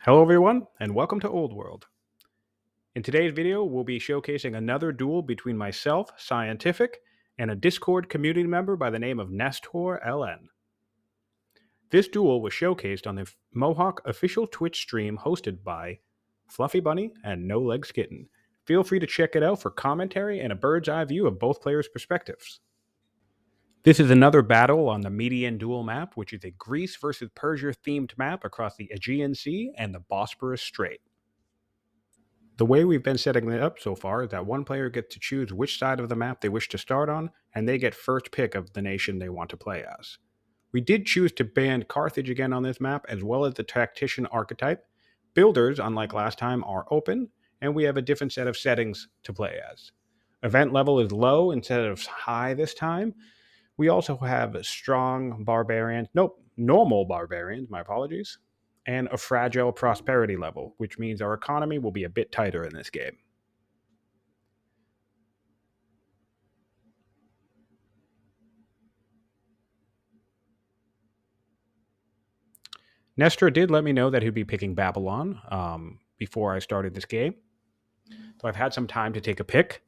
Hello everyone, and welcome to Old World. In today's video, we'll be showcasing another duel between myself, Siontific, and a Discord community member by the name of NestorLN. This duel was showcased on the Mohawk official Twitch stream hosted by Fluffy Bunny and No Legs Kitten. Feel free to check it out for commentary and a bird's eye view of both players' perspectives. This is another battle on the Median Duel map, which is a Greece versus Persia themed map across the Aegean Sea and the Bosporus Strait. The way we've been setting it up so far is that one player gets to choose which side of the map they wish to start on, and they get first pick of the nation they want to play as. We did choose to ban Carthage again on this map, as well as the tactician archetype. Builders, unlike last time, are open, and we have a different set of settings to play as. Event level is low instead of high this time. We also have normal barbarians, my apologies, and a fragile prosperity level, which means our economy will be a bit tighter in this game. Nestor did let me know that he'd be picking Babylon before I started this game. So I've had some time to take a pick,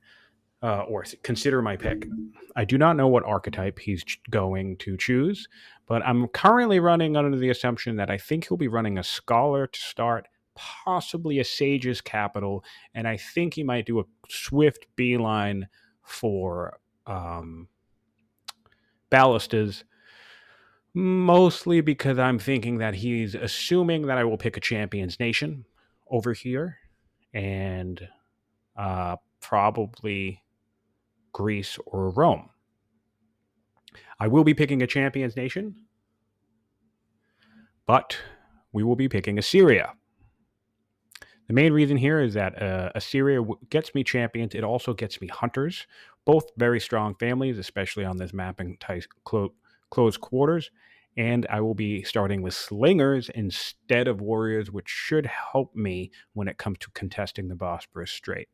or consider my pick. I do not know what archetype he's going to choose, but I'm currently running under the assumption that I think he'll be running a Scholar to start, possibly a Sage's Capital, and I think he might do a swift beeline for Ballistas, mostly because I'm thinking that he's assuming that I will pick a Champion's Nation over here, and probably Greece or Rome. I will be picking a Champion's Nation, but we will be picking Assyria. The main reason here is that Assyria gets me champions. It also gets me hunters, both very strong families, especially on this map in close quarters. And I will be starting with slingers instead of warriors, which should help me when it comes to contesting the Bosporus Strait.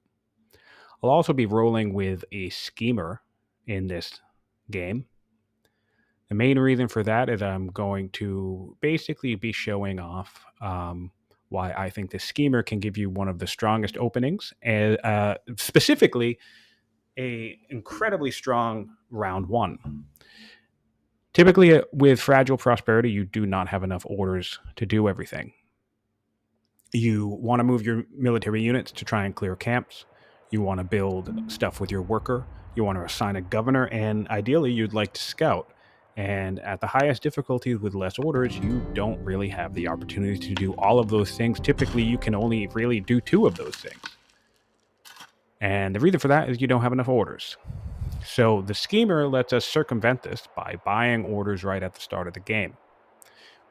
I'll also be rolling with a schemer in this game. The main reason for that is I'm going to basically be showing off why I think the schemer can give you one of the strongest openings, and specifically a incredibly strong round one. Typically, with Fragile Prosperity, you do not have enough orders to do everything. You want to move your military units to try and clear camps. You want to build stuff with your worker. You want to assign a governor, and ideally, you'd like to scout. And at the highest difficulties with less orders, you don't really have the opportunity to do all of those things. Typically, you can only really do 2 of those things. And the reason for that is you don't have enough orders. So the schemer lets us circumvent this by buying orders right at the start of the game.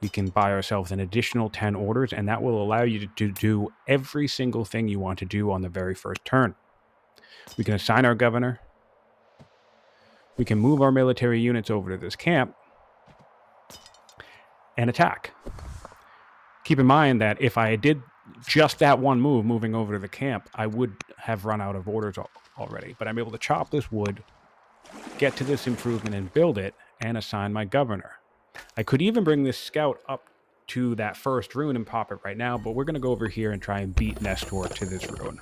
We can buy ourselves an additional 10 orders, and that will allow you to do every single thing you want to do on the very first turn. We can assign our governor. We can move our military units over to this camp and attack. Keep in mind that if I did just that one move, moving over to the camp, I would have run out of orders already. But I'm able to chop this wood, get to this improvement and build it, and assign my governor. I could even bring this scout up to that first rune and pop it right now, but we're going to go over here and try and beat Nestor to this rune.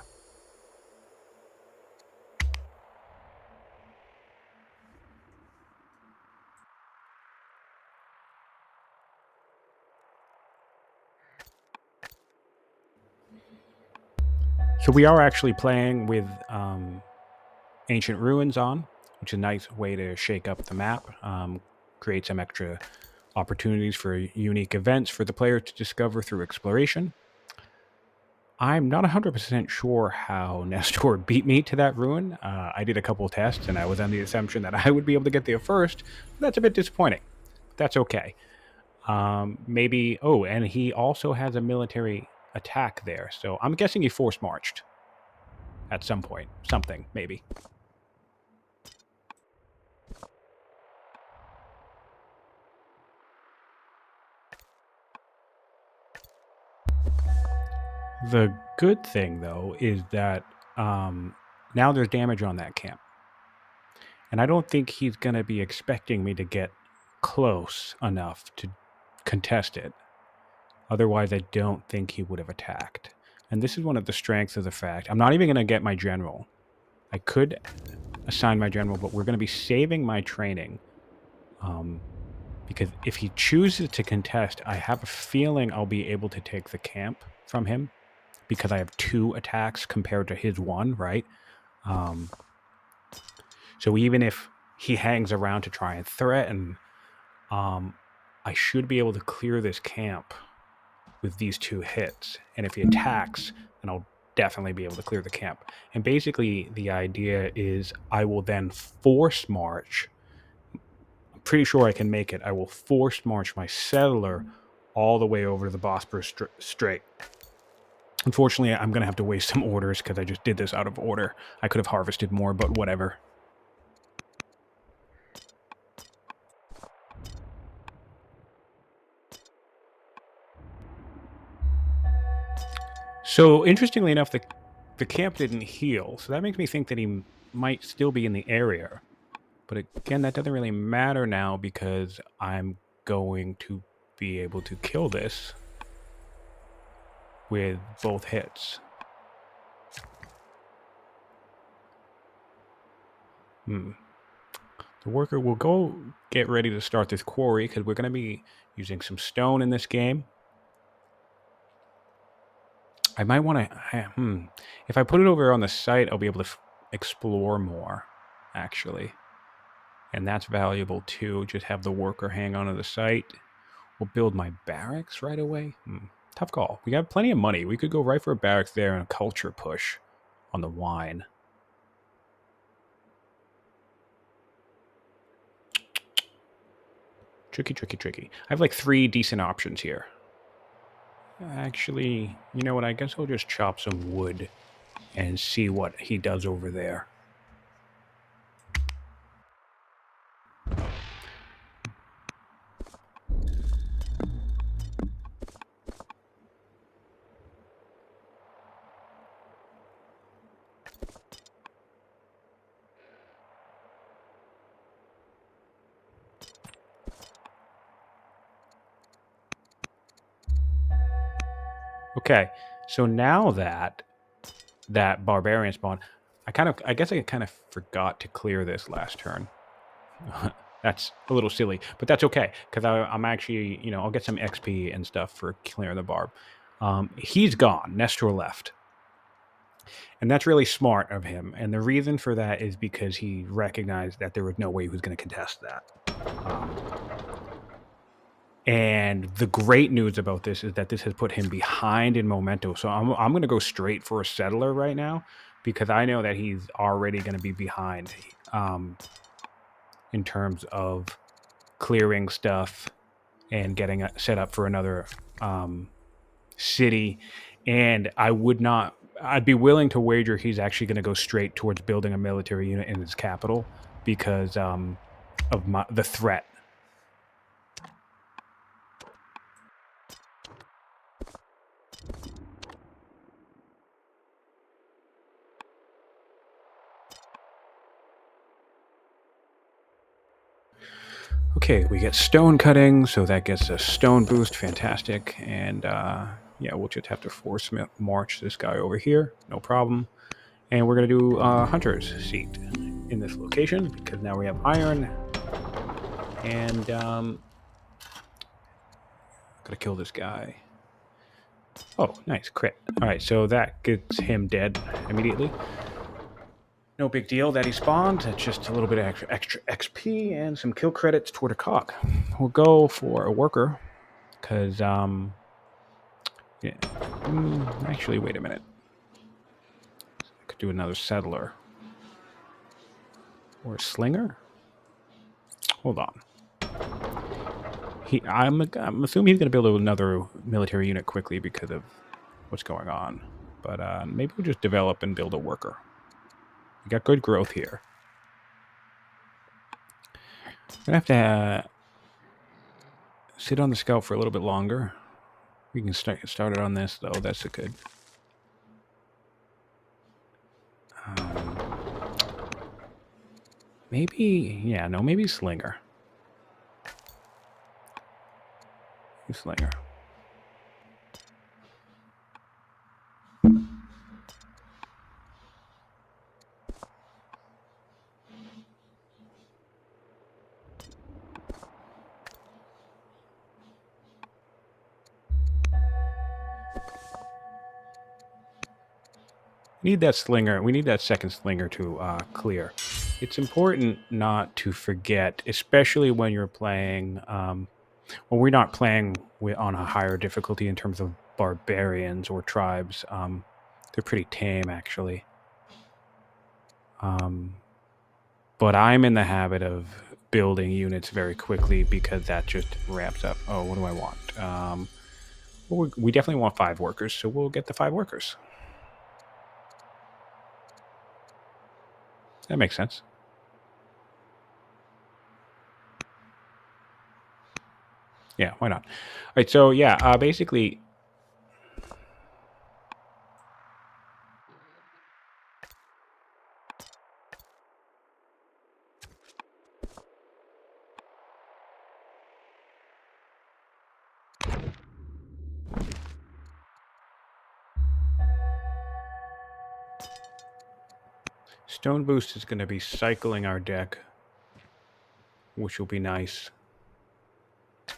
So we are actually playing with Ancient Ruins on, which is a nice way to shake up the map, create some extra opportunities for unique events for the player to discover through exploration. I'm not 100% sure how Nestor beat me to that ruin. I did a couple of tests, and I was on the assumption that I would be able to get there first. That's a bit disappointing. That's okay. Maybe... Oh, and he also has a military attack there, so I'm guessing he force-marched at some point. Something, maybe. The good thing, though, is that now there's damage on that camp. And I don't think he's going to be expecting me to get close enough to contest it. Otherwise, I don't think he would have attacked. And this is one of the strengths of the fact. I'm not even going to get my general. I could assign my general, but we're going to be saving my training. Because if he chooses to contest, I have a feeling I'll be able to take the camp from him because I have 2 attacks compared to his 1, right? So even if he hangs around to try and threaten, I should be able to clear this camp with these 2 hits. And if he attacks, then I'll definitely be able to clear the camp. And basically, the idea is I will then force march. I'm pretty sure I can make it. I will force march my settler all the way over to the Bosporus Strait. Unfortunately, I'm going to have to waste some orders because I just did this out of order. I could have harvested more, but whatever. So, interestingly enough, the camp didn't heal, so that makes me think that he might still be in the area. But again, that doesn't really matter now because I'm going to be able to kill this with both hits. The worker will go get ready to start this quarry because we're going to be using some stone in this game. I might want to... If I put it over on the site, I'll be able to explore more, actually. And that's valuable, too. Just have the worker hang on to the site. We'll build my barracks right away. Tough call. We got plenty of money. We could go right for a barracks there and a culture push on the wine. Tricky, tricky, tricky. I have like 3 decent options here. Actually, you know what? I guess I'll just chop some wood and see what he does over there. Okay, so now that barbarian spawn, I guess I kind of forgot to clear this last turn. That's a little silly, but that's okay because I'm actually, I'll get some XP and stuff for clearing the barb. He's gone. Nestor left. And that's really smart of him. And the reason for that is because he recognized that there was no way he was going to contest that. And the great news about this is that this has put him behind in memento. So I'm going to go straight for a settler right now because I know that he's already going to be behind in terms of clearing stuff and getting set up for another city. And I'd be willing to wager he's actually going to go straight towards building a military unit in his capital because of the threat. Okay, we get stone cutting, so that gets a stone boost. Fantastic. And yeah, we'll just have to force march this guy over here. No problem. And we're going to do Hunter's Seat in this location because now we have iron. And gotta kill this guy. Oh, nice. Crit. Alright, so that gets him dead immediately. No big deal that he spawned. It's just a little bit of extra XP and some kill credits toward a cog. We'll go for a worker because, yeah. Actually, wait a minute. I could do another settler. Or a slinger? Hold on. I'm assuming he's going to build another military unit quickly because of what's going on. But maybe we'll just develop and build a worker. We got good growth here. I'm going to have to sit on the scout for a little bit longer. We can start it on this, though. That's a good... maybe... Yeah, no, maybe Slinger. Slinger. We need that slinger. We need that second slinger to clear. It's important not to forget, especially when you're playing. When we're not playing on a higher difficulty in terms of barbarians or tribes. They're pretty tame, actually. But I'm in the habit of building units very quickly because that just ramps up. Oh, what do I want? Well, we definitely want 5 workers, so we'll get the 5 workers. That makes sense. Yeah, why not? All right, so yeah, basically, Stone Boost is going to be cycling our deck, which will be nice.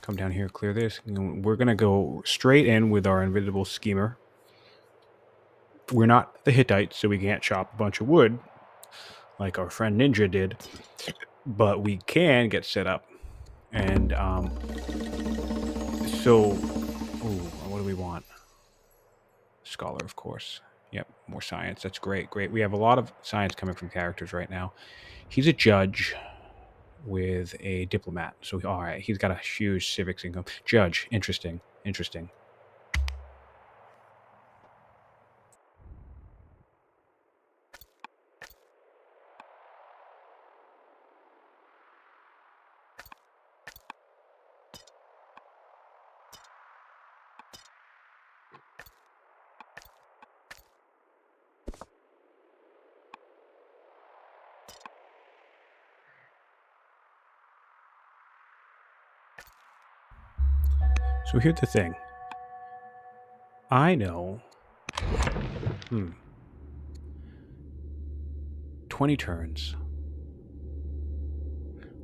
Come down here, clear this. We're going to go straight in with our Invisible Schemer. We're not the Hittites, so we can't chop a bunch of wood like our friend Ninja did, but we can get set up. And so, ooh, what do we want? Scholar, of course. Yep, more science. That's great. Great. We have a lot of science coming from characters right now. He's a judge with a diplomat. So, all right, he's got a huge civics income. Judge, interesting. Interesting. So here's the thing. I know. 20 turns.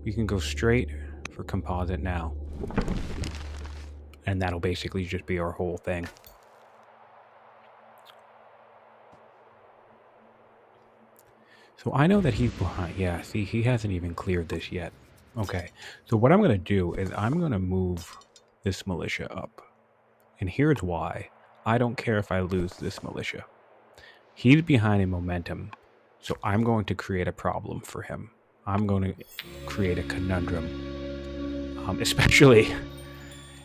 We can go straight for composite now. And that'll basically just be our whole thing. So I know that he's behind. Yeah, see, he hasn't even cleared this yet. Okay, so what I'm going to do is I'm going to move this militia up. And here's why. I don't care if I lose this militia. He's behind in momentum, so I'm going to create a problem for him. I'm going to create a conundrum, especially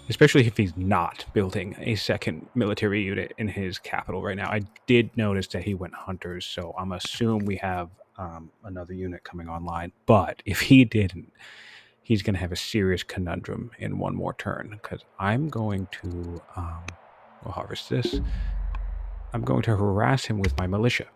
if he's not building a second military unit in his capital right now. I did notice that he went hunters, so I'm assuming we have another unit coming online. But if he didn't, he's going to have a serious conundrum in one more turn, because I'm going to we'll harvest this. I'm going to harass him with my militia.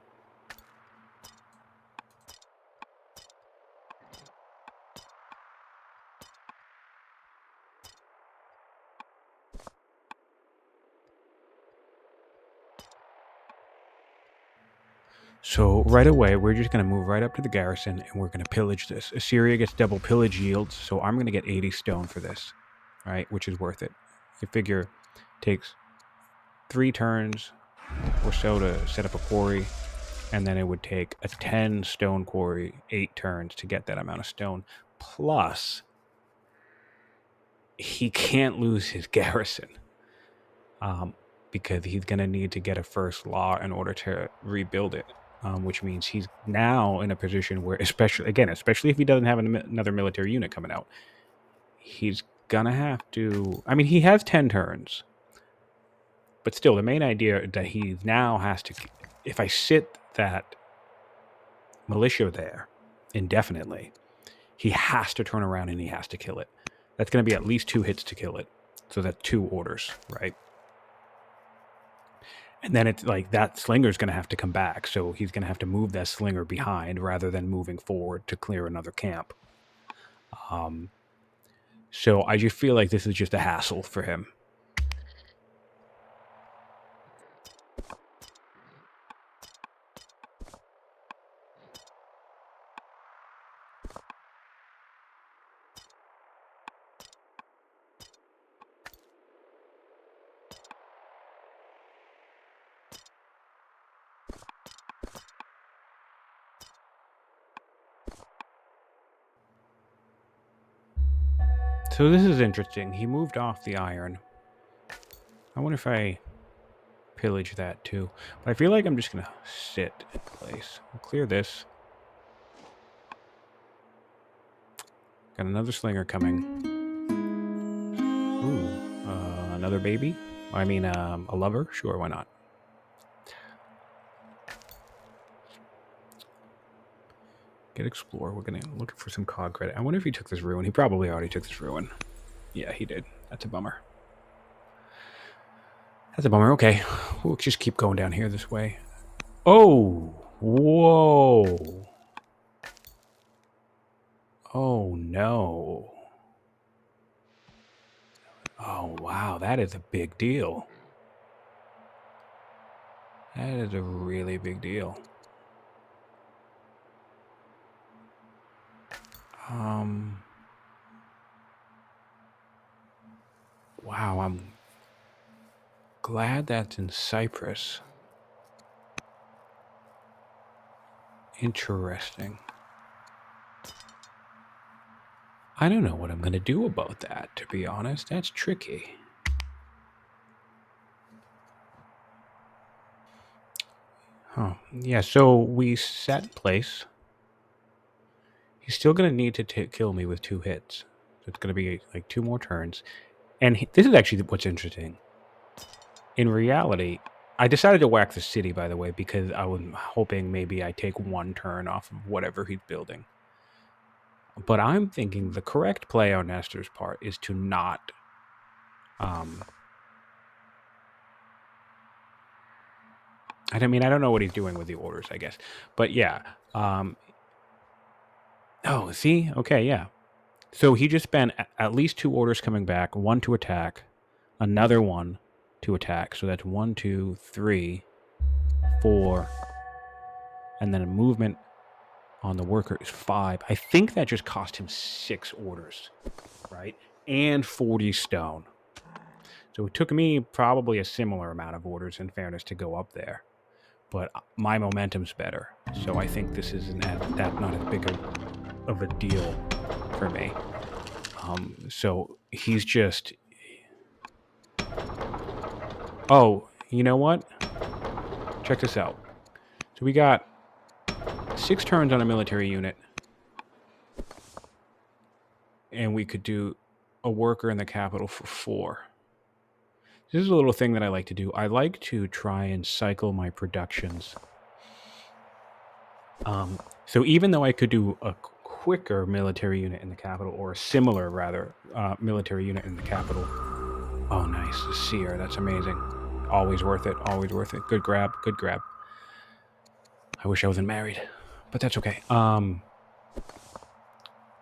So right away, we're just going to move right up to the garrison, and we're going to pillage this. Assyria gets double pillage yields, so I'm going to get 80 stone for this, right? Which is worth it. You figure it takes 3 turns or so to set up a quarry, and then it would take a 10 stone quarry 8 turns to get that amount of stone. Plus, he can't lose his garrison, because he's going to need to get a first law in order to rebuild it. Which means he's now in a position where, especially if he doesn't have another military unit coming out, he's gonna have to. I mean, he has 10 turns, but still, the main idea that he now has to. If I sit that militia there indefinitely, he has to turn around and he has to kill it. That's going to be at least 2 hits to kill it. So that's 2 orders, right? And then it's like that slinger's going to have to come back. So he's going to have to move that slinger behind rather than moving forward to clear another camp. So I just feel like this is just a hassle for him. So this is interesting. He moved off the iron. I wonder if I pillage that too. But I feel like I'm just going to sit in place. We'll clear this. Got another slinger coming. Ooh, another baby? I mean, a lover? Sure, why not? Get explore. We're going to look for some cog credit. I wonder if he took this ruin. He probably already took this ruin. Yeah, he did. That's a bummer. That's a bummer. Okay, we'll just keep going down here this way. Oh, whoa. Oh, no. Oh, wow, that is a big deal. That is a really big deal. Wow, I'm glad that's in Cyprus. Interesting. I don't know what I'm going to do about that, to be honest. That's tricky. Huh. Yeah, so we set place. He's still going to need to kill me with 2 hits. So it's going to be like 2 more turns. And this is actually what's interesting. In reality, I decided to whack the city, by the way, because I was hoping maybe I take 1 turn off of whatever he's building. But I'm thinking the correct play on Nestor's part is to not... I mean, I don't know what he's doing with the orders, I guess. But yeah. Oh, see? Okay, yeah. So he just spent at least 2 orders coming back, 1 to attack, another 1 to attack. So that's 1, 2, 3, 4, and then a movement on the worker is 5. I think that just cost him 6 orders, right? And 40 stone. So it took me probably a similar amount of orders, in fairness, to go up there. But my momentum's better. So I think this isn't that not as big of a deal for me. So he's just... Oh, you know what? Check this out. So we got 6 turns on a military unit. And we could do a worker in the capital for 4. This is a little thing that I like to do. I like to try and cycle my productions. So even though I could do a quicker military unit in the capital, or a similar, rather, military unit in the capital. Oh, nice. The seer. That's amazing. Always worth it. Always worth it. Good grab. Good grab. I wish I wasn't married, but that's okay.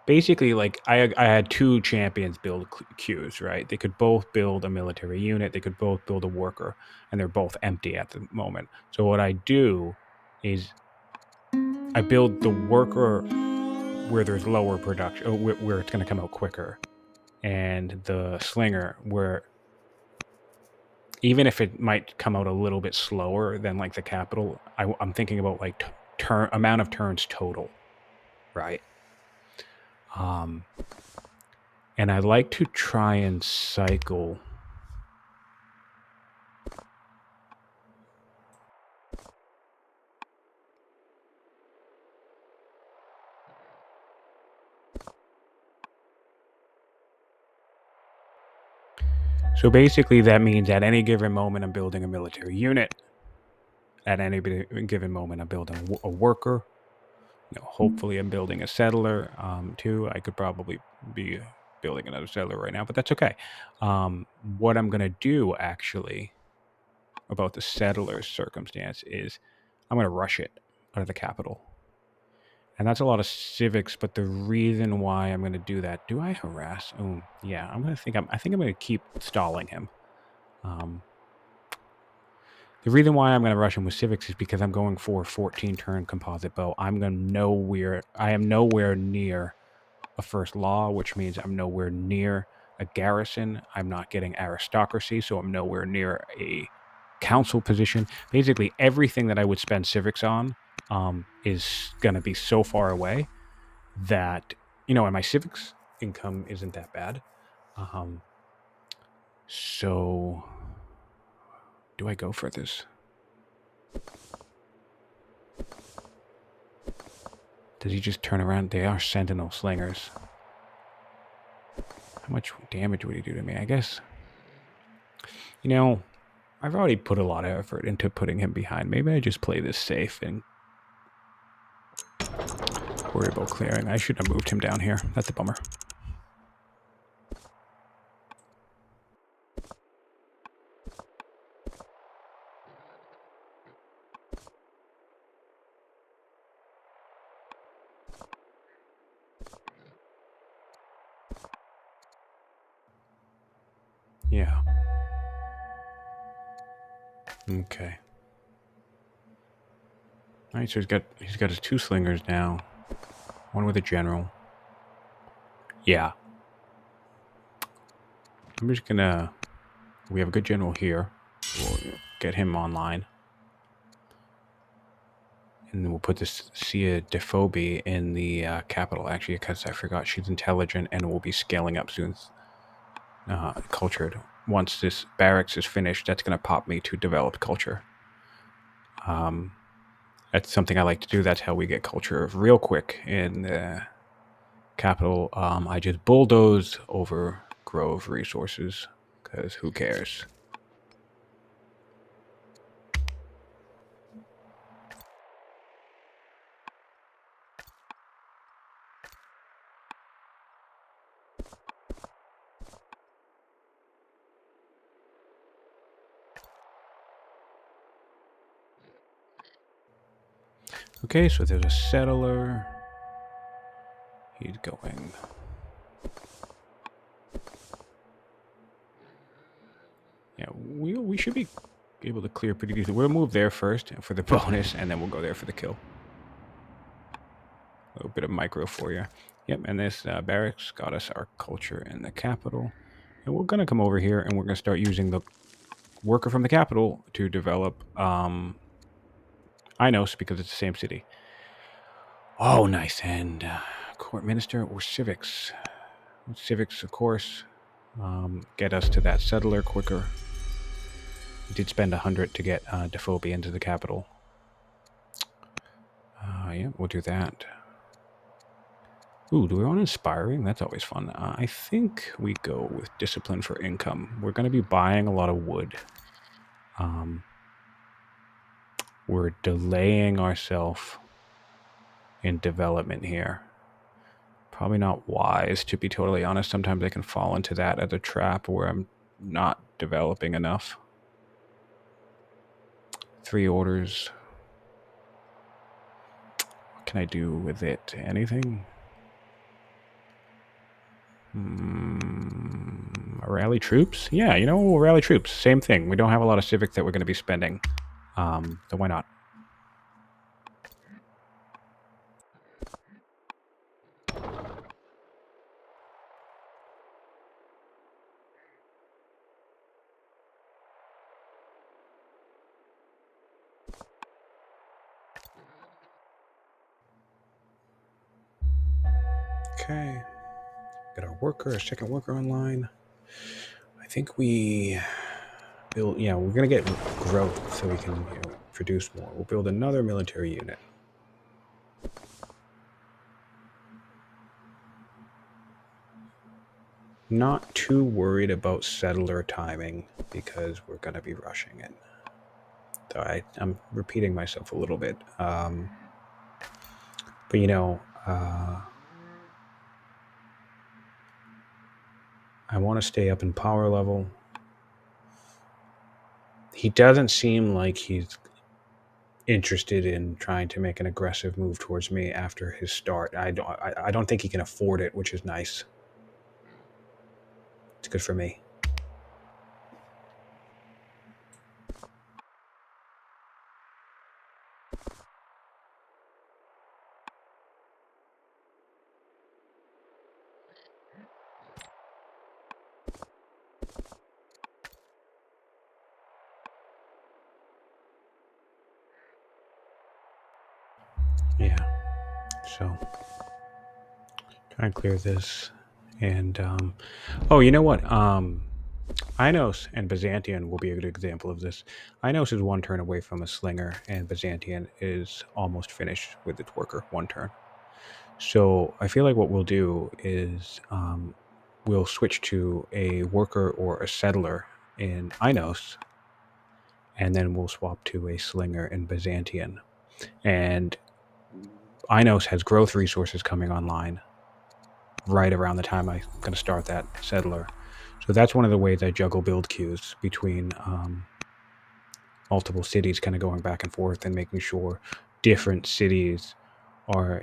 Basically, like, I had 2 champions build queues, right? They could both build a military unit. They could both build a worker, and they're both empty at the moment. So what I do is I build the worker where there's lower production, where it's going to come out quicker, and the slinger where even if it might come out a little bit slower than like the capital, I'm thinking about like amount of turns total, right? And I like to try and cycle. So basically that means at any given moment I'm building a military unit. At any given moment I'm building a worker. You know, hopefully I'm building a settler too. I could probably be building another settler right now, but that's okay. What I'm going to do actually about the settler's circumstance is I'm going to rush it out of the capital. And that's a lot of civics, but the reason why I'm going to do that, do I harass? Oh, yeah, I think I'm going to keep stalling him. The reason why I'm going to rush him with civics is because I'm going for a 14-turn composite bow. I am nowhere near a first law, which means I'm nowhere near a garrison. I'm not getting aristocracy, so I'm nowhere near a council position. Basically, everything that I would spend civics on is going to be so far away that, and my civics income isn't that bad. So, do I go for this? Does he just turn around? They are sentinel slingers. How much damage would he do to me? I guess, you know, I've already put a lot of effort into putting him behind. Maybe I just play this safe and worry about clearing. I should have moved him down here. That's a bummer. Yeah. Okay. All right, so he's got his 2 slingers now. One with a general. Yeah. I'm just gonna... We have a good general here. We'll get him online. And then we'll put this Siontific in the capital, actually, because I forgot she's intelligent and will be scaling up soon. Cultured. Once this barracks is finished, that's going to pop me to developed culture. That's something I like to do. That's how we get culture real quick in the capital. I just bulldoze over grove resources, because who cares? Okay, so there's a settler. He's going. Yeah, we should be able to clear pretty easily. We'll move there first for the bonus, and then we'll go there for the kill. A little bit of micro for you. Yep, and this barracks got us our culture in the capital. And we're going to come over here, and we're going to start using the worker from the capital to develop Inos, because it's the same city. Oh, nice. And court minister or civics. Civics, of course, get us to that settler quicker. We did spend 100 to get Dephobia into the capital. Yeah, we'll do that. Ooh, do we want inspiring? That's always fun. I think we go with discipline for income. We're going to be buying a lot of wood. We're delaying ourselves in development here. Probably not wise, to be totally honest. Sometimes I can fall into that as a trap where I'm not developing enough. 3 orders. What can I do with it? Anything? Rally troops? Yeah, you know, we'll rally troops. Same thing. We don't have a lot of civics that we're going to be spending. So why not? Okay. Got our worker, our second worker online. I think we build, yeah, we're going to get growth so we can produce more. We'll build another military unit. Not too worried about settler timing because we're going to be rushing it. So I'm repeating myself a little bit. But, you know, I want to stay up in power level. He doesn't seem like he's interested in trying to make an aggressive move towards me after his start. I don't think he can afford it, which is nice. It's good for me. Yeah. So try and clear this. And oh, you know what? Inos and Byzantium will be a good example of this. Inos is one turn away from a slinger, and Byzantium is almost finished with its worker, one turn. So I feel like what we'll do is we'll switch to a worker or a settler in Inos, and then we'll swap to a slinger in Byzantium. And Inos has growth resources coming online right around the time I'm going to start that settler. So that's one of the ways I juggle build queues between multiple cities, kind of going back and forth and making sure different cities are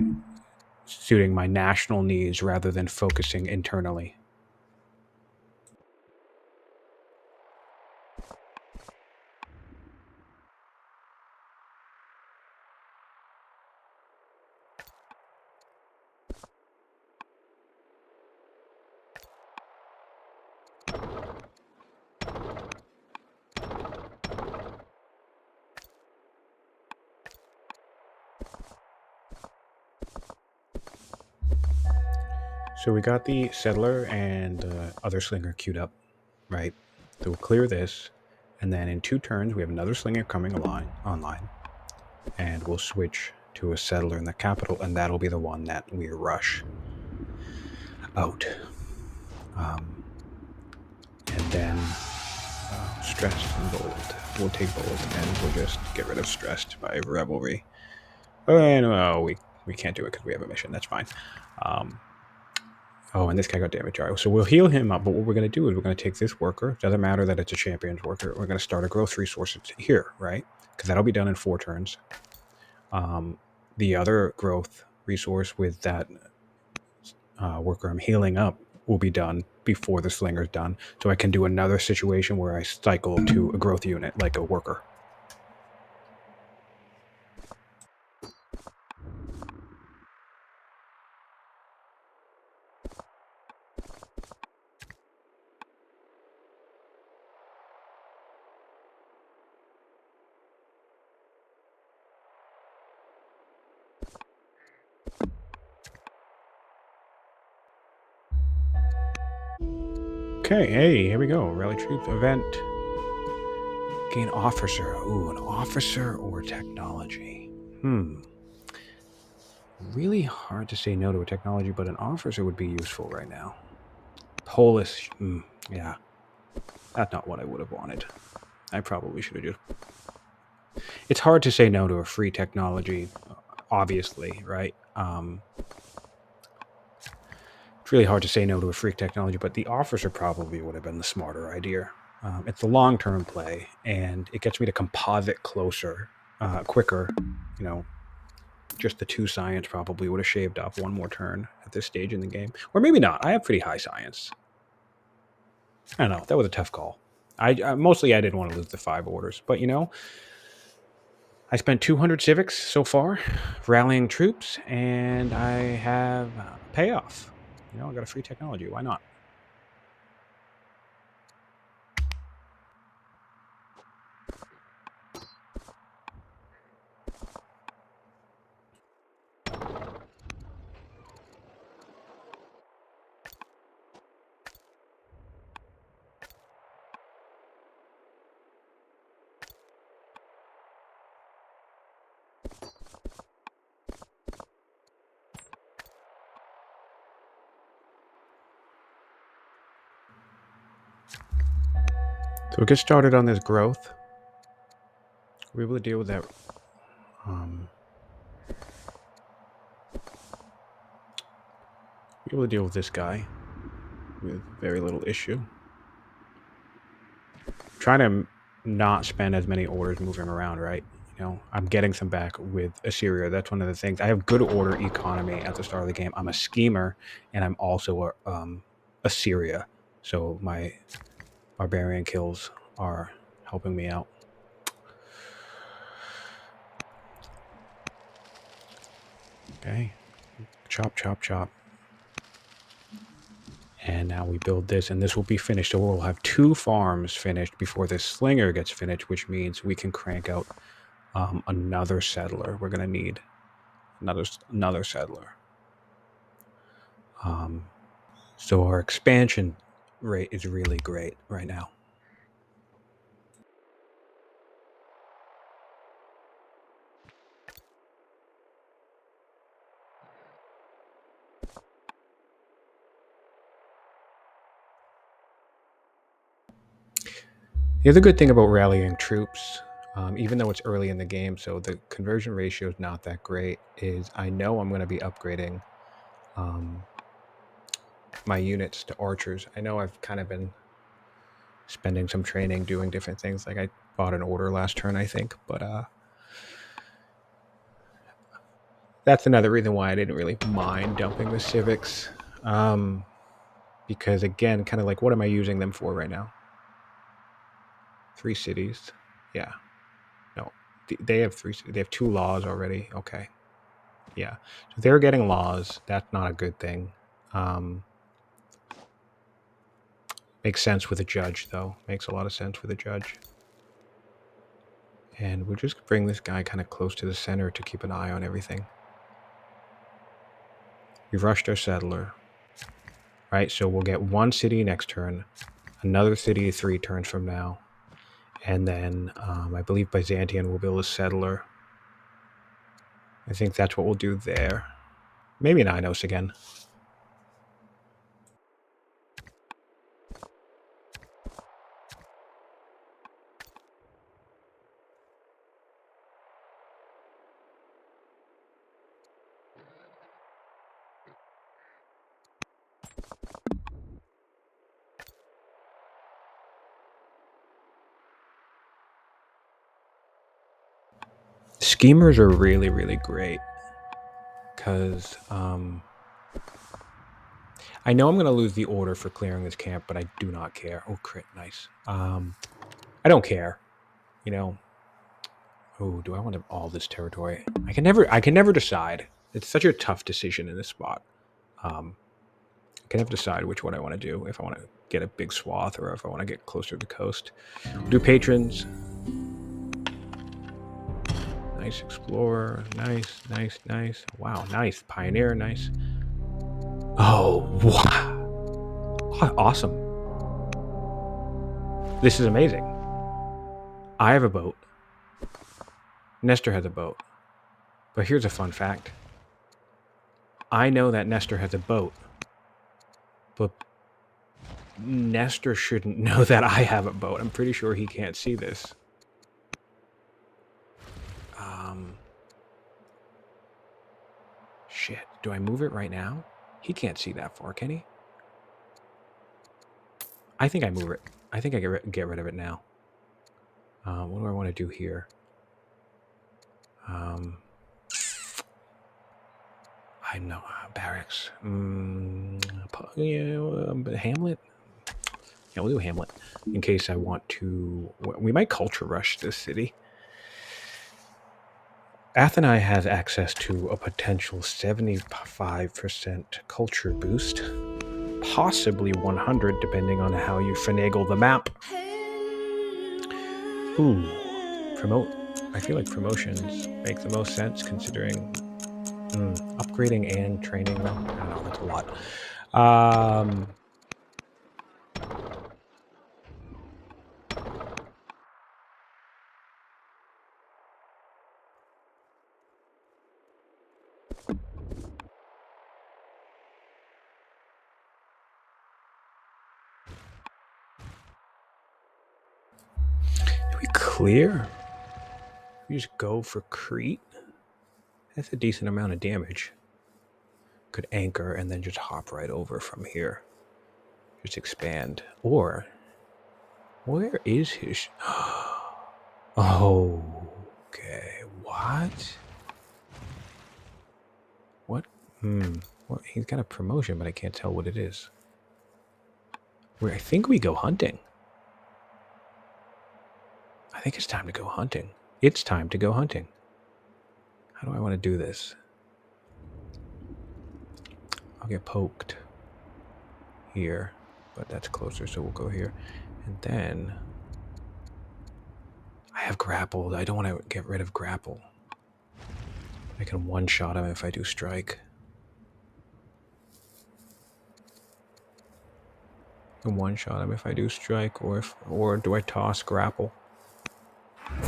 suiting my national needs rather than focusing internally. So we got the settler and the other slinger queued up, right? So we'll clear this, and then in 2 turns we have another slinger coming online, and we'll switch to a settler in the capital, and that'll be the one that we rush out. And then stressed and bold. We'll take bold, and we'll just get rid of stressed by revelry. And we can't do it because we have a mission. That's fine. Oh, and this guy got damage. All right, so we'll heal him up. But what we're going to do is we're going to take this worker. Doesn't matter that it's a champion's worker. We're going to start a growth resource here, right? Because that'll be done in 4 turns. The other growth resource with that worker I'm healing up will be done before the slinger's done. So I can do another situation where I cycle to a growth unit like a worker. Okay, hey, here we go. Rally Troops event. Gain officer. Ooh, an officer or technology. Really hard to say no to a technology, but an officer would be useful right now. Polish. Yeah. That's not what I would have wanted. I probably should have just... It's hard to say no to a free technology, obviously, right? It's really hard to say no to a free technology, but the officer probably would have been the smarter idea. It's a long-term play, and it gets me to composite closer, quicker. You know, just the 2 science probably would have shaved off 1 more turn at this stage in the game. Or maybe not. I have pretty high science. I don't know. That was a tough call. Mostly I didn't want to lose the 5 orders. But, you know, I spent 200 civics so far rallying troops, and I have payoff. You know, I got a free technology. Why not? So we'll get started on this growth. We're able to deal with that. We're able to deal with this guy with very little issue. Trying to not spend as many orders moving around, right? You know, I'm getting some back with Assyria. That's one of the things. I have good order economy at the start of the game. I'm a schemer, and I'm also Assyria. So my barbarian kills are helping me out. Okay. Chop, chop, chop. And now we build this, and this will be finished. So we'll have 2 farms finished before this slinger gets finished, which means we can crank out another settler. We're going to need another settler. So our expansion rate is really great right now. The other good thing about rallying troops, even though it's early in the game, so the conversion ratio is not that great, is I know I'm going to be upgrading my units to archers. I know I've kind of been spending some training doing different things. Like I bought an order last turn, I think, but that's another reason why I didn't really mind dumping the civics. Because again, kind of like, what am I using them for right now? 3 cities. Yeah. No, they have 3. They have 2 laws already. Okay. Yeah. So they're getting laws. That's not a good thing. Makes sense with a judge, though. Makes a lot of sense with a judge. And we'll just bring this guy kind of close to the center to keep an eye on everything. We've rushed our settler. Right, so we'll get 1 city next turn, another city 3 turns from now, and then I believe Byzantium will build a settler. I think that's what we'll do there. Maybe an Inos again. Schemers are really, really great because I know I'm going to lose the order for clearing this camp, but I do not care. Oh, crit, nice. I don't care, you know. Oh, do I want all this territory? I can never decide. It's such a tough decision in this spot. I can never decide which one I want to do. If I want to get a big swath or if I want to get closer to the coast. We'll do patrons. Nice explorer. Nice, nice, nice. Wow, nice. Pioneer, nice. Oh, wow. Awesome. This is amazing. I have a boat. Nestor has a boat. But here's a fun fact. I know that Nestor has a boat. But Nestor shouldn't know that I have a boat. I'm pretty sure he can't see this. Shit. Do I move it right now? He can't see that far, can he? I think I move it. I think I get rid of it now. What do I want to do here? I know. Barracks. Hamlet? Yeah, we'll do Hamlet. In case I want to... We might culture rush this city. Atheni has access to a potential 75% culture boost. Possibly 100, depending on how you finagle the map. Ooh. Promote. I feel like promotions make the most sense considering upgrading and training. Well, I don't know, that's a lot. Do we clear? We just go for Crete? That's a decent amount of damage. Could anchor and then just hop right over from here. Just expand. Or, where is his... Oh, okay. What? What? Well, he's got a promotion, but I can't tell what it is. I think we go hunting. I think it's time to go hunting. It's time to go hunting. How do I want to do this? I'll get poked here, but that's closer, so we'll go here. And then I have grappled. I don't want to get rid of grapple. I can one-shot him if I do strike. can one-shot him if I do strike, or do I toss grapple? I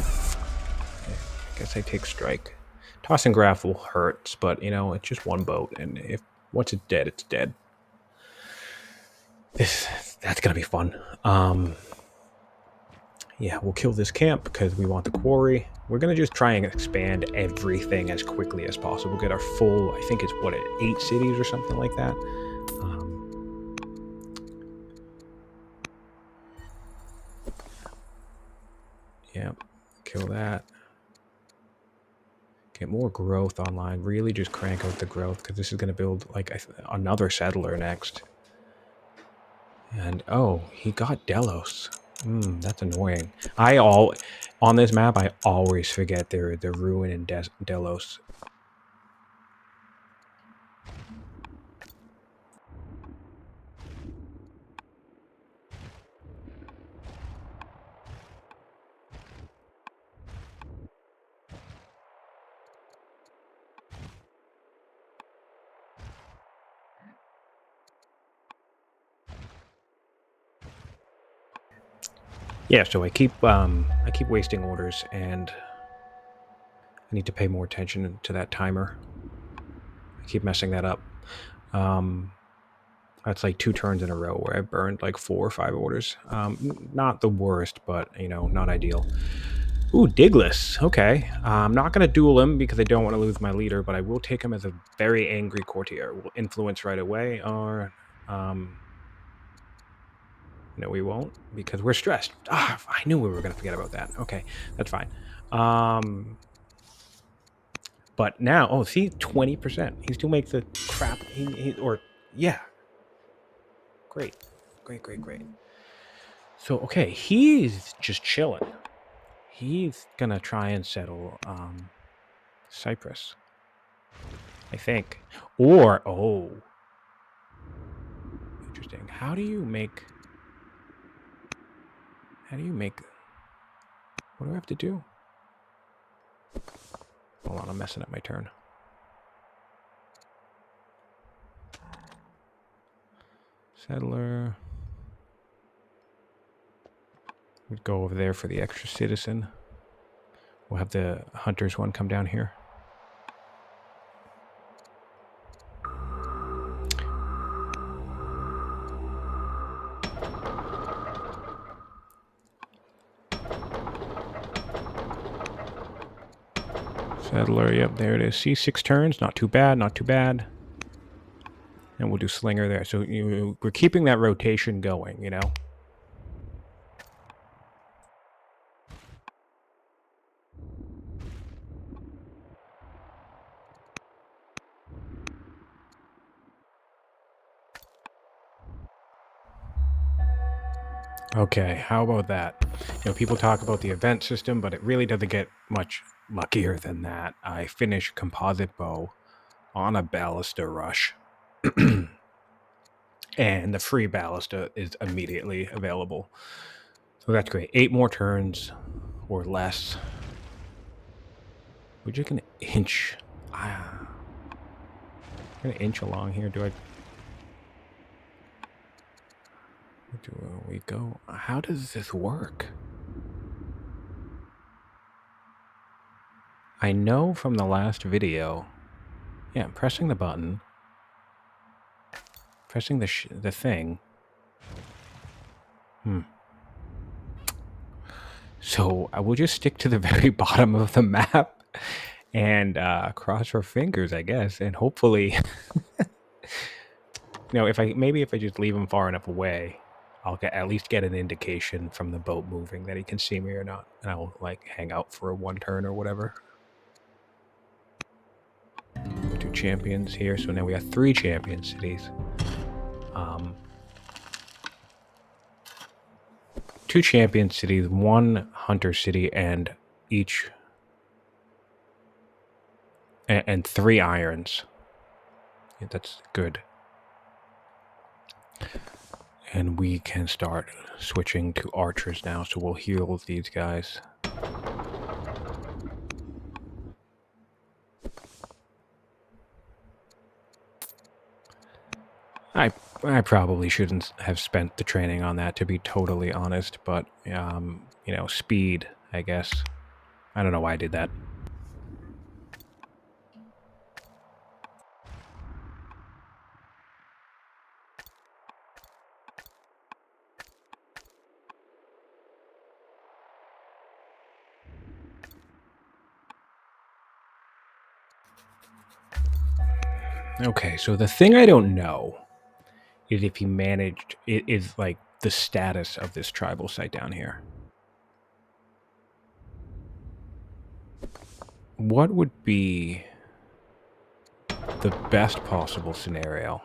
guess I take strike. Tossing grapple hurts, but you know, it's just one boat, and if once it's dead, it's dead. That's gonna be fun. Yeah, we'll kill this camp because we want the quarry. We're gonna just try and expand everything as quickly as possible. Get our full, I think it's what, 8 cities or something like that. Yeah, kill that. Get more growth online. Really just crank out the growth because this is going to build like another settler next. And oh, he got Delos. That's annoying. On this map, I always forget the ruin in Delos. Yeah, so I keep wasting orders, and I need to pay more attention to that timer. I keep messing that up. That's like 2 turns in a row where I burned like 4 or 5 orders. Not the worst, but you know, not ideal. Ooh, Digless. Okay. I'm not going to duel him because I don't want to lose my leader, but I will take him as a very angry courtier. We'll influence right away, or no, we won't because we're stressed. I knew we were going to forget about that. Okay, that's fine. But now, oh, see, 20%. He still makes the crap. Yeah. Great. So, okay, he's just chilling. He's going to try and settle Cyprus, I think. Or, oh, interesting. How do you make... What do I have to do? Hold on, I'm messing up my turn. Settler. We'd go over there for the extra citizen. We'll have the hunters one come down here. Settler, yep, there it is. See, 6 turns, not too bad, not too bad. And we'll do Slinger there. So we're keeping that rotation going, you know? Okay, how about that? You know, people talk about the event system, but it really doesn't get much luckier than that. I finish composite bow on a ballista rush. And the free ballista is immediately available. So that's great. 8 more turns or less. We're just gonna inch. Gonna inch along here. Do we go? How does this work? I know from the last video. Yeah, I'm pressing the button. Pressing the thing. So I will just stick to the very bottom of the map and cross our fingers, I guess, and hopefully, you know, if I just leave him far enough away, I'll at least get an indication from the boat moving that he can see me or not, and I'll like hang out for 1 turn or whatever. 2 champions here, so now we got 3 champion cities. 2 champion cities, 1 hunter city, and 3 irons. Yeah, that's good. And we can start switching to archers now, so we'll heal these guys. I I probably shouldn't have spent the training on that, to be totally honest, but, you know, speed, I guess. I don't know why I did that. Okay, so the thing I don't know is if he managed, is like the status of this tribal site down here. What would be the best possible scenario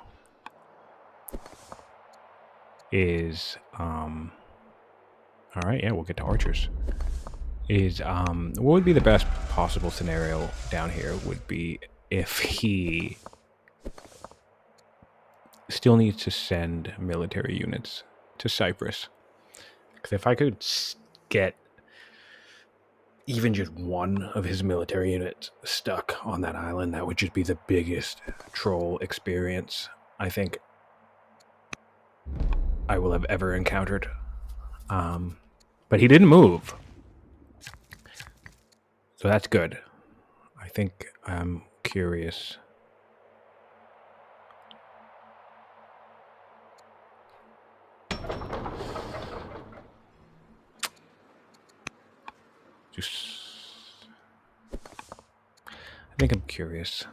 is, all right, yeah, we'll get to archers. What would be the best possible scenario down here would be if he still needs to send military units to Cyprus. Because if I could get even just one of his military units stuck on that island, that would just be the biggest troll experience I think I will have ever encountered. But he didn't move, so that's good. I think I'm curious. I think I'm curious.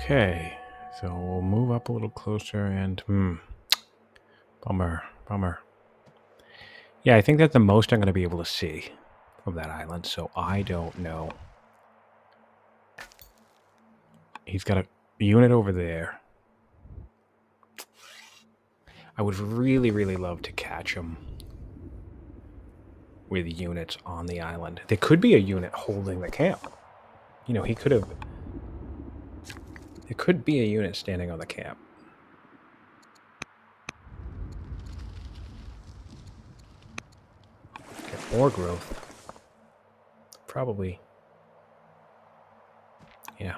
Okay, so we'll move up a little closer and bummer. Yeah, I think that's the most I'm going to be able to see from that island, so I don't know. He's got a unit over there. I would really, really love to catch him with units on the island. There could be a unit holding the camp. You know, he could have... There could be a unit standing on the camp. Get more growth. Probably. Yeah.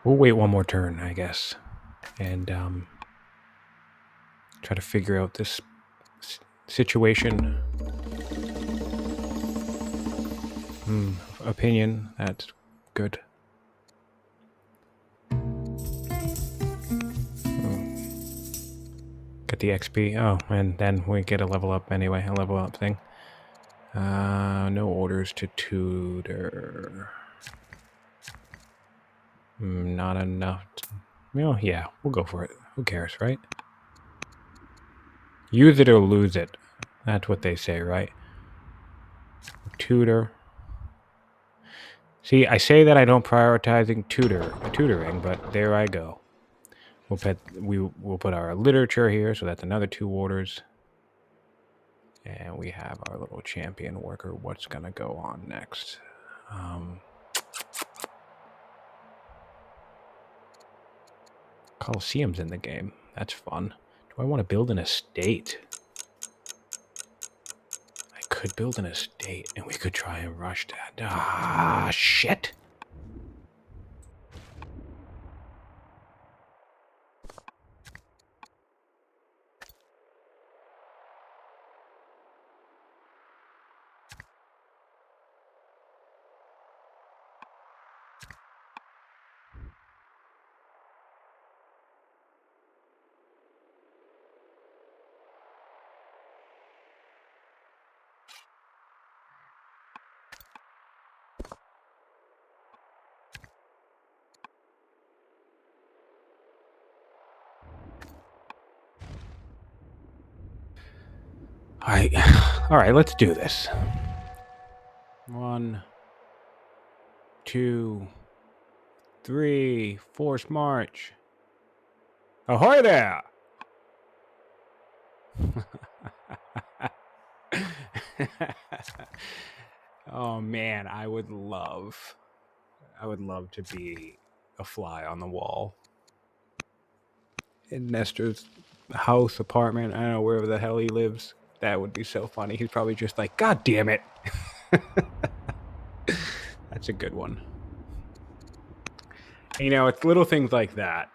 We'll wait one more turn, I guess. And try to figure out this situation. Opinion. That's good. Get the XP. Oh, and then we get a level up anyway. A level up thing. No orders to tutor. Not enough. Well, yeah, we'll go for it. Who cares, right? Use it or lose it. That's what they say, right? Tutor. See, I say that I don't prioritizing tutoring, but there I go. We'll put our literature here, so that's another 2 orders. And we have our little champion worker. What's gonna go on next? Colosseum's in the game. That's fun. Do I want to build an estate? I could build an estate, and we could try and rush that. Ah, shit! All right, let's do this. 1, 2, 3, force march. Ahoy there! Oh man, I would love to be a fly on the wall in Nestor's house, apartment, I don't know, wherever the hell he lives. That would be so funny. He's probably just like, God damn it. That's a good one. You know, it's little things like that.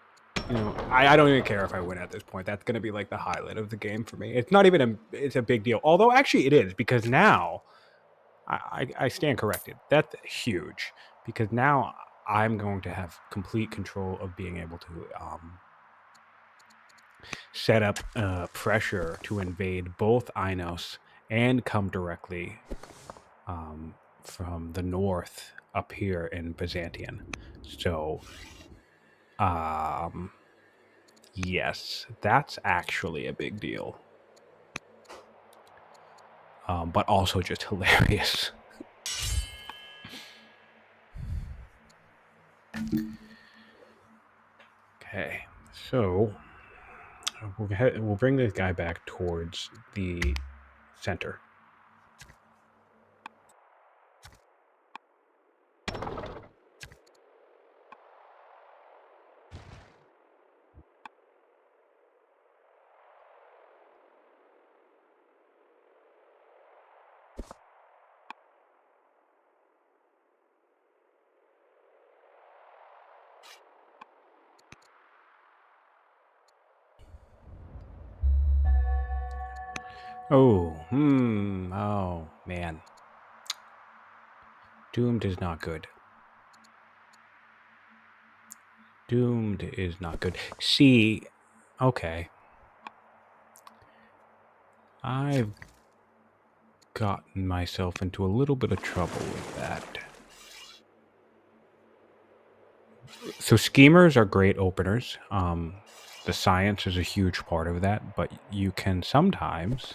You know, I don't even care if I win at this point. That's going to be like the highlight of the game for me. It's not even it's a big deal. Although actually it is, because now I stand corrected. That's huge, because now I'm going to have complete control of being able to set up pressure to invade both Inos and come directly from the north up here in Byzantium. So, yes, that's actually a big deal. But also just hilarious. Okay, so we'll bring this guy back towards the center. Oh, oh, man. Doomed is not good. Doomed is not good. See, okay. I've gotten myself into a little bit of trouble with that. So schemers are great openers. The science is a huge part of that, but you can sometimes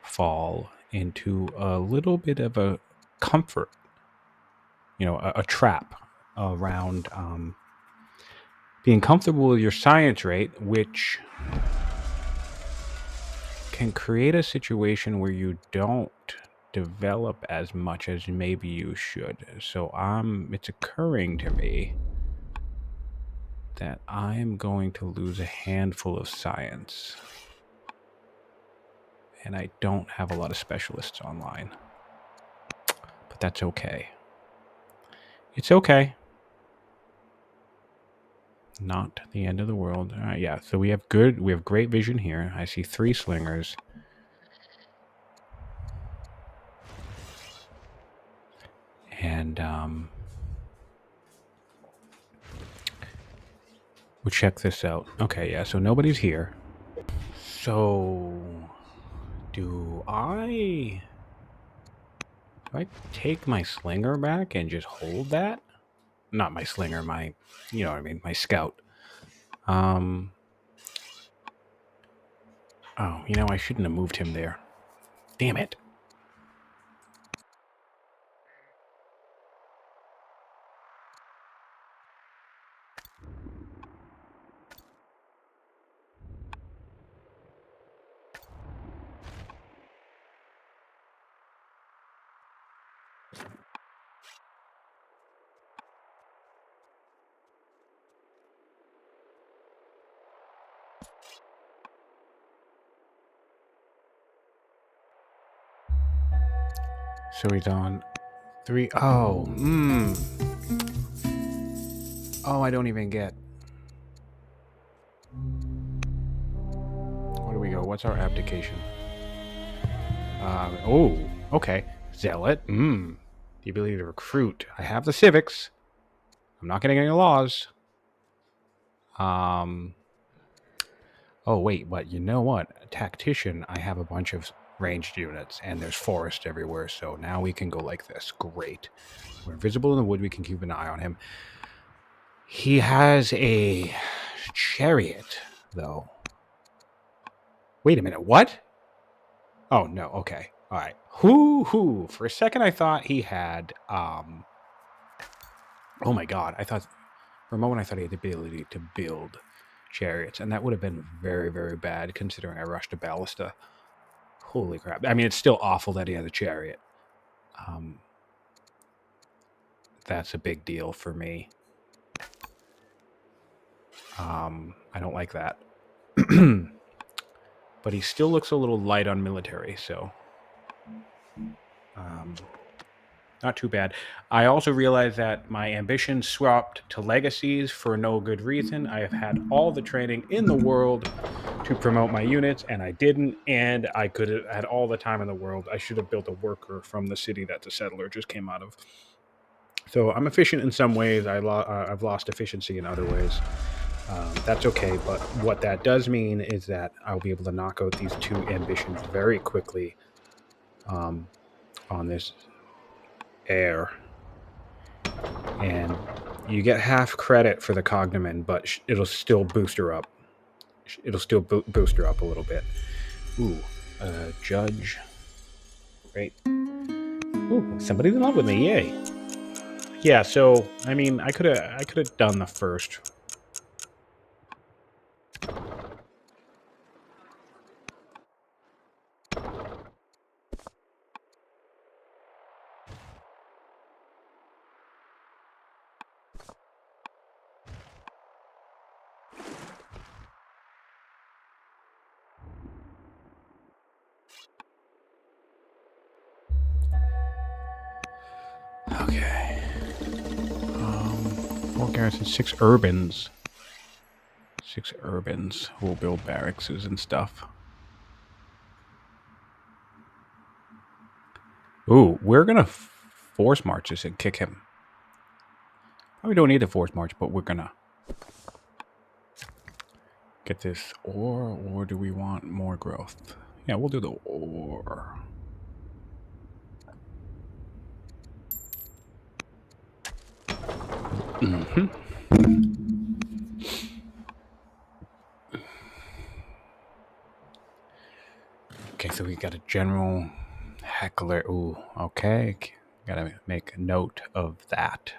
fall into a little bit of a comfort, you know, a trap around being comfortable with your science rate, which can create a situation where you don't develop as much as maybe you should. So it's occurring to me that I'm going to lose a handful of science. And I don't have a lot of specialists online. But that's okay. It's okay. Not the end of the world. Yeah, so we have great vision here. I see 3 slingers. And we'll check this out. Okay, yeah, so nobody's here. So do I take my slinger back and just hold that? Not my slinger, my, you know what I mean, my scout. Oh, you know, I shouldn't have moved him there. Damn it. So he's on 3. Oh, Oh, I don't even get. Where do we go? What's our abdication? Oh, okay. Zealot. The ability to recruit. I have the civics. I'm not getting any laws. Oh, wait, but you know what? A tactician, I have a bunch of ranged units, and there's forest everywhere, so now we can go like this. Great. We're invisible in the wood. We can keep an eye on him. He has a chariot, though. Wait a minute, what? Oh, no, okay. All right. Hoo. For a second, I thought he had, oh my god, for a moment, I thought he had the ability to build chariots, and that would have been very, very bad considering I rushed a ballista. Holy crap. I mean, it's still awful that he has a chariot. That's a big deal for me. I don't like that. But he still looks a little light on military, so not too bad. I also realized that my ambition swapped to legacies for no good reason. I have had all the training in the world to promote my units, and I didn't, and I could have had all the time in the world. I should have built a worker from the city that the settler just came out of. So I'm efficient in some ways. I've lost efficiency in other ways. That's okay, but what that does mean is that I'll be able to knock out these two ambitions very quickly on this air. And you get half credit for the cognomen, but it'll still boost her up. It'll still boost her up a little bit. Ooh, judge. Great. Ooh, somebody's in love with me, yay. Yeah, so I mean I could have done the first. Okay. 4 garrisons, 6 urbans. 6 urbans will build barracks and stuff. Ooh, we're gonna force march this and kick him. Probably don't need a force march, but we're gonna get this ore, or do we want more growth? Yeah, we'll do the ore. Okay, so we got a general heckler. Ooh, okay. Gotta make a note of that.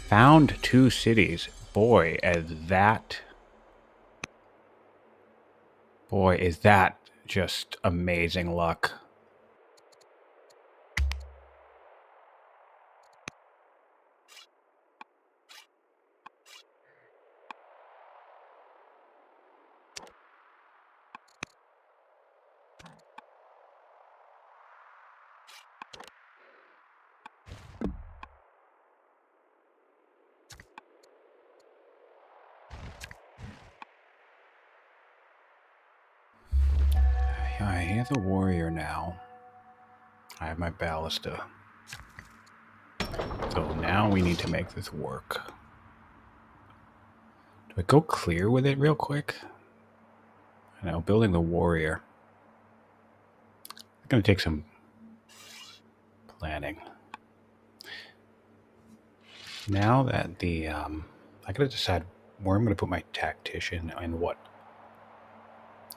Found 2 cities. Boy, is that just amazing luck. I have a warrior now. I have my ballista. So now we need to make this work. Do I go clear with it real quick? I know, building the warrior. It's going to take some planning. Now that the... I got to decide where I'm going to put my tactician and what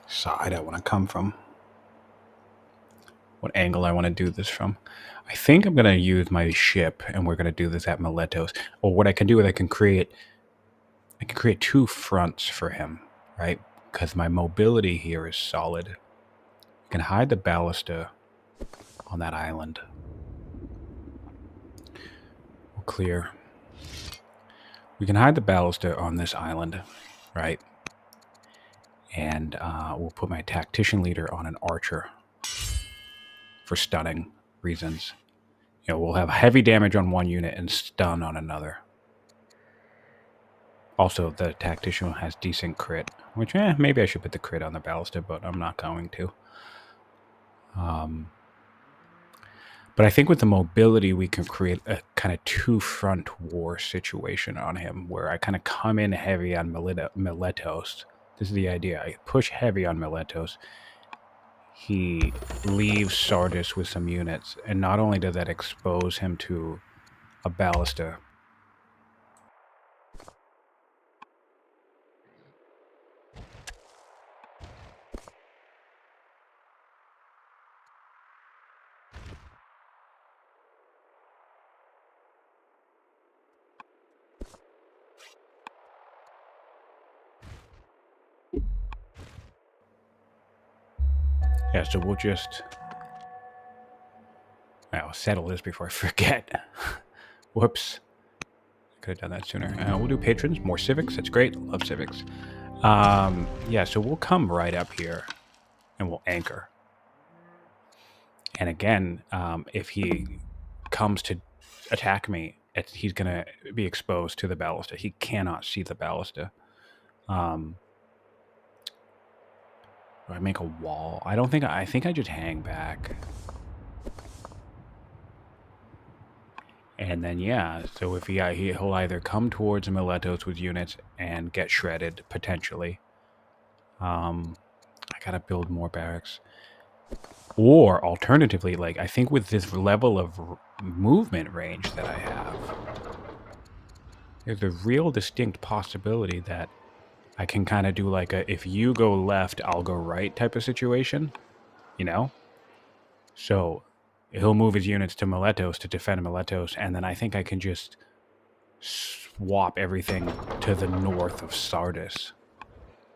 side I want to come from. What angle I want to do this from. I think I'm going to use my ship, and we're going to do this at Miletos. Or what I can do is I can create 2 fronts for him, right? Because my mobility here is solid. I can hide the ballista on that island. We'll clear. We can hide the ballista on this island, right? And we'll put my tactician leader on an archer for stunning reasons. You know, we'll have heavy damage on one unit and stun on another. Also, the tactician has decent crit, which maybe I should put the crit on the ballista, but I'm not going to. But I think with the mobility, we can create a kind of 2-front war situation on him, where I kind of come in heavy on Miletos. This is the idea. I push heavy on Miletos. He leaves Sardis with some units, and not only does that expose him to a ballista, Yeah, so we'll just... I'll settle this before I forget. Whoops. Could have done that sooner. We'll do patrons, more civics. That's great. Love civics. Yeah, so we'll come right up here and we'll anchor. And again, if he comes to attack me, he's going to be exposed to the ballista. He cannot see the ballista. Do I make a wall? I don't think... I think I just hang back. And then, yeah, so if he'll either come towards Miletos with units and get shredded, potentially. I gotta build more barracks. Or, alternatively, like, I think with this level of movement range that I have, there's a real distinct possibility that I can kind of do like a, if you go left, I'll go right type of situation, you know? So, he'll move his units to Miletos to defend Miletos, and then I think I can just swap everything to the north of Sardis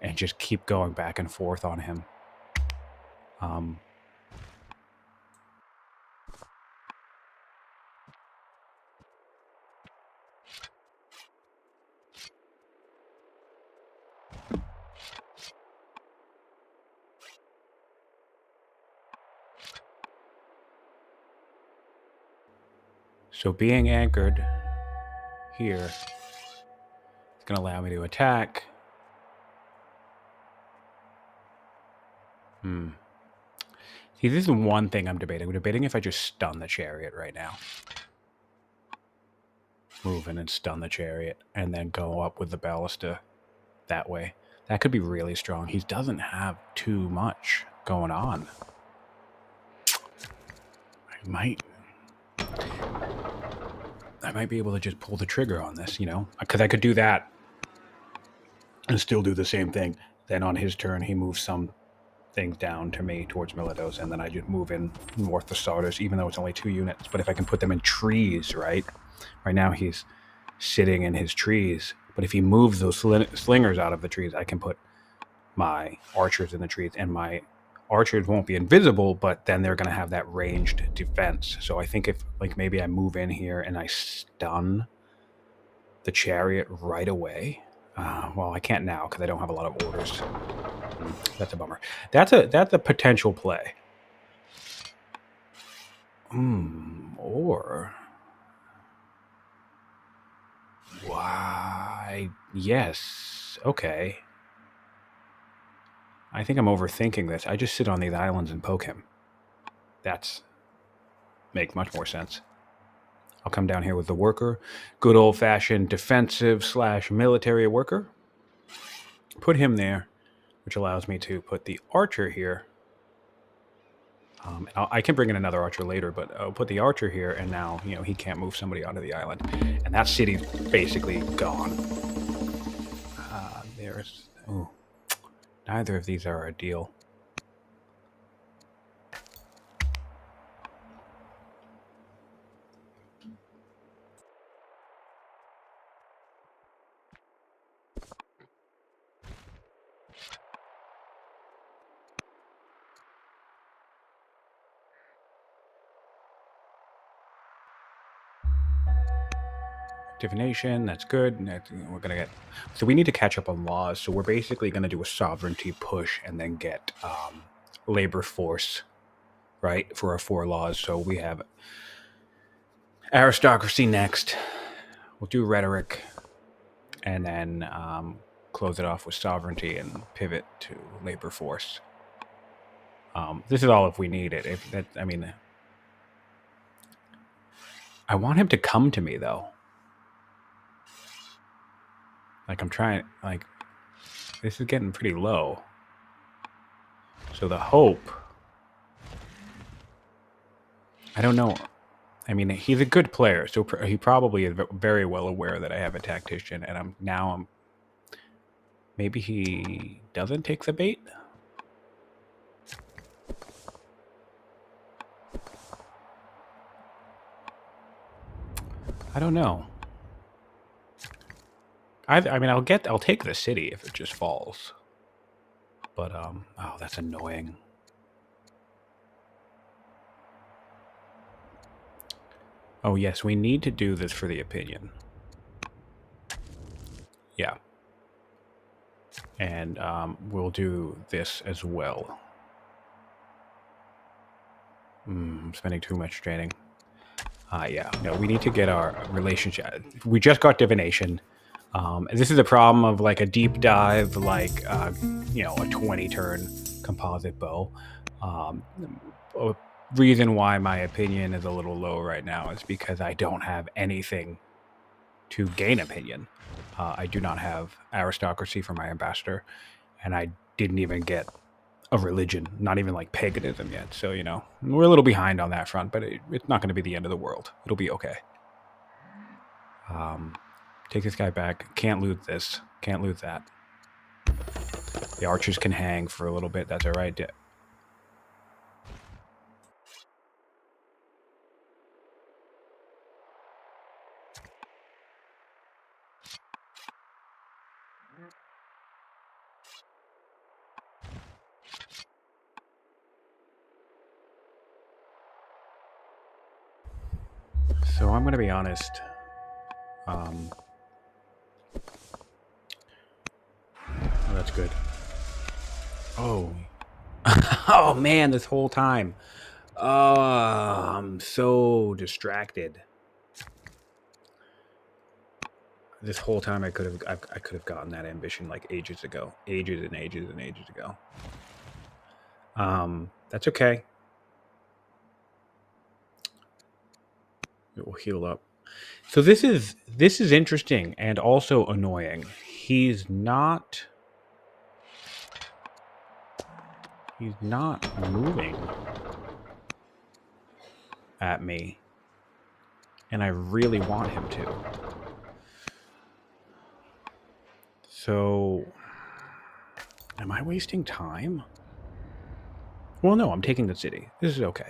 and just keep going back and forth on him. So being anchored here is going to allow me to attack. See, this is one thing I'm debating. I'm debating if I just stun the chariot right now. Move in and stun the chariot, and then go up with the ballista that way. That could be really strong. He doesn't have too much going on. I might be able to just pull the trigger on this, you know? Because I could do that and still do the same thing. Then on his turn, he moves some things down to me towards Miletos, and then I just move in north to Sardis, even though it's only 2 units. But if I can put them in trees, right? Right now he's sitting in his trees. But if he moves those slingers out of the trees, I can put my archers in the trees, and my archers won't be invisible, but then they're going to have that ranged defense. So I think if, like, maybe I move in here and I stun the chariot right away. Well, I can't now because I don't have a lot of orders. That's a bummer. That's a potential play. Or why? Yes. Okay. I think I'm overthinking this. I just sit on these islands and poke him. That's make much more sense. I'll come down here with the worker. Good old-fashioned defensive / military worker. Put him there, which allows me to put the archer here. I can bring in another archer later, but I'll put the archer here, and now, you know, he can't move somebody onto the island. And that city's basically gone. There's... Oh. Neither of these are ideal. Divination, that's good. We're gonna get... So we need to catch up on laws. So we're basically gonna do a sovereignty push and then get labor force, right, for our 4 laws. So we have aristocracy next. We'll do rhetoric, and then close it off with sovereignty and pivot to labor force. This is all if we need it. If that, I mean, I want him to come to me though. Like, I'm trying, like, this is getting pretty low. So the hope, I don't know. I mean, he's a good player, so he probably is very well aware that I have a tactician, and I'm maybe he doesn't take the bait? I don't know. I mean, I'll take the city if it just falls. But, oh, that's annoying. Oh, yes, we need to do this for the opinion. Yeah. And we'll do this as well. I'm spending too much training. Yeah, no, we need to get our relationship. We just got divination. This is a problem of like a deep dive, like, you know, a 20 turn composite bow. A reason why my opinion is a little low right now is because I don't have anything to gain opinion. I do not have aristocracy for my ambassador, and I didn't even get a religion, not even like paganism yet. So, you know, we're a little behind on that front, but it's not going to be the end of the world. It'll be okay. Take this guy back. Can't loot this. Can't loot that. The archers can hang for a little bit. That's all right. So I'm going to be honest. Oh, that's good. Oh. Oh, man, this whole time. Oh, I'm so distracted. This whole time I could have gotten that ambition like ages ago. Ages and ages and ages ago. That's okay. It will heal up. So this is interesting and also annoying. He's not moving at me, and I really want him to. So am I wasting time? Well, no, I'm taking the city. This is okay.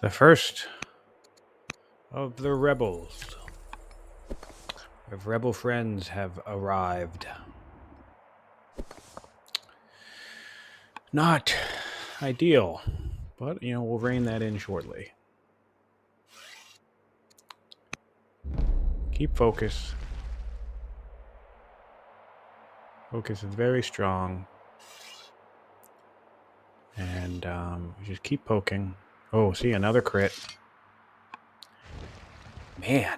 The first of the rebels. If rebel friends have arrived. Not ideal, but, you know, we'll rein that in shortly. Keep focus. Focus is very strong. And just keep poking. Oh, see, another crit. Man.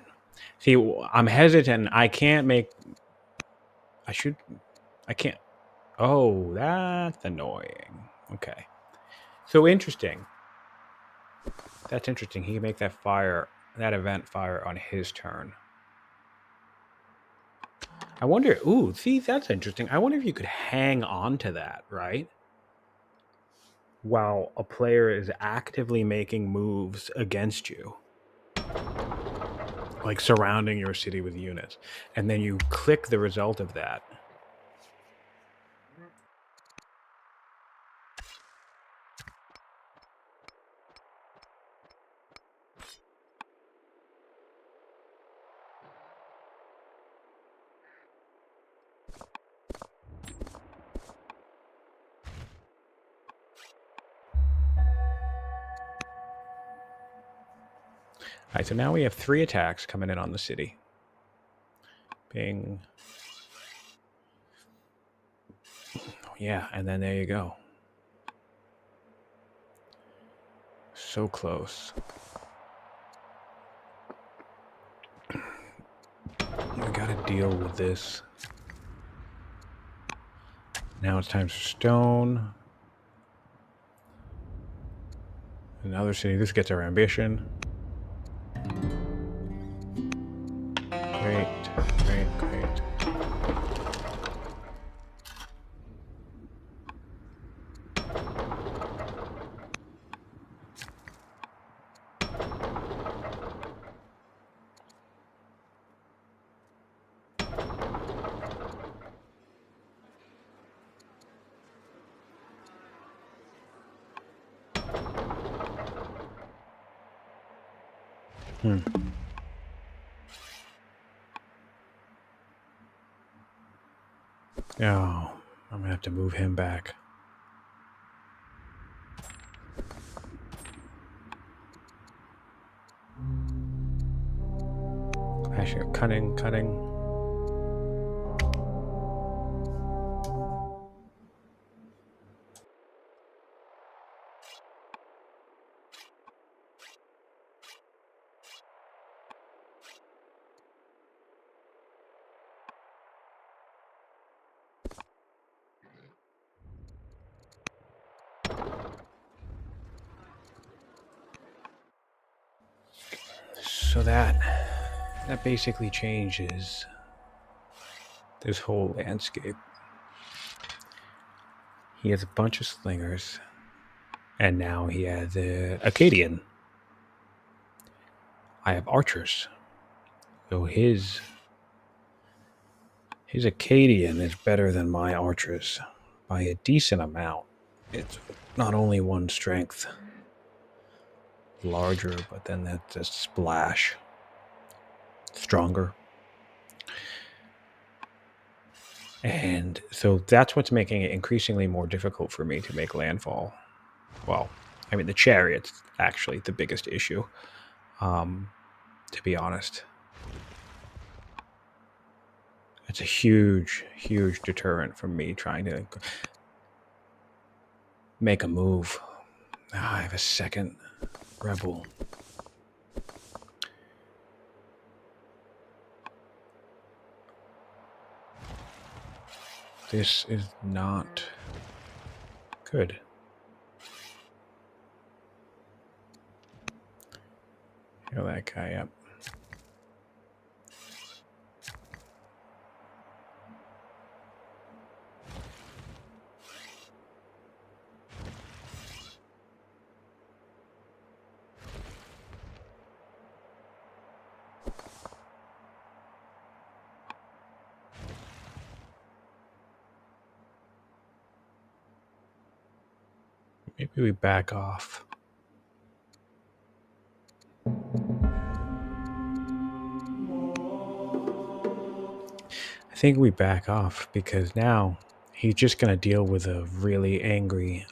See, I'm hesitant. I can't make... I can't... Oh, that's annoying. Okay. So interesting. That's interesting. He can make that event fire on his turn. I wonder... Ooh, see, that's interesting. I wonder if you could hang on to that, right? While a player is actively making moves against you. Like surrounding your city with units. And then you click the result of that. All right, so now we have 3 attacks coming in on the city. Bing. Yeah, and then there you go. So close. We gotta deal with this. Now it's time for stone. Another city. This gets our ambition. Great, great, great. Oh, I'm gonna have to move him back. Actually, cutting. So that basically changes this whole landscape. He has a bunch of slingers, and now he has a Acadian. I have archers. So his Acadian is better than my archers by a decent amount. It's not only one strength larger, but then that's a splash stronger. And so that's what's making it increasingly more difficult for me to make landfall. Well, I mean, the chariot's actually the biggest issue, to be honest. It's a huge, huge deterrent from me trying to make a move. I have a second rebel. This is not good. Heal that guy up. Maybe we back off. I think we back off because now he's just going to deal with a really angry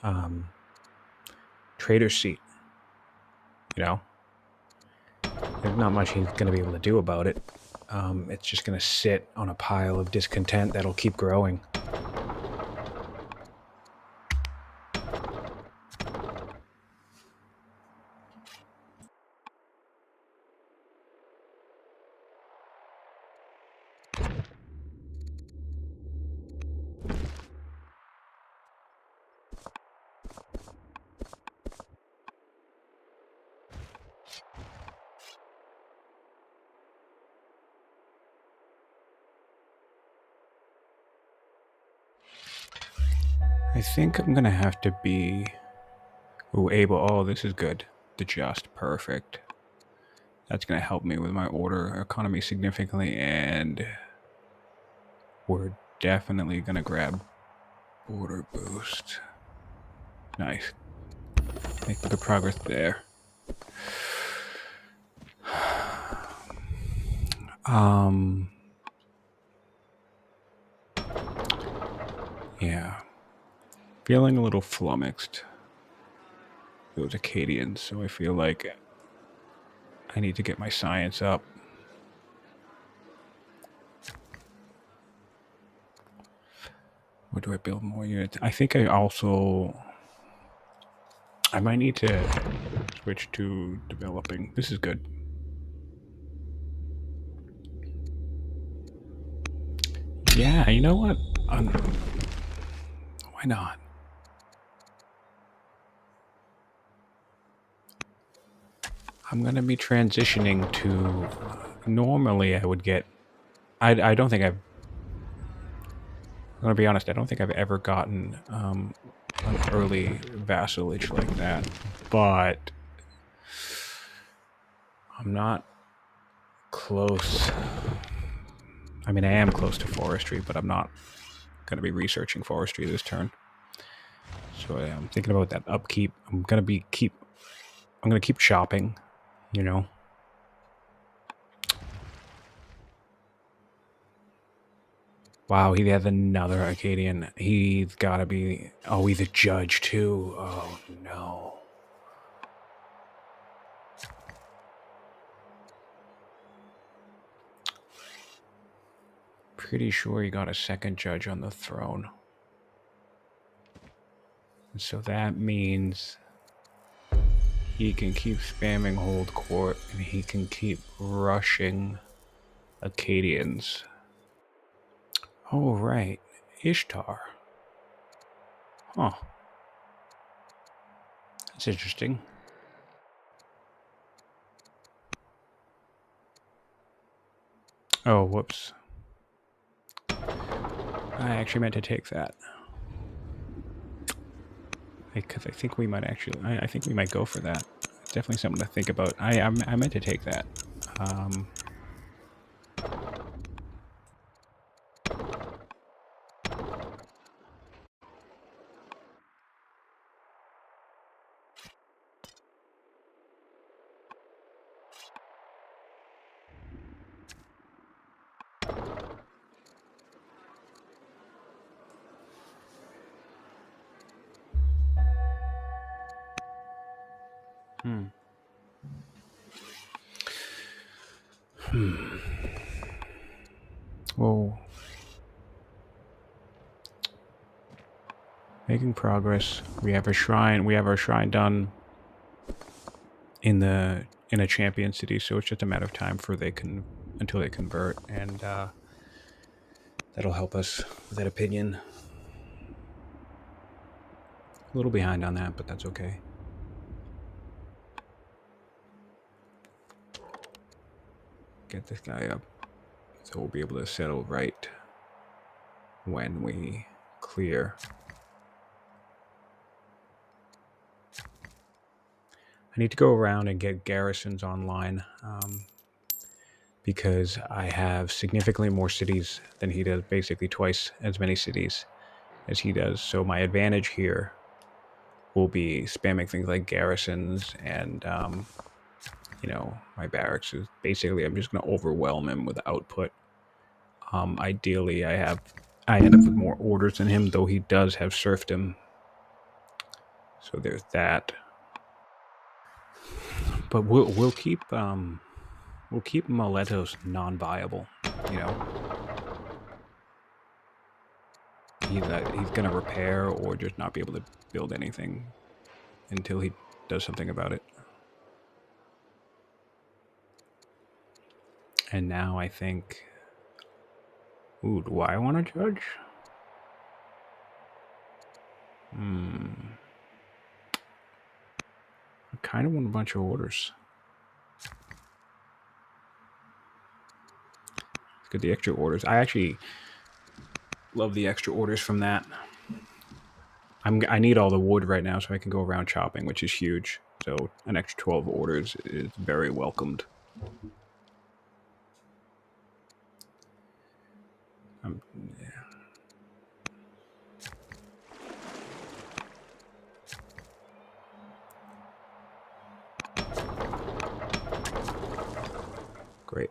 trader seat. You know? There's not much he's going to be able to do about it. It's just going to sit on a pile of discontent that'll keep growing. I think I'm going to have to be able... Oh, this is good. The just perfect. That's going to help me with my order economy significantly, and we're definitely going to grab order boost. Nice. Make good progress there. Yeah. Feeling a little flummoxed. Those Acadians, so I feel like I need to get my science up. Where do I build more units? I think I might need to switch to developing. This is good. Yeah, you know what? Why not? I'm going to be transitioning to... normally I would get... I don't think I'm going to be honest, I don't think I've ever gotten an early vassalage like that. But I'm not close. I mean, I am close to forestry, but I'm not going to be researching forestry this turn. So I'm thinking about that upkeep. I'm going to keep shopping, you know. Wow, he has another Acadian. He's got to be... Oh, he's a judge, too. Oh, no. Pretty sure he got a second judge on the throne. And so that means he can keep spamming hold court, and he can keep rushing Acadians. Oh, right. Ishtar. Huh. That's interesting. Oh, whoops. I actually meant to take that. Because I think we might actually... I think we might go for that. It's definitely something to think about. I meant to take that. Whoa. Making progress. We have a shrine. We have our shrine done in a champion city, so it's just a matter of time for until they convert, and that'll help us with that opinion. A little behind on that, but that's okay. Get this guy up, so we'll be able to settle right when we clear. I need to go around and get garrisons online, because I have significantly more cities than he does, basically twice as many cities as he does. So my advantage here will be spamming things like garrisons and, you know, my barracks. Is basically, I'm just going to overwhelm him with output. Ideally, I end up with more orders than him, though he does have serfdom. So there's that. But we'll keep Miletos non-viable. You know, he's gonna repair or just not be able to build anything until he does something about it. And now I think, ooh, do I want to judge? I kind of want a bunch of orders. Get the extra orders. I actually love the extra orders from that. I need all the wood right now so I can go around chopping, which is huge. So an extra 12 orders is very welcomed. Yeah. Great.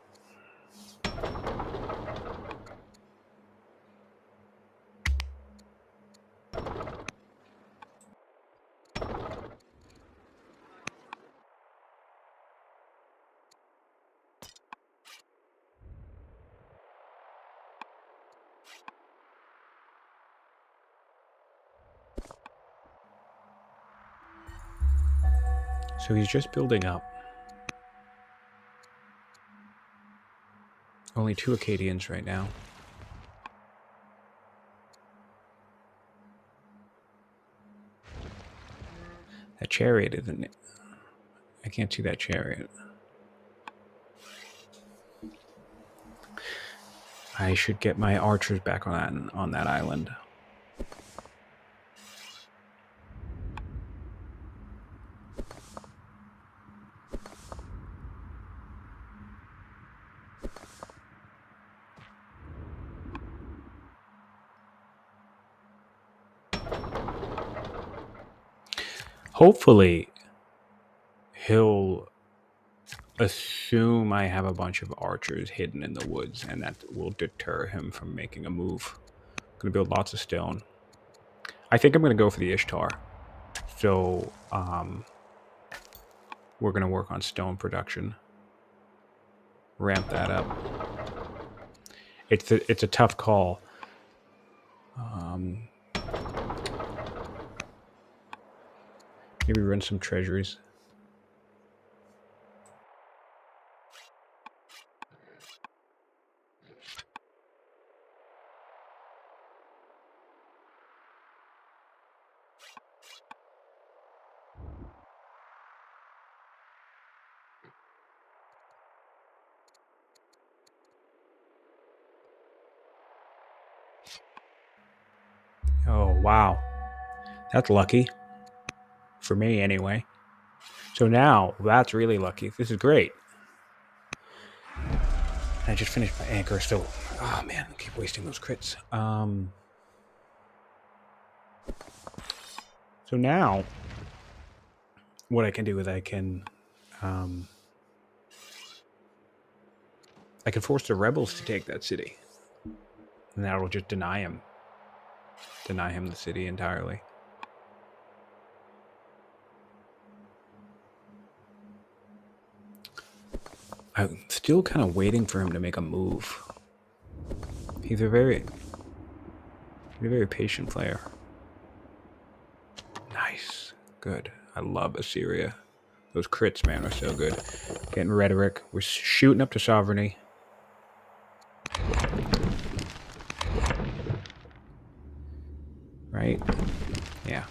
So he's just building up. Only 2 Acadians right now. That chariot isn't it? I can't see that chariot. I should get my archers back on that island. Hopefully, he'll assume I have a bunch of archers hidden in the woods, and that will deter him from making a move. I'm going to build lots of stone. I think I'm going to go for the Ishtar. So we're going to work on stone production. Ramp that up. It's a tough call. Maybe run some treasuries. Oh, wow. That's lucky. For me, anyway. So now, that's really lucky. This is great. I just finished my anchor, so... Oh, man, I keep wasting those crits. So now, what I can do is I can force the rebels to take that city. And that will just deny him the city entirely. I'm still kind of waiting for him to make a move. He's a very patient player. Nice. Good. I love Assyria. Those crits, man, are so good. Getting rhetoric. We're shooting up to sovereignty. Right? Yeah.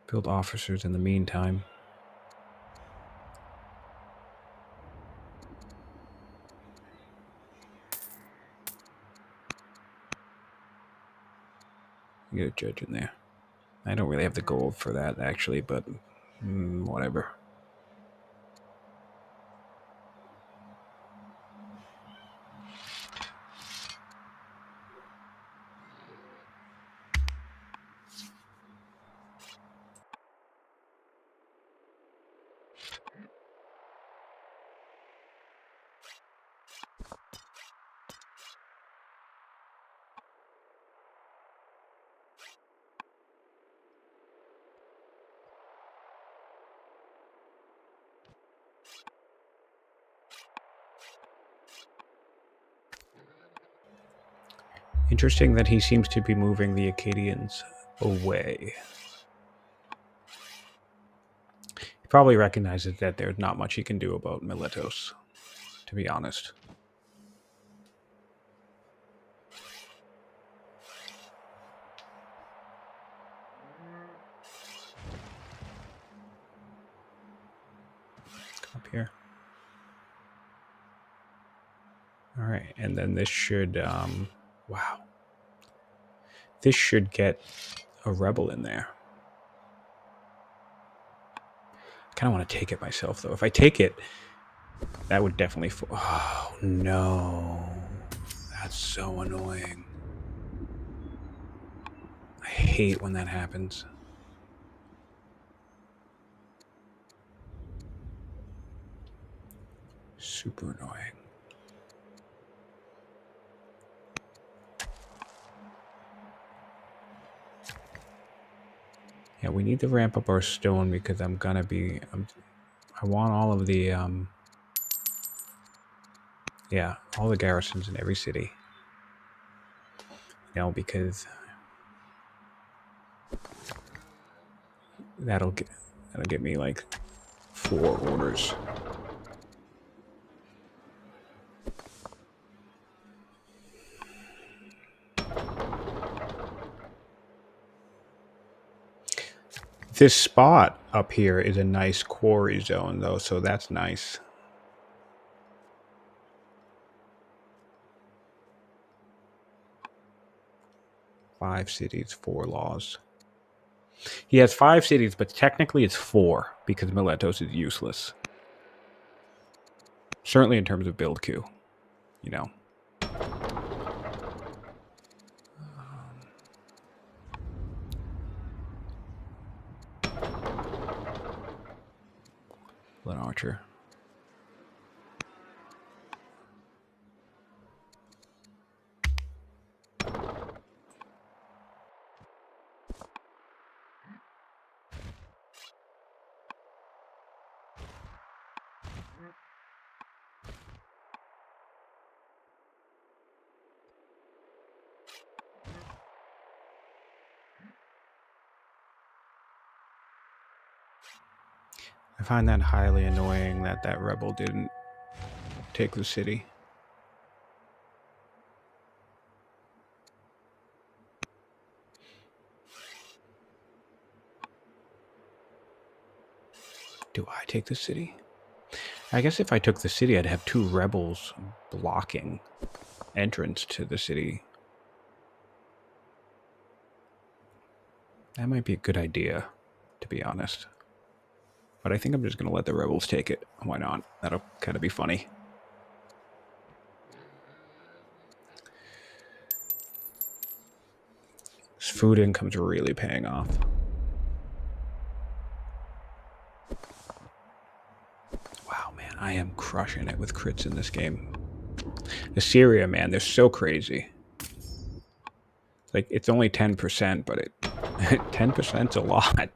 Build officers in the meantime. Get a judge in there. I don't really have the gold for that, actually, but whatever. Interesting that he seems to be moving the Akkadians away. He probably recognizes that there's not much he can do about Miletos, to be honest. Come up here. All right, and then this should, wow. This should get a rebel in there. I kind of want to take it myself, though. If I take it, that would definitely... Oh, no. That's so annoying. I hate when that happens. Super annoying. Yeah, we need to ramp up our stone because I'm gonna be... I want all of the... yeah, all the garrisons in every city. You know, because... That'll get me, like, 4 orders. This spot up here is a nice quarry zone, though, so that's nice. Five cities, 4 laws. He has 5 cities, but technically it's 4 because Miletos is useless. Certainly in terms of build queue, you know. archer. I find that highly annoying that that rebel didn't take the city. Do I take the city? I guess if I took the city, I'd have 2 rebels blocking entrance to the city. That might be a good idea, to be honest. But I think I'm just going to let the rebels take it. Why not? That'll kind of be funny. This food income's really paying off. Wow, man, I am crushing it with crits in this game. Assyria, man, they're so crazy. Like, it's only 10%, but 10%'s a lot.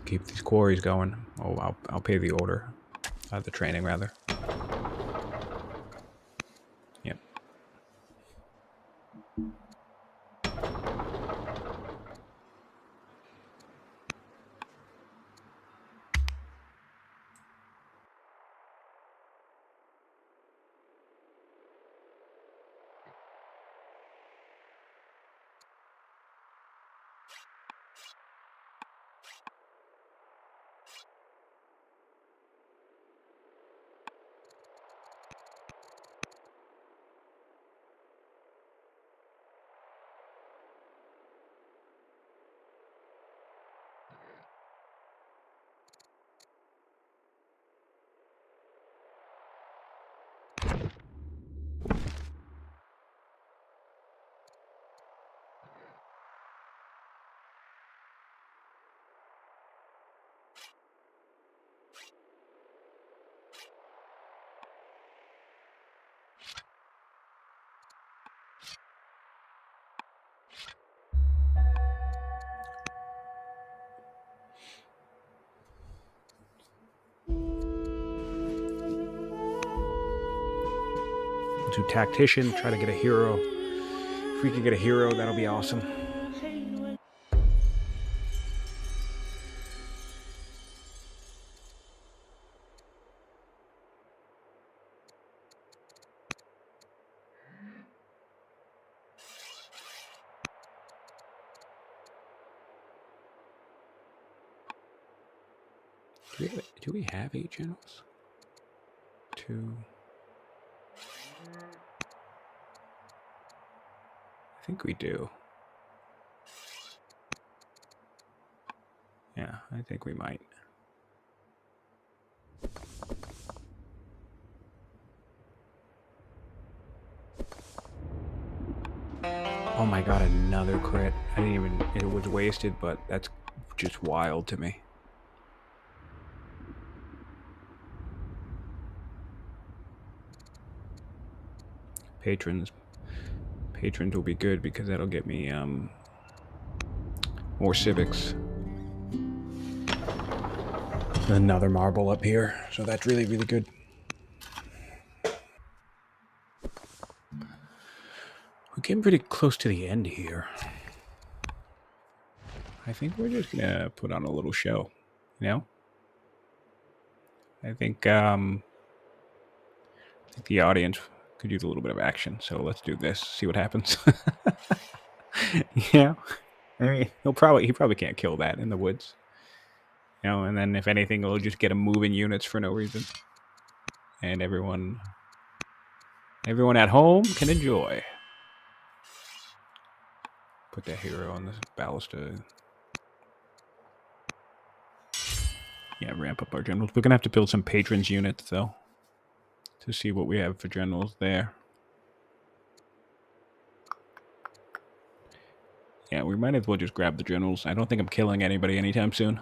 Keep these quarries going. Oh, I'll pay the order. The training, rather. Yep. To tactician, try to get a hero. If we can get a hero, that'll be awesome. Do we have 8 generals? 2. I think we do. Yeah, I think we might. Oh my god, another crit. I didn't even... It was wasted, but that's just wild to me. Patrons will be good because that'll get me more civics. Another marble up here, so that's really, really good. We're getting pretty close to the end here. I think we're just gonna put on a little show, you know? I think the audience could use a little bit of action, so let's do this, see what happens. Yeah. I mean, he probably can't kill that in the woods. You know, and then if anything, we'll just get him moving units for no reason. And everyone at home can enjoy. Put that hero on this ballista. Yeah, ramp up our generals. We're gonna have to build some patrons units though, to see what we have for generals there. Yeah, we might as well just grab the generals. I don't think I'm killing anybody anytime soon.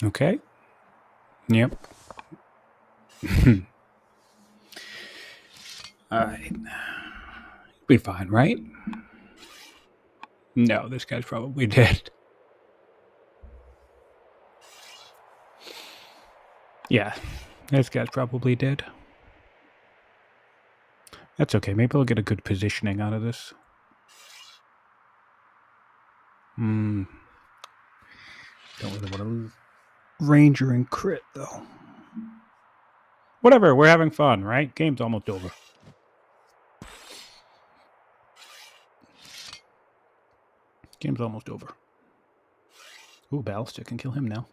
Okay. Yep. All right. Be fine, right? No, this guy's probably dead. Yeah, this guy's probably dead. That's okay. Maybe I'll get a good positioning out of this. Don't really want to lose Ranger and crit, though. Whatever, we're having fun, right? Game's almost over. Game's almost over. Ooh, Ballistic can kill him now.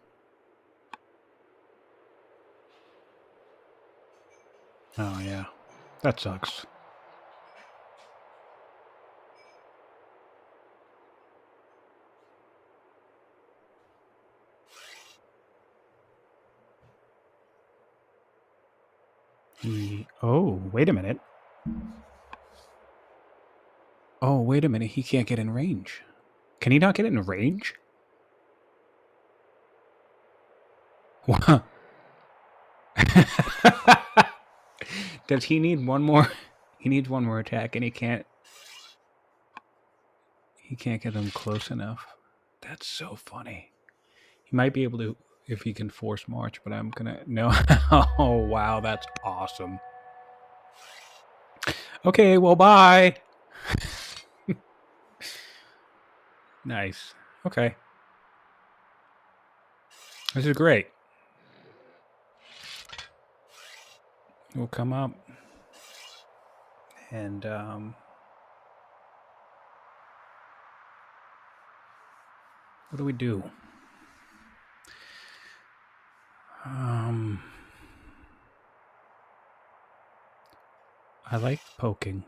Oh, yeah. That sucks. Oh, wait a minute. Oh, wait a minute. He can't get in range. Can he not get in range? What? Does he need one more? He needs one more attack, and he can't. He can't get them close enough. That's so funny. He might be able to if he can force march, but I'm gonna no. Oh wow, that's awesome. Okay, well, bye. Nice. Okay, this is great. We'll come up and what do we do? I like poking.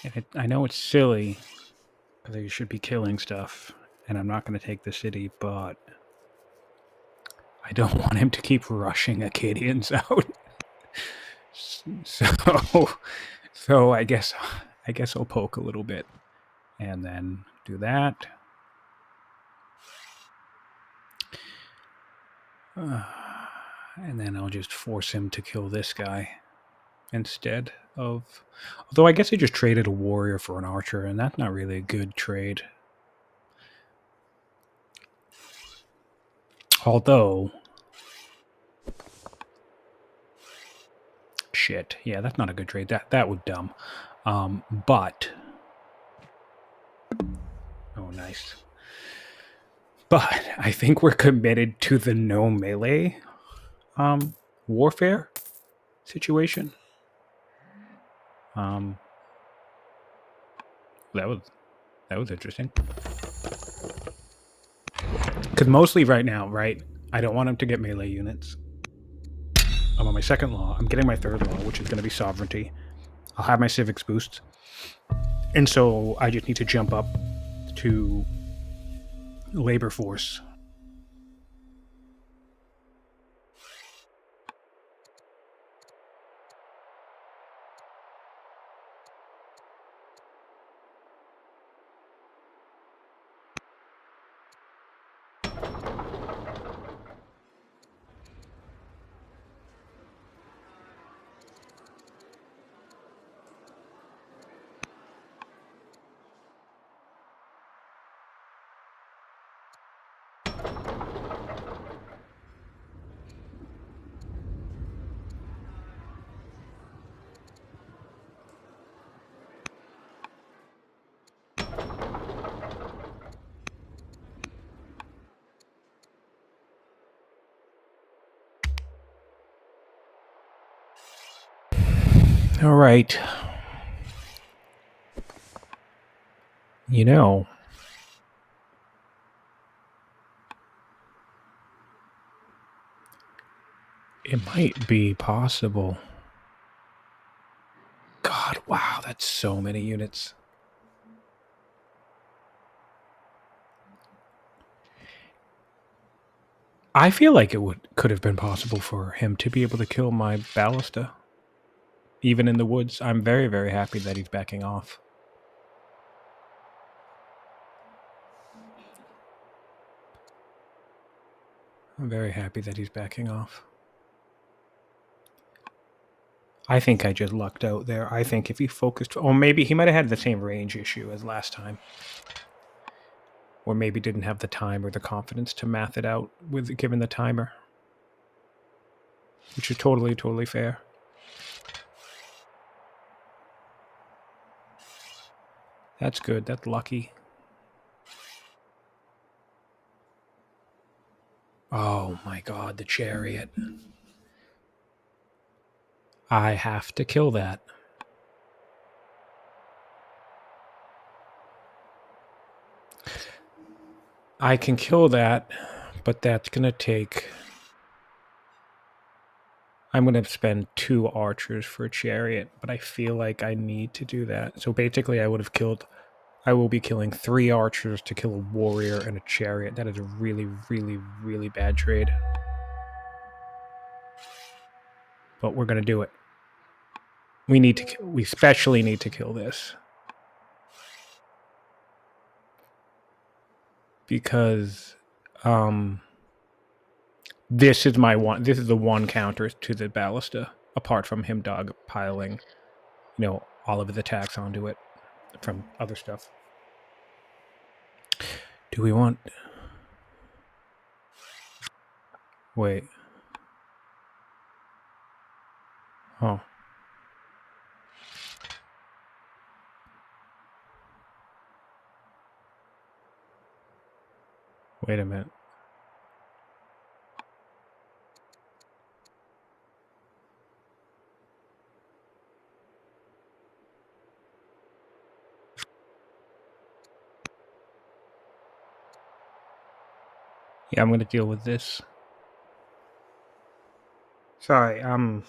And I know it's silly because you should be killing stuff, and I'm not going to take the city, but I don't want him to keep rushing Acadians out. So I guess I'll poke a little bit, and then do that. And then I'll just force him to kill this guy instead of... Although I guess I just traded a warrior for an archer, and that's not really a good trade. Although... Shit. Yeah, that's not a good trade. That was dumb. But... Oh, nice. But I think we're committed to the no melee warfare situation. That was interesting. Because mostly right now, right, I don't want him to get melee units. I'm on my second law. I'm getting my third law, which is going to be sovereignty. I'll have my civics boosts. And so I just need to jump up to labor force. All right. You know, it might be possible. God, wow, that's so many units. I feel like could have been possible for him to be able to kill my ballista, even in the woods. I'm very, very happy that he's backing off. I'm very happy that he's backing off. I think I just lucked out there. I think if he focused, or maybe he might have had the same range issue as last time, or maybe didn't have the time or the confidence to math it out with given the timer, which is totally, totally fair. That's good. That's lucky. Oh my god, the chariot. I have to kill that. I can kill that, but that's going to take... I'm going to spend 2 archers for a chariot, but I feel like I need to do that. So basically I will be killing 3 archers to kill a warrior and a chariot. That is a really, really, really bad trade. But we're going to do it. We especially need to kill this. Because this is the one counter to the ballista, apart from him dogpiling, all of his attacks onto it from other stuff. Do we want... Wait. Oh. Wait a minute. Yeah, I'm going to deal with this. Sorry, I'm...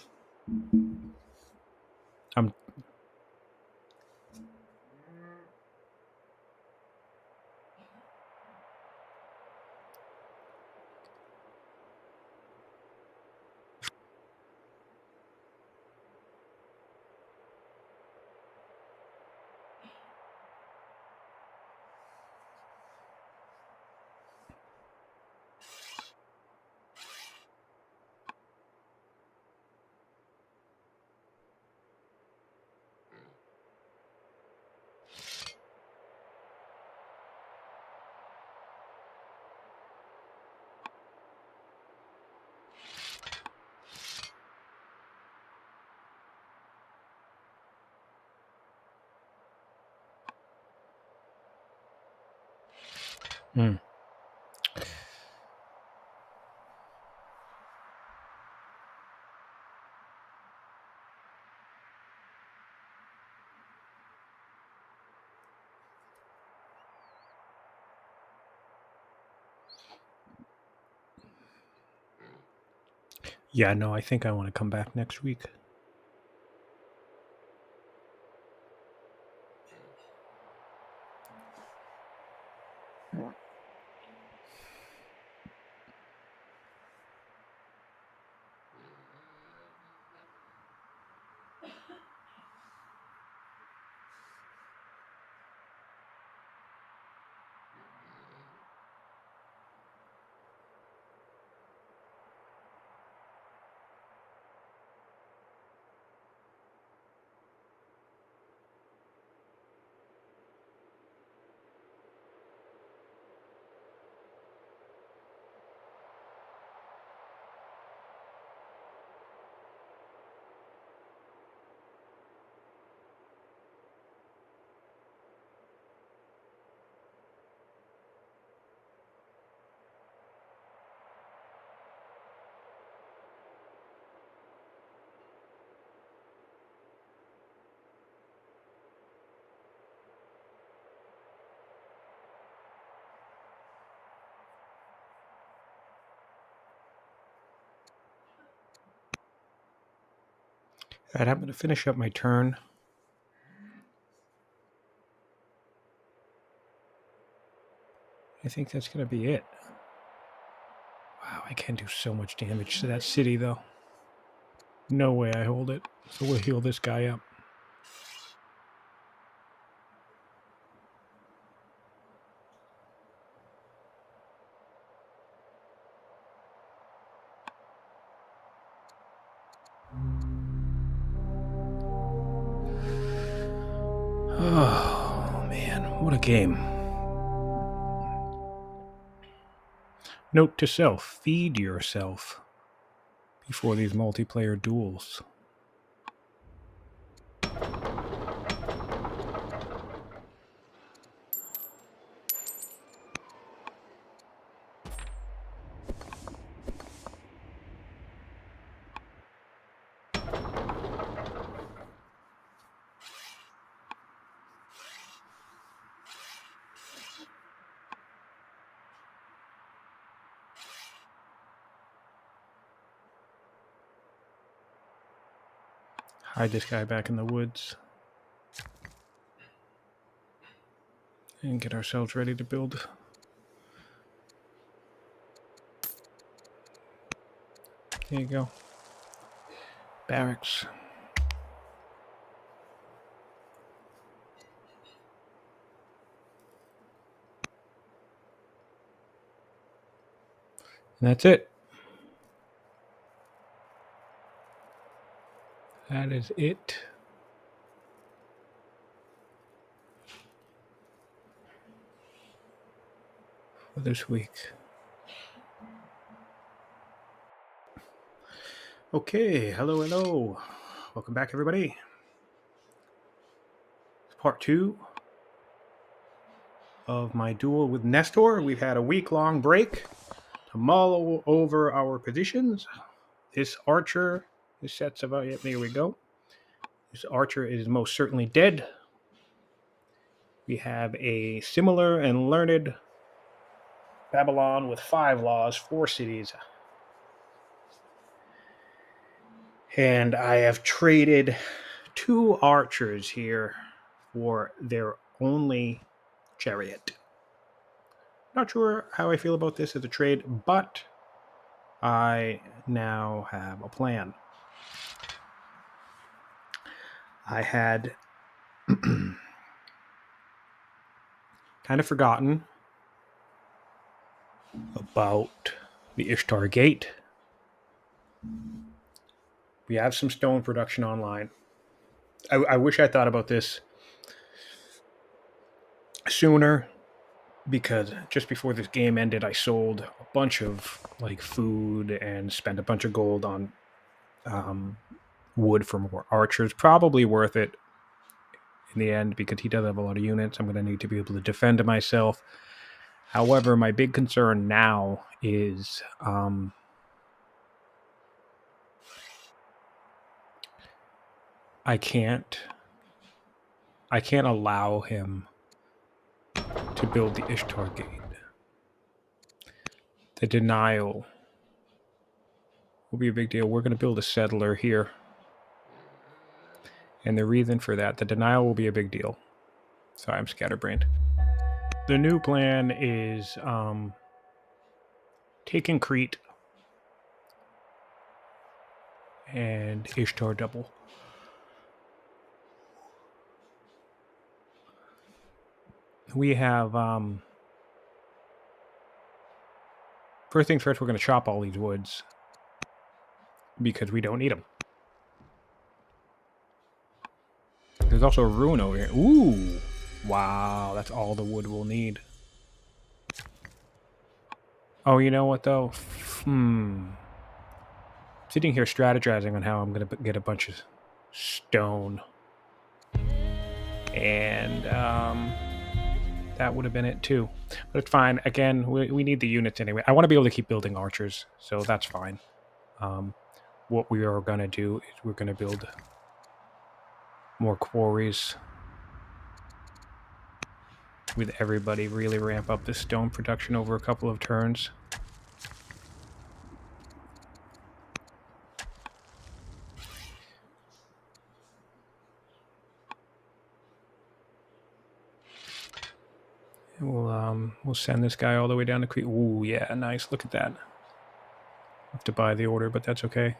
Yeah, no, I think I want to come back next week. Right, I'm going to finish up my turn. I think that's going to be it. Wow, I can do so much damage to that city, though. No way I hold it. So we'll heal this guy up. Oh, man. What a game. Note to self, feed yourself before these multiplayer duels. Hide this guy back in the woods. And get ourselves ready to build. There you go. Barracks. And that's it. That is it. For this week. Okay, hello. Welcome back, everybody. Part 2 of my duel with Nestor. We've had a week-long break to mull over our positions. This archer, this sets about it. There we go. This archer is most certainly dead. We have a similar and learned Babylon with 5 laws, 4 cities. And I have traded 2 archers here for their only chariot. Not sure how I feel about this as a trade, but I now have a plan. I had kind of forgotten about the Ishtar Gate. We have some stone production online. I wish I thought about this sooner, because just before this game ended, I sold a bunch of like food and spent a bunch of gold on wood for more archers. Probably worth it in the end, because he does have a lot of units. I'm going to need to be able to defend myself. However, my big concern now is I can't allow him to build the Ishtar Gate. The denial will be a big deal. We're going to build a settler here. And the reason for that, the denial will be a big deal. Sorry, I'm scatterbrained. The new plan is taking Crete and Ishtar double. We have first things first, we're going to chop all these woods because we don't need them. There's also a ruin over here. Ooh, wow, that's all the wood we'll need. Oh, you know what though? Sitting here strategizing on how I'm going to get a bunch of stone. And that would have been it too. But it's fine. Again, we need the units anyway. I want to be able to keep building archers, so that's fine. What we are going to do is we're going to build more quarries with everybody, really ramp up this stone production over a couple of turns. We'll send this guy all the way down to Crete. Ooh, yeah, nice. Look at that. I have to buy the order, but that's okay.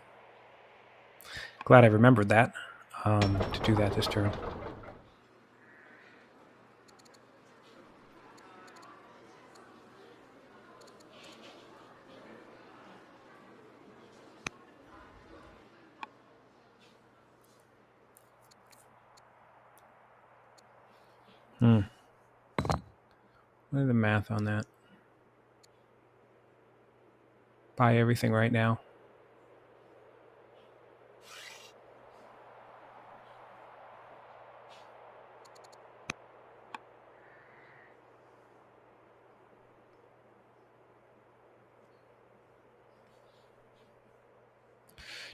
Glad I remembered that to do that this turn. What is the math on that? Buy everything right now.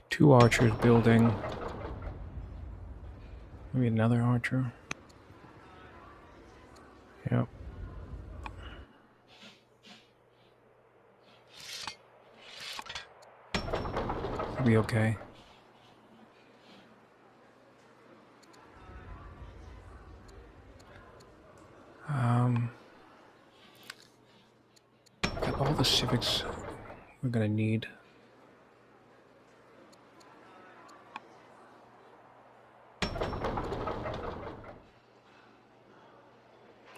Two archers building. Maybe another archer. Yep. It'll be okay. Got all the civics we're gonna need.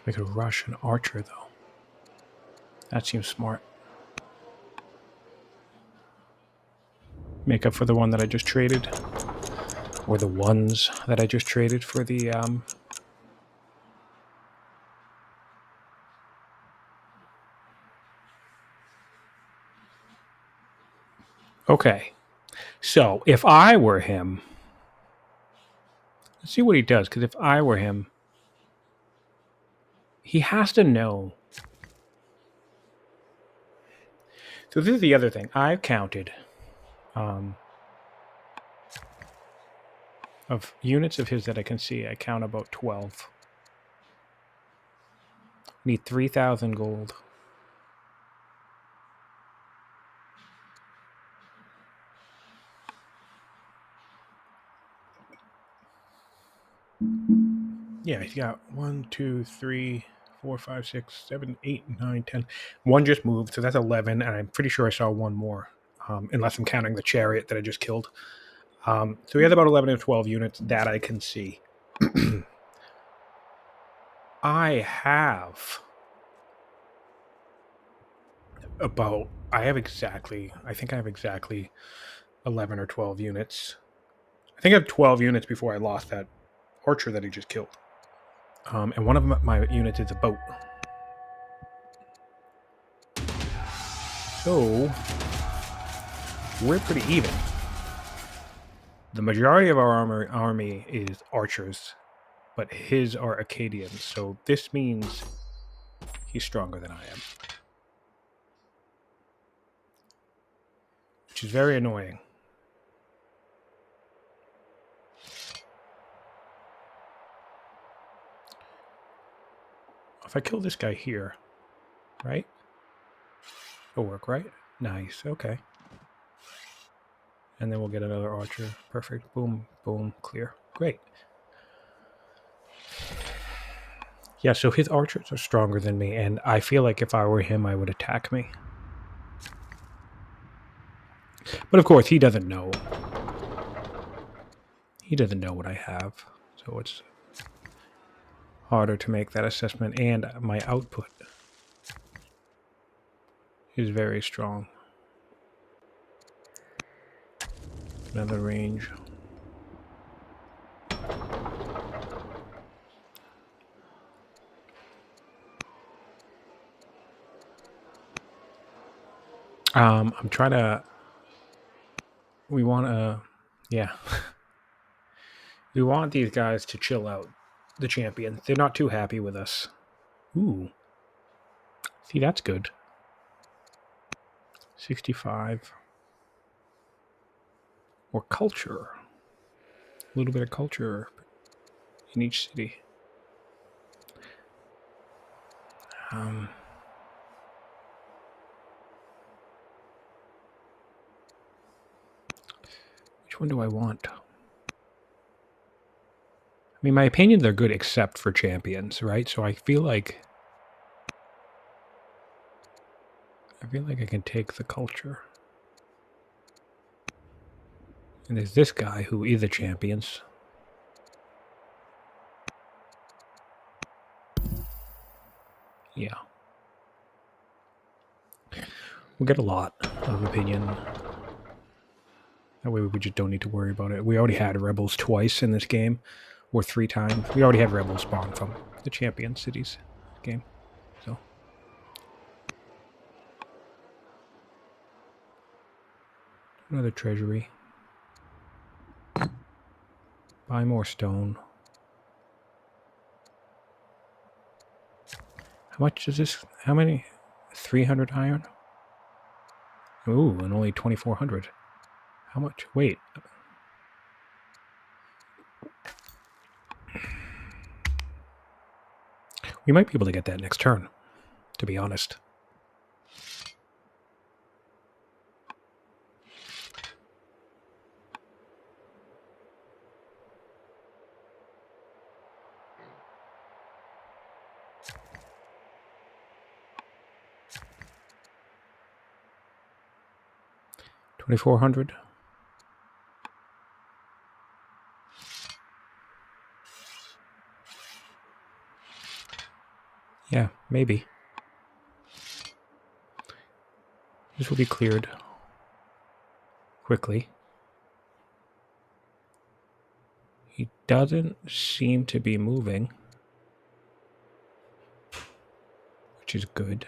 We could rush an archer though. That seems smart. Make up for the one that I just traded. Or the ones that I just traded for the Okay. So if I were him, let's see what he does, because if I were him, he has to know. So this is the other thing. I've counted of units of his that I can see. I count about 12. Need 3,000 gold. Yeah, he's got 1, 2, 3, 4, 5, 6, 7, 8, 9, 10. One just moved, so that's 11, and I'm pretty sure I saw one more, unless I'm counting the chariot that I just killed. So he has about 11 or 12 units that I can see. I have exactly 11 or 12 units. I think I have 12 units before I lost that archer that he just killed. And one of my units is a boat. So we're pretty even. The majority of our army is archers, but his are Acadians. So this means he's stronger than I am, which is very annoying. If I kill this guy here, right? It'll work, right? Nice, okay. And then we'll get another archer. Perfect. Boom, boom, clear. Great. Yeah, so his archers are stronger than me, and I feel like if I were him, I would attack me. But of course, he doesn't know. He doesn't know what I have, so it's harder to make that assessment, and my output is very strong. Another range. I'm trying to... We want to... Yeah. We want these guys to chill out, the champions. They're not too happy with us. Ooh. See, that's good. 65. Or culture. A little bit of culture in each city. Which one do I want? I mean, my opinions are good except for champions, right? So I feel like I feel like I can take the culture. And there's this guy who is the champions. Yeah. We'll get a lot of opinion. That way we just don't need to worry about it. We already had rebels twice in this game, or 3 times. We already had rebels spawn from the champion cities game. So another treasury. Buy more stone. How much is this? How many? 300 iron? Ooh, and only 2,400. How much? Wait. We might be able to get that next turn, to be honest. $2,400. Yeah, maybe. This will be cleared quickly. He doesn't seem to be moving, which is good.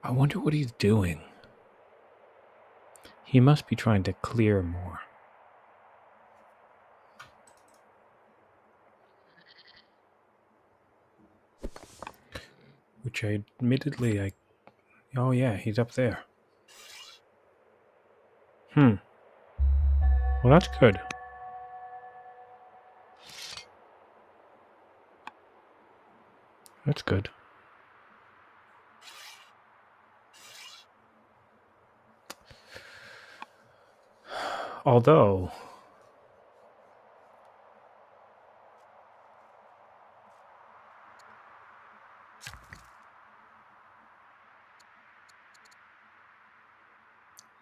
I wonder what he's doing. He must be trying to clear more. Which I admittedly, oh yeah, he's up there. Well, that's good. That's good. Although,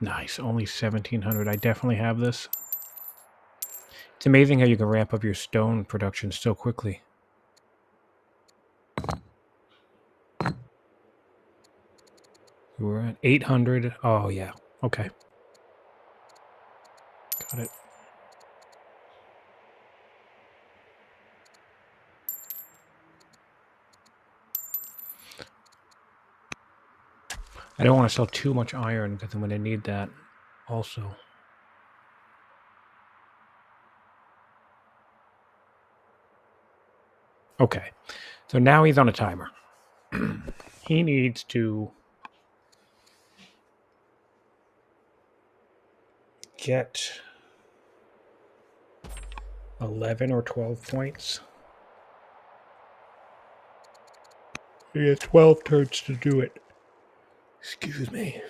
nice, only 1,700. I definitely have this. It's amazing how you can ramp up your stone production so quickly. We're at 800. Oh, yeah. Okay. Got it. I don't want to sell too much iron because I'm going to need that also. Okay. So now he's on a timer. He needs to get 11 or 12 points. He has 12 turns to do it. Excuse me.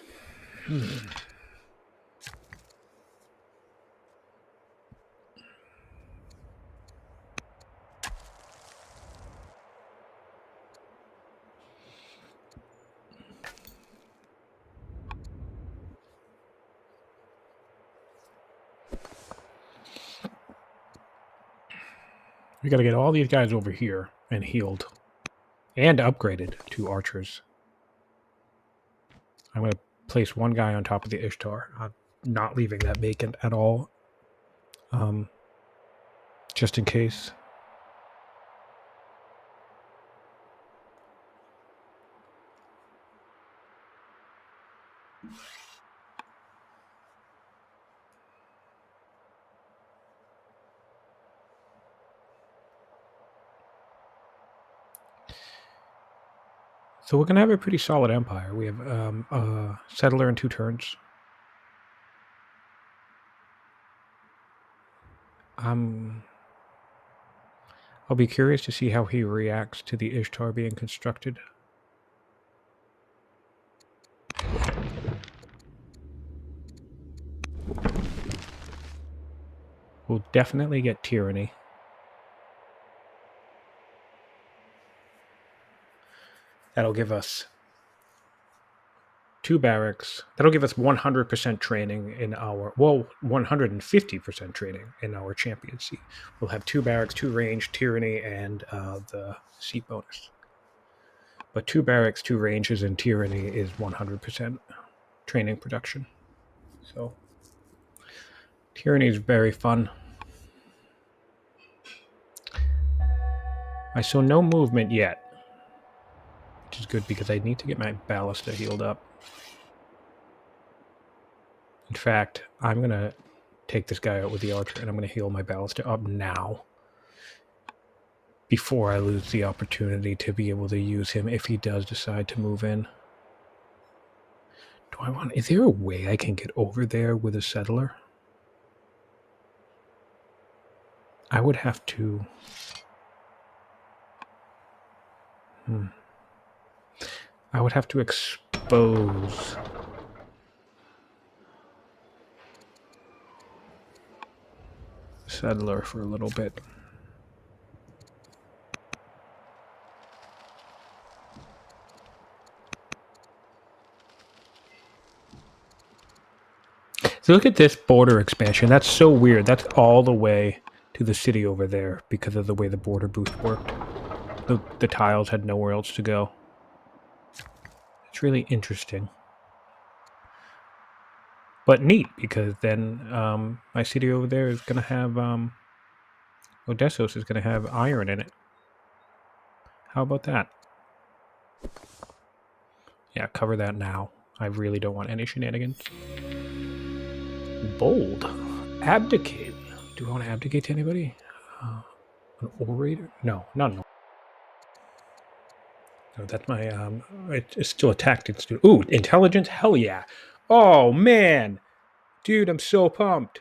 We got to get all these guys over here and healed and upgraded to archers. I'm going to place one guy on top of the Ishtar. I'm not leaving that vacant at all. Just in case. So we're going to have a pretty solid empire. We have a settler in 2 turns. I'll be curious to see how he reacts to the Ishtar being constructed. We'll definitely get tyranny. That'll give us 2 barracks. That'll give us 100% training in our, 150% training in our championcy. We'll have 2 barracks, 2 range, tyranny, and the seat bonus. But 2 barracks, 2 ranges, and tyranny is 100% training production. So tyranny is very fun. I saw no movement yet, which is good because I need to get my ballista healed up. In fact, I'm going to take this guy out with the archer, and I'm going to heal my ballista up now before I lose the opportunity to be able to use him if he does decide to move in. Is there a way I can get over there with a settler? I would have to... I would have to expose... settler for a little bit. So look at this border expansion. That's so weird. That's all the way to the city over there because of the way the border boost worked. The tiles had nowhere else to go. It's really interesting. But neat, because then my city over there is going to have... Odessos is going to have iron in it. How about that? Yeah, cover that now. I really don't want any shenanigans. Bold. Abdicate. Do I want to abdicate to anybody? An orator? No, not an orator. No, that's my... it's still a tactics student. Ooh, intelligence? Hell yeah. Oh, man. Dude, I'm so pumped.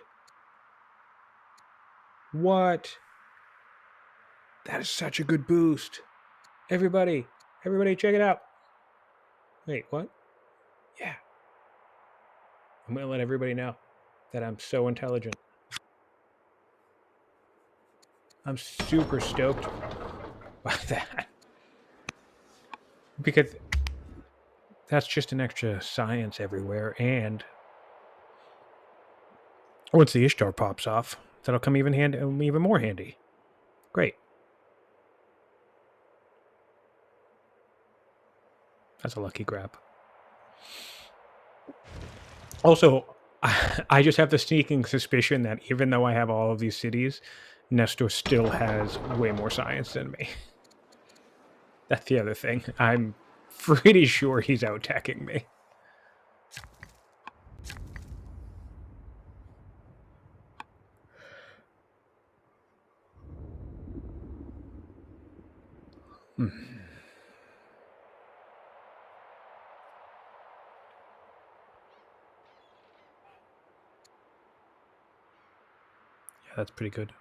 What? That is such a good boost. Everybody check it out. Wait, what? Yeah. I'm going to let everybody know that I'm so intelligent. I'm super stoked by that. Because that's just an extra science everywhere, and once the Ishtar pops off, that'll come even more handy. Great. That's a lucky grab. Also, I just have the sneaking suspicion that even though I have all of these cities, Nestor still has way more science than me. That's the other thing. I'm pretty sure he's out-teching me. Yeah, that's pretty good.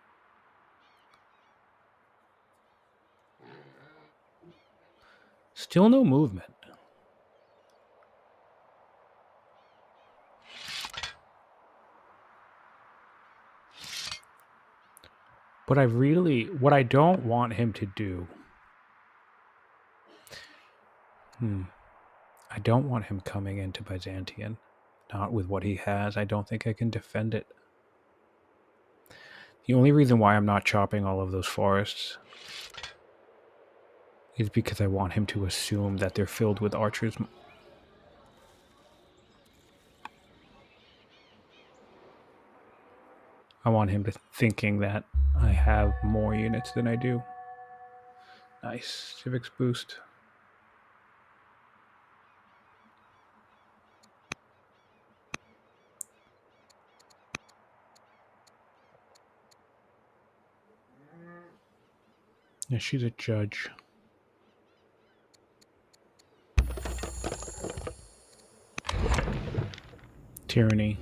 Still no movement. But what I don't want him to do... I don't want him coming into Byzantium. Not with what he has. I don't think I can defend it. The only reason why I'm not chopping all of those forests is because I want him to assume that they're filled with archers. I want him to thinking that I have more units than I do. Nice. Civics boost. Yeah, she's a judge. Tyranny.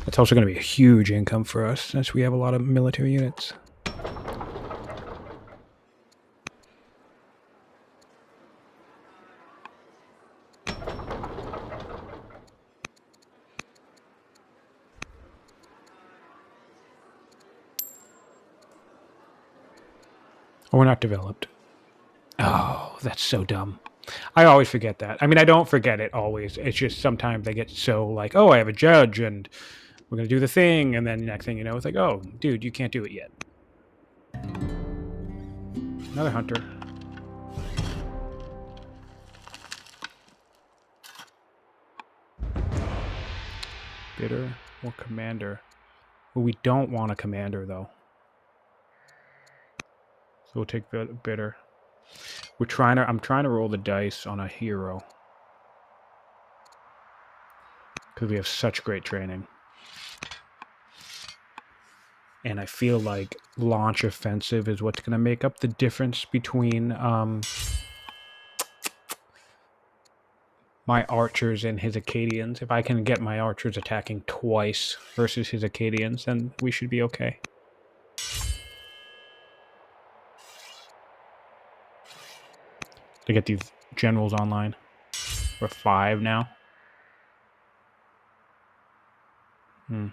That's also going to be a huge income for us since we have a lot of military units. Oh, we're not developed. Oh, that's so dumb. I always forget that. I mean, I don't forget it always. It's just sometimes I get so like, oh, I have a judge and we're going to do the thing. And then next thing you know, it's like, oh, dude, you can't do it yet. Another hunter. Bidder or commander. Well, we don't want a commander, though. So we'll take bidder. I'm trying to roll the dice on a hero. Because we have such great training. And I feel like launch offensive is what's going to make up the difference between my archers and his Acadians. If I can get my archers attacking twice versus his Acadians, then we should be okay. To get these generals online. We're 5 now. We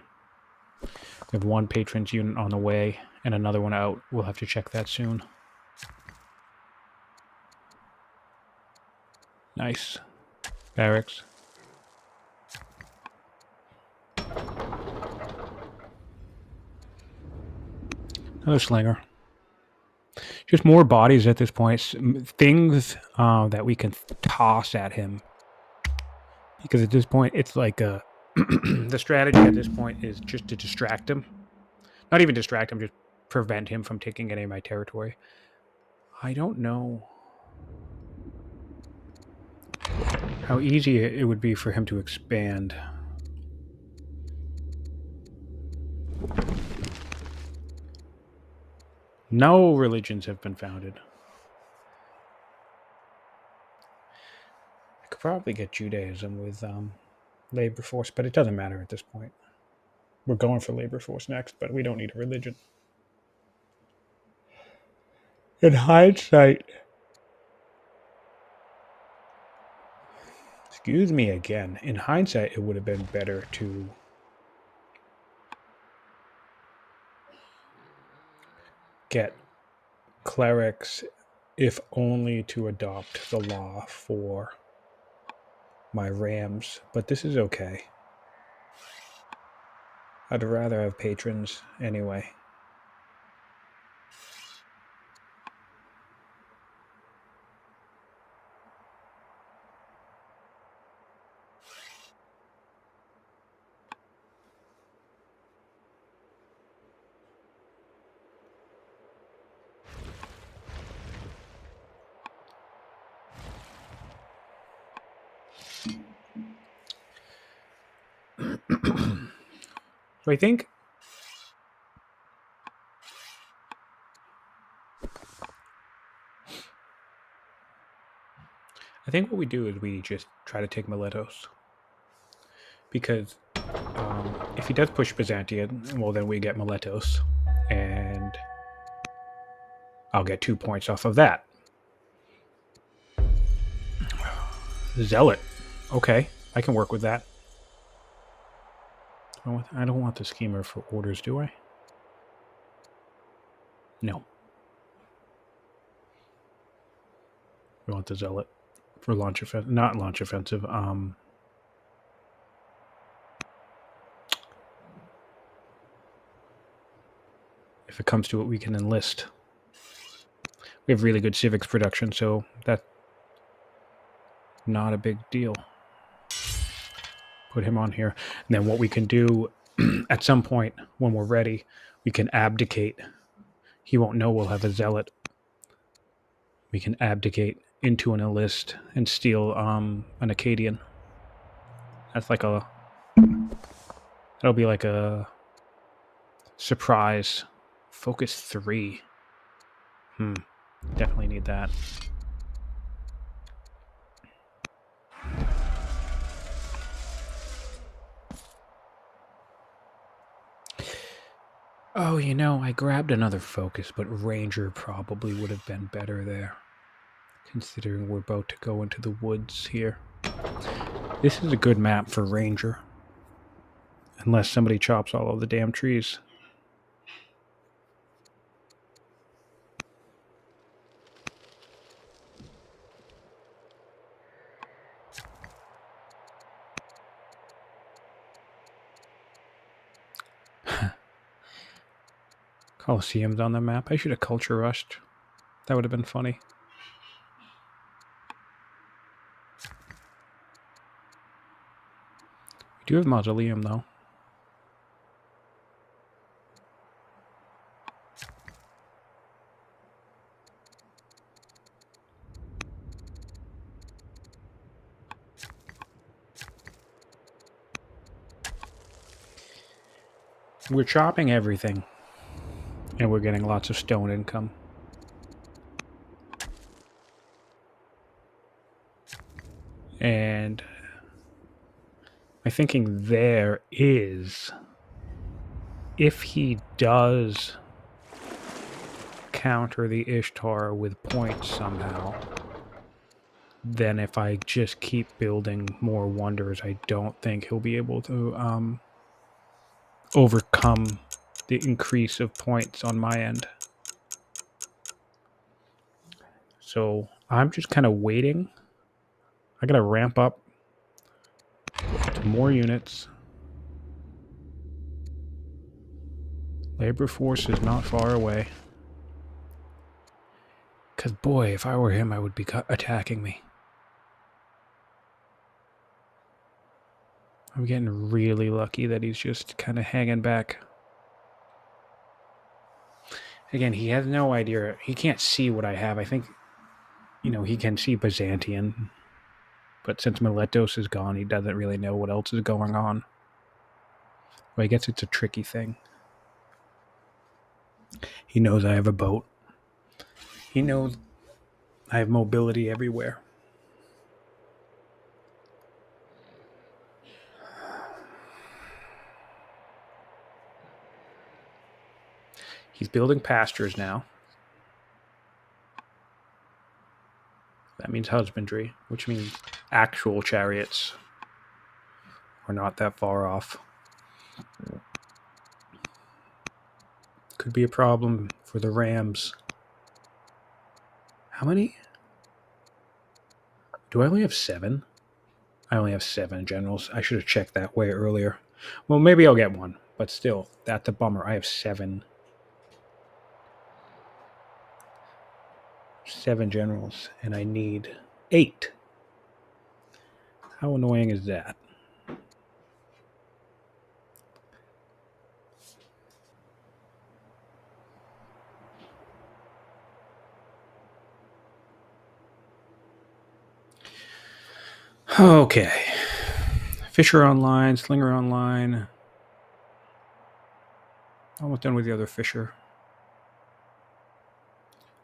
have 1 patron's unit on the way and another one out. We'll have to check that soon. Nice. Barracks. Another slinger. Just more bodies at this point. Things that we can toss at him. Because at this point, it's like the strategy at this point is just to distract him. Not even distract him, just prevent him from taking any of my territory. I don't know how easy it would be for him to expand. No religions have been founded. I could probably get Judaism with labor force, but it doesn't matter at this point. We're going for labor force next, but we don't need a religion. In hindsight, excuse me again, in hindsight, it would have been better to get clerics, if only to adopt the law for my rams, but this is okay. I'd rather have patrons anyway. So I think what we do is we just try to take Miletos. Because if he does push Byzantium, well, then we get Miletos. And I'll get 2 points off of that. Zealot. Okay, I can work with that. I don't want the schemer for orders, do I? No. We want the zealot for launch offensive. Not launch offensive. If it comes to it, we can enlist. We have really good civics production, so that's not a big deal. Put him on here. And then what we can do at some point when we're ready, we can abdicate. He won't know we'll have a zealot. We can abdicate into an enlist and steal an Acadian. That's like a... That'll be like a surprise. Focus 3. Definitely need that. Oh, you know, I grabbed another focus, but Ranger probably would have been better there, considering we're about to go into the woods here. This is a good map for Ranger, unless somebody chops all of the damn trees. Coliseum's on the map. I should have culture rushed. That would have been funny. We do have Mausoleum, though. We're chopping everything, and we're getting lots of stone income. And my thinking there is, if he does counter the Ishtar with points somehow, then if I just keep building more wonders, I don't think he'll be able to overcome the increase of points on my end. So I'm just kind of waiting. I gotta ramp up to more units. Labor force is not far away. Because boy, if I were him, I would be attacking me. I'm getting really lucky that he's just kind of hanging back. Again, he has no idea. He can't see what I have. I think, you know, he can see Byzantium. But since Miletos is gone, he doesn't really know what else is going on. But I guess it's a tricky thing. He knows I have a boat. He knows I have mobility everywhere. He's building pastures now. That means husbandry, which means actual chariots. We're not that far off. Could be a problem for the Rams. How many? Do I only have 7? I only have 7 generals. I should have checked that way earlier. Well, maybe I'll get one, but still, that's a bummer. I have 7 generals, and I need 8. How annoying is that? Okay. Fisher online, Slinger online. Almost done with the other Fisher.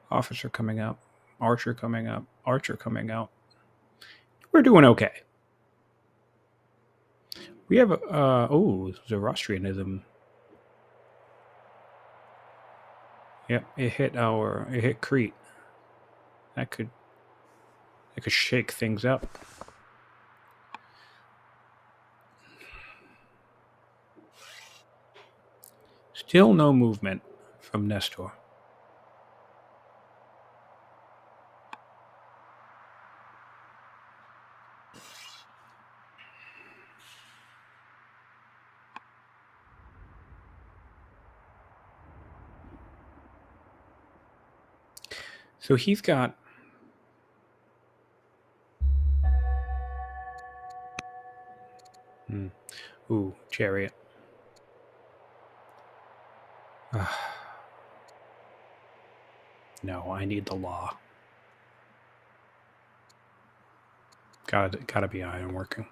Officer coming up. Archer coming up. Archer coming out. We're doing okay. We have Zoroastrianism. Yep, it hit Crete. That could shake things up. Still no movement from Nestor. So he's got ooh, chariot. No, I need the law. Gotta be ironworking.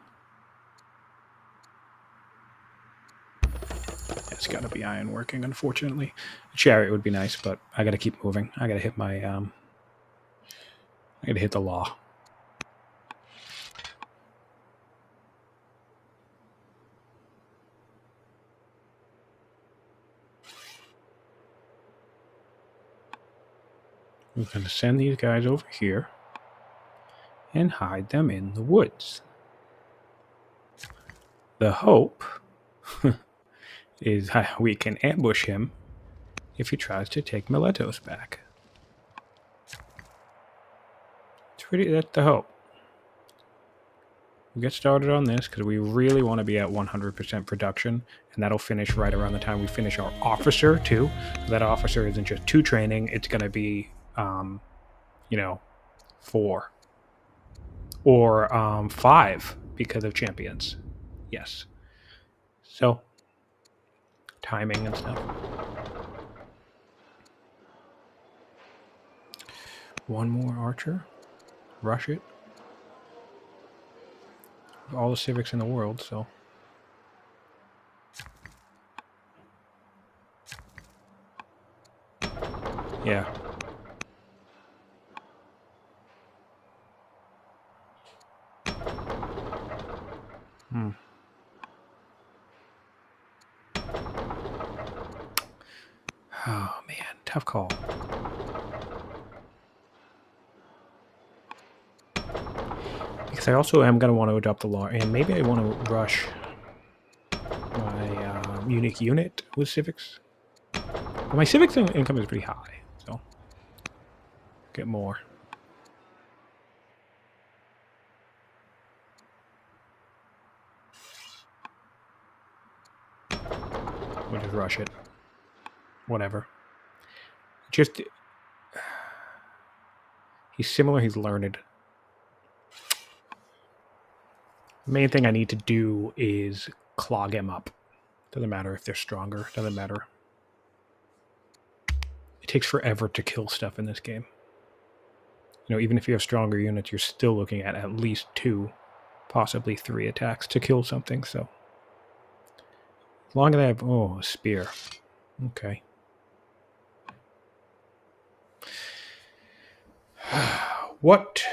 It's gotta be ironworking, unfortunately. A chariot would be nice, but I gotta keep moving. I gotta hit my I gotta hit the law. We're going to send these guys over here and hide them in the woods. The hope is we can ambush him if he tries to take Miletos back. That's the hope. We'll get started on this because we really want to be at 100% production, and that'll finish right around the time we finish our officer too. So that officer isn't just 2 training; it's going to be, 4 or 5 because of champions. Yes. So timing and stuff. One more archer. Rush it. All the civics in the world, so. Yeah. Oh, man. Tough call. Because I also am going to want to adopt the law, and maybe I want to rush my unique unit with civics. Well, my civics income is pretty high, so get more. We'll just rush it. Whatever. Just... He's similar, he's learned. The main thing I need to do is clog him up. Doesn't matter if they're stronger, doesn't matter. It takes forever to kill stuff in this game. Even if you have stronger units, you're still looking at least 2, possibly 3 attacks to kill something, so. As long as I have... Oh, a spear. Okay. What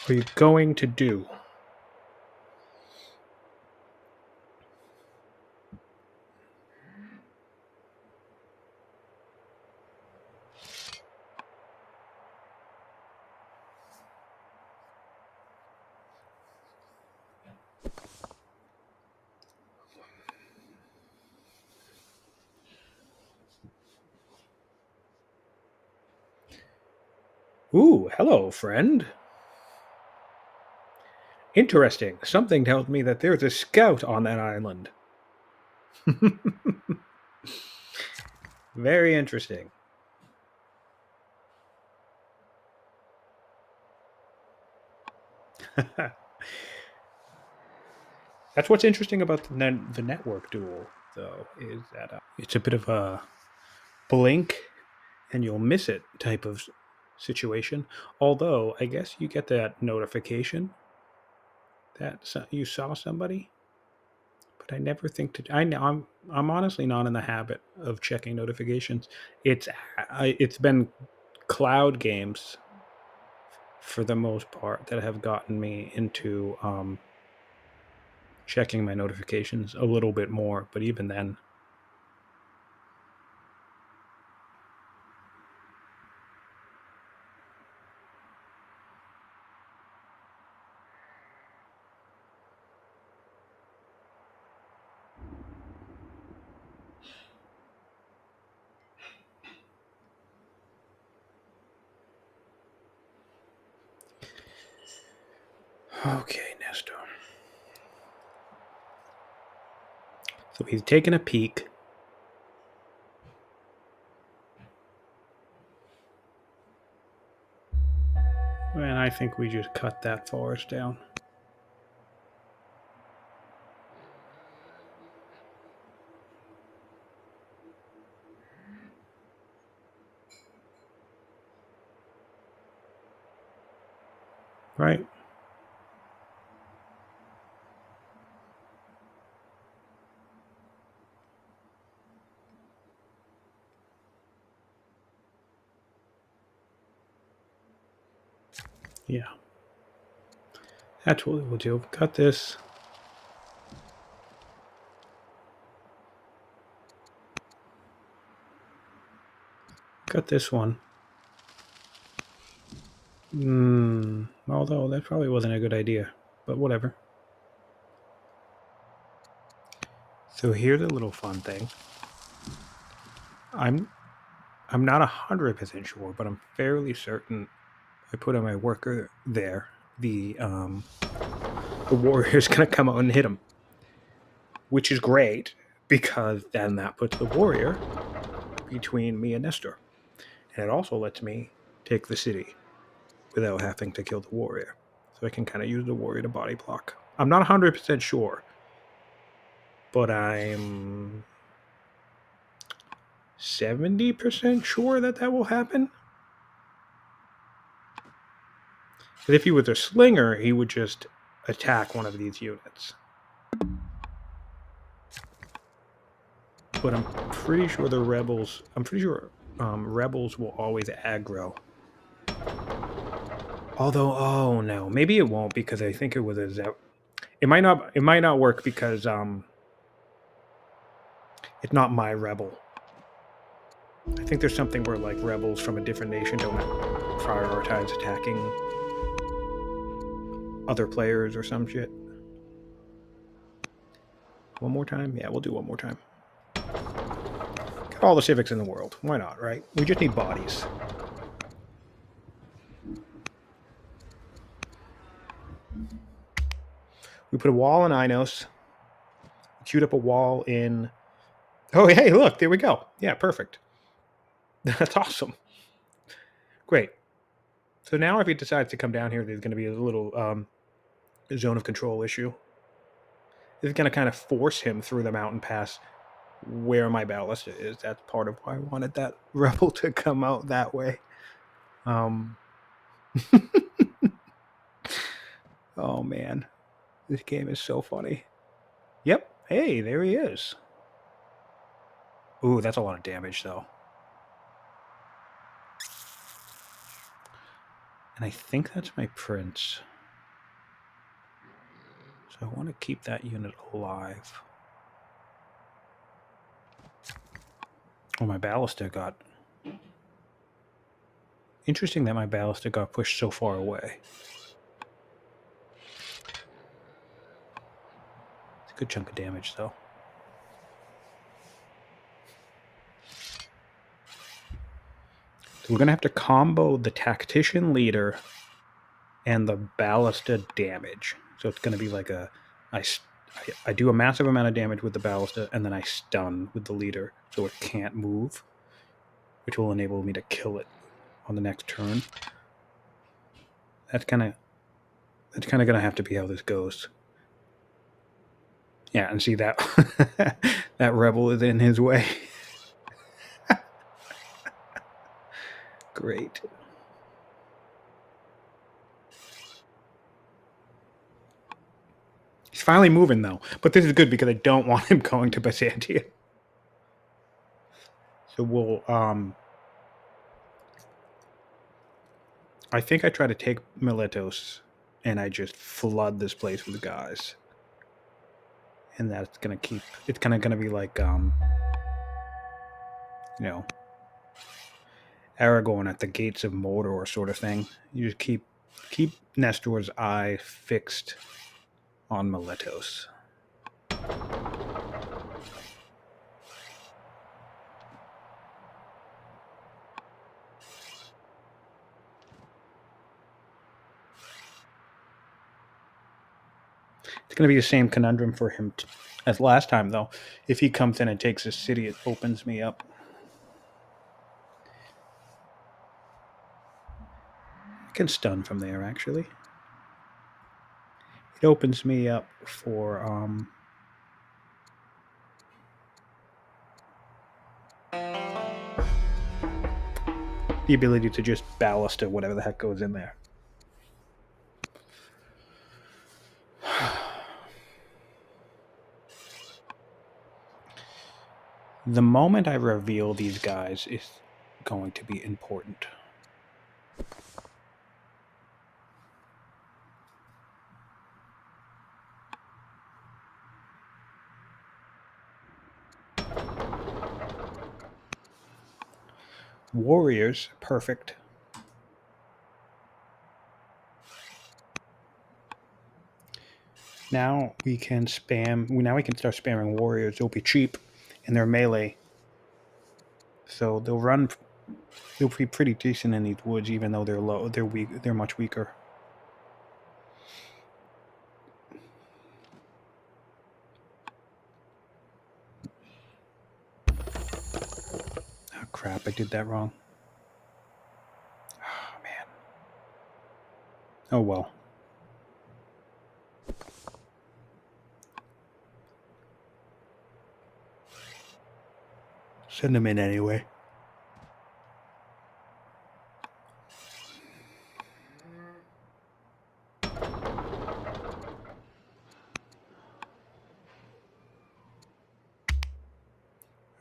are you going to do? Ooh, hello, friend. Interesting. Something tells me that there's a scout on that island. Very interesting. That's what's interesting about the network duel, though, is that it's a bit of a blink and you'll miss it type of situation. Although, I guess you get that notification that you saw somebody, but I never think to. I'm honestly not in the habit of checking notifications. It's been cloud games for the most part that have gotten me into checking my notifications a little bit more, but even then. Okay, Nestor. So he's taking a peek. And I think we just cut that forest down. Right? Yeah. That's what we'll do. Cut this. Cut this one. Although that probably wasn't a good idea, but whatever. So here's a little fun thing. I'm not 100% sure, but I'm fairly certain I put on my worker there. The warrior's gonna come out and hit him, which is great because then that puts the warrior between me and Nestor, and it also lets me take the city without having to kill the warrior. So I can kind of use the warrior to body block. I'm not 100% sure, but I'm 70% sure that that will happen. Because if he was a slinger, he would just attack one of these units. But I'm pretty sure the rebels. I'm pretty sure rebels will always aggro. Although, oh no, maybe it won't because I think it was a Zep. It might not. It might not work because it's not my rebel. I think there's something where like rebels from a different nation don't prioritize attacking other players or some shit. One more time? Yeah, we'll do one more time. Got all the civics in the world. Why not, right? We just need bodies. We put a wall in Inos. Queued up a wall in... Oh, hey, look, there we go. Yeah, perfect. That's awesome. Great. So now if he decides to come down here, there's going to be a little zone of control issue. This is going to kind of force him through the mountain pass where my ballista is. That's part of why I wanted that rebel to come out that way. Oh, man. This game is so funny. Yep. Hey, there he is. Ooh, that's a lot of damage, though. And I think that's my prince. So I want to keep that unit alive. Oh, my ballista got... Interesting that my ballista got pushed so far away. It's a good chunk of damage, though. So we're going to have to combo the tactician leader and the ballista damage. So it's going to be like a... I do a massive amount of damage with the ballista, and then I stun with the leader, so it can't move, which will enable me to kill it on the next turn. That's kind of going to have to be how this goes. Yeah, and see that that rebel is in his way. Great. He's finally moving, though. But this is good because I don't want him going to Byzantium. So we'll... I think I try to take Miletos, and I just flood this place with guys. And that's going to keep... It's kind of going to be like, you know, Aragorn at the gates of Mordor sort of thing. You just keep Nestor's eye fixed on Miletos. It's going to be the same conundrum for him as last time, though. If he comes in and takes a city, it opens me up. I can stun from there, actually. It opens me up for the ability to just ballista whatever the heck goes in there. The moment I reveal these guys is going to be important. Warriors, perfect. Now we can spam. Now we can start spamming warriors. They'll be cheap, and they're melee, so they'll run. They'll be pretty decent in these woods, even though they're low. They're weak. They're much weaker. Oh crap! I did that wrong. Oh man. Oh well. Send them in anyway.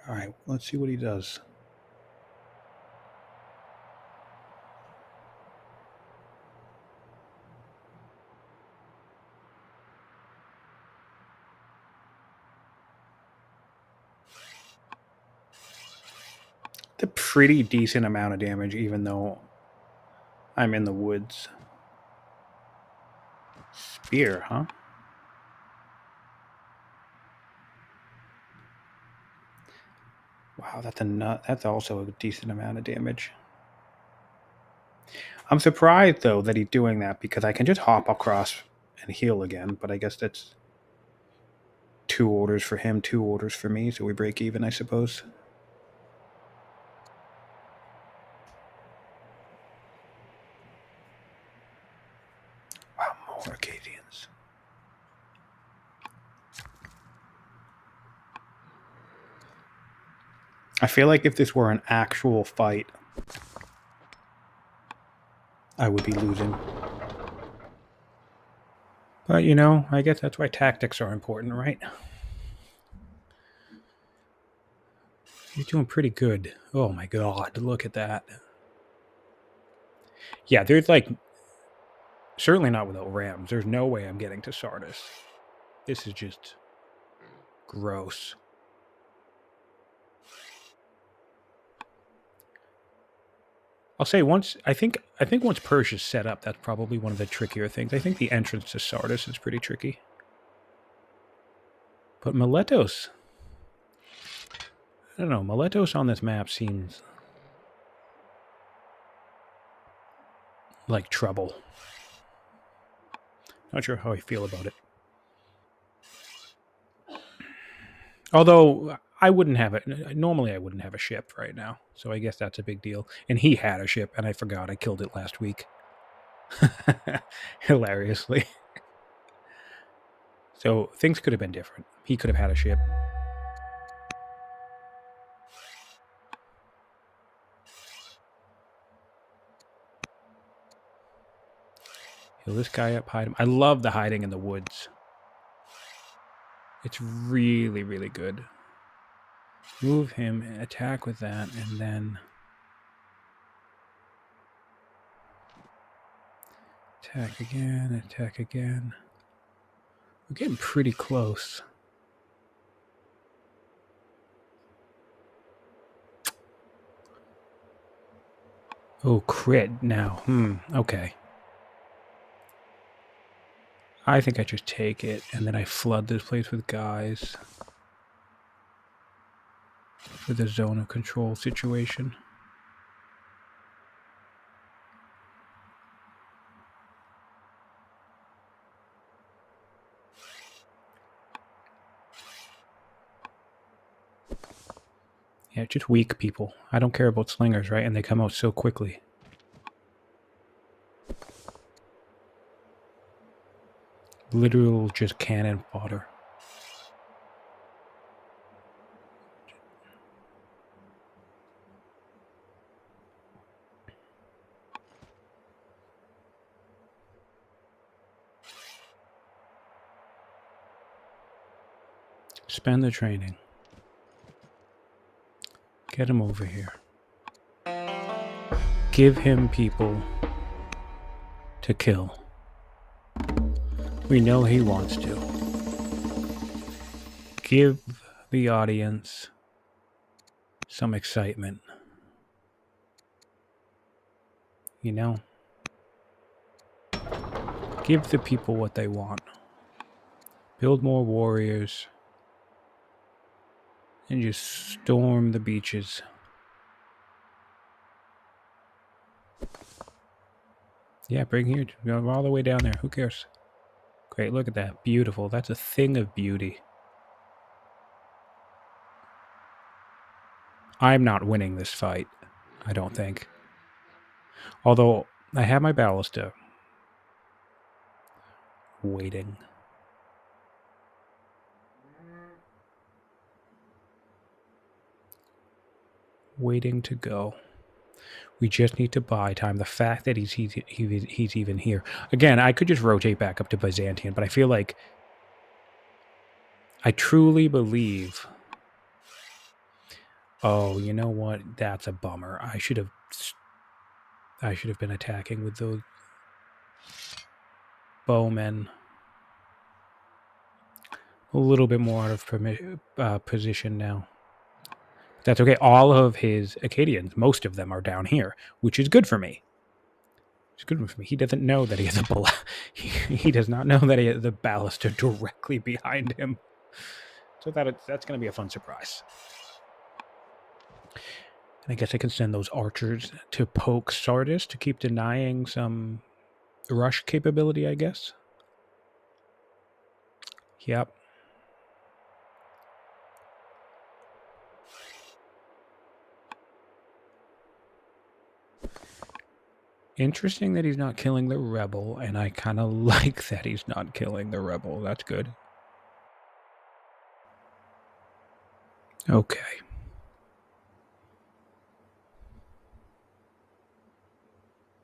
All right, let's see what he does. A pretty decent amount of damage, even though I'm in the woods. Spear, huh? Wow, that's a nut. That's also a decent amount of damage. I'm surprised though that he's doing that because I can just hop across and heal again. But I guess that's 2 orders for him, 2 orders for me, so we break even, I suppose. Wow, more Acadians. I feel like if this were an actual fight, I would be losing. But, you know, I guess that's why tactics are important, right? You're doing pretty good. Oh my god, look at that. Yeah, there's like... Certainly not without Rams. There's no way I'm getting to Sardis. This is just... gross. I'll say once... I think once Persia's set up, that's probably one of the trickier things. I think the entrance to Sardis is pretty tricky. But Miletos... I don't know. Miletos on this map seems... like trouble. Not sure how I feel about it. Although, I wouldn't have it. Normally, I wouldn't have a ship right now. So I guess that's a big deal. And he had a ship, and I forgot. I killed it last week. Hilariously. So things could have been different. He could have had a ship. Heal this guy up, hide him. I love the hiding in the woods. It's really, really good. Move him, attack with that, and then... attack again, attack again. We're getting pretty close. Oh, crit now. Okay. I think I just take it, and then I flood this place with guys. For the zone of control situation. Yeah, just weak people. I don't care about slingers, right? And they come out so quickly. Literal just cannon fodder. Spend the training. Get him over here. Give him people to kill. We know he wants to. Give the audience some excitement. You know? Give the people what they want. Build more warriors. And just storm the beaches. Yeah, bring here. Go all the way down there. Who cares? Great, look at that. Beautiful. That's a thing of beauty. I'm not winning this fight, I don't think. Although, I have my ballista. Waiting. Waiting to go. We just need to buy time. The fact that he's even here. Again, I could just rotate back up to Byzantium, but I feel like I truly believe... Oh, you know what? That's a bummer. I should have been attacking with those bowmen. A little bit more out of position now. That's okay. All of his Acadians, most of them are down here, which is good for me. It's good for me. He doesn't know that he has a he does not know that he has the ballista directly behind him. So that's going to be a fun surprise. And I guess I can send those archers to poke Sardis to keep denying some rush capability, I guess. Yep. Interesting that he's not killing the rebel, and I kind of like that he's not killing the rebel. That's good. Okay.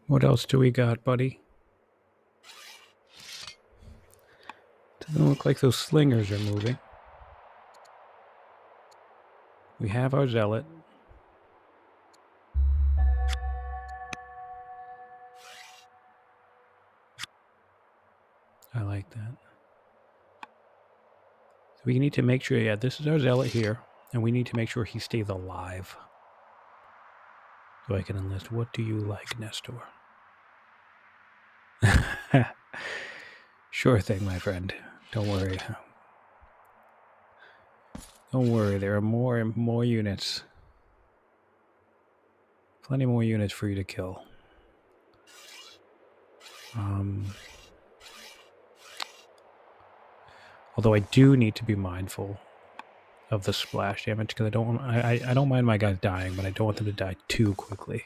What else do we got, buddy? Doesn't look like those slingers are moving. We have our zealot. I like that. So we need to make sure, yeah, this is our zealot here, and we need to make sure he stays alive. So I can enlist. What do you like, Nestor? Sure thing, my friend. Don't worry. Don't worry, there are more units. Plenty more units for you to kill. Although I do need to be mindful of the splash damage because I don't mind my guys dying, but I don't want them to die too quickly.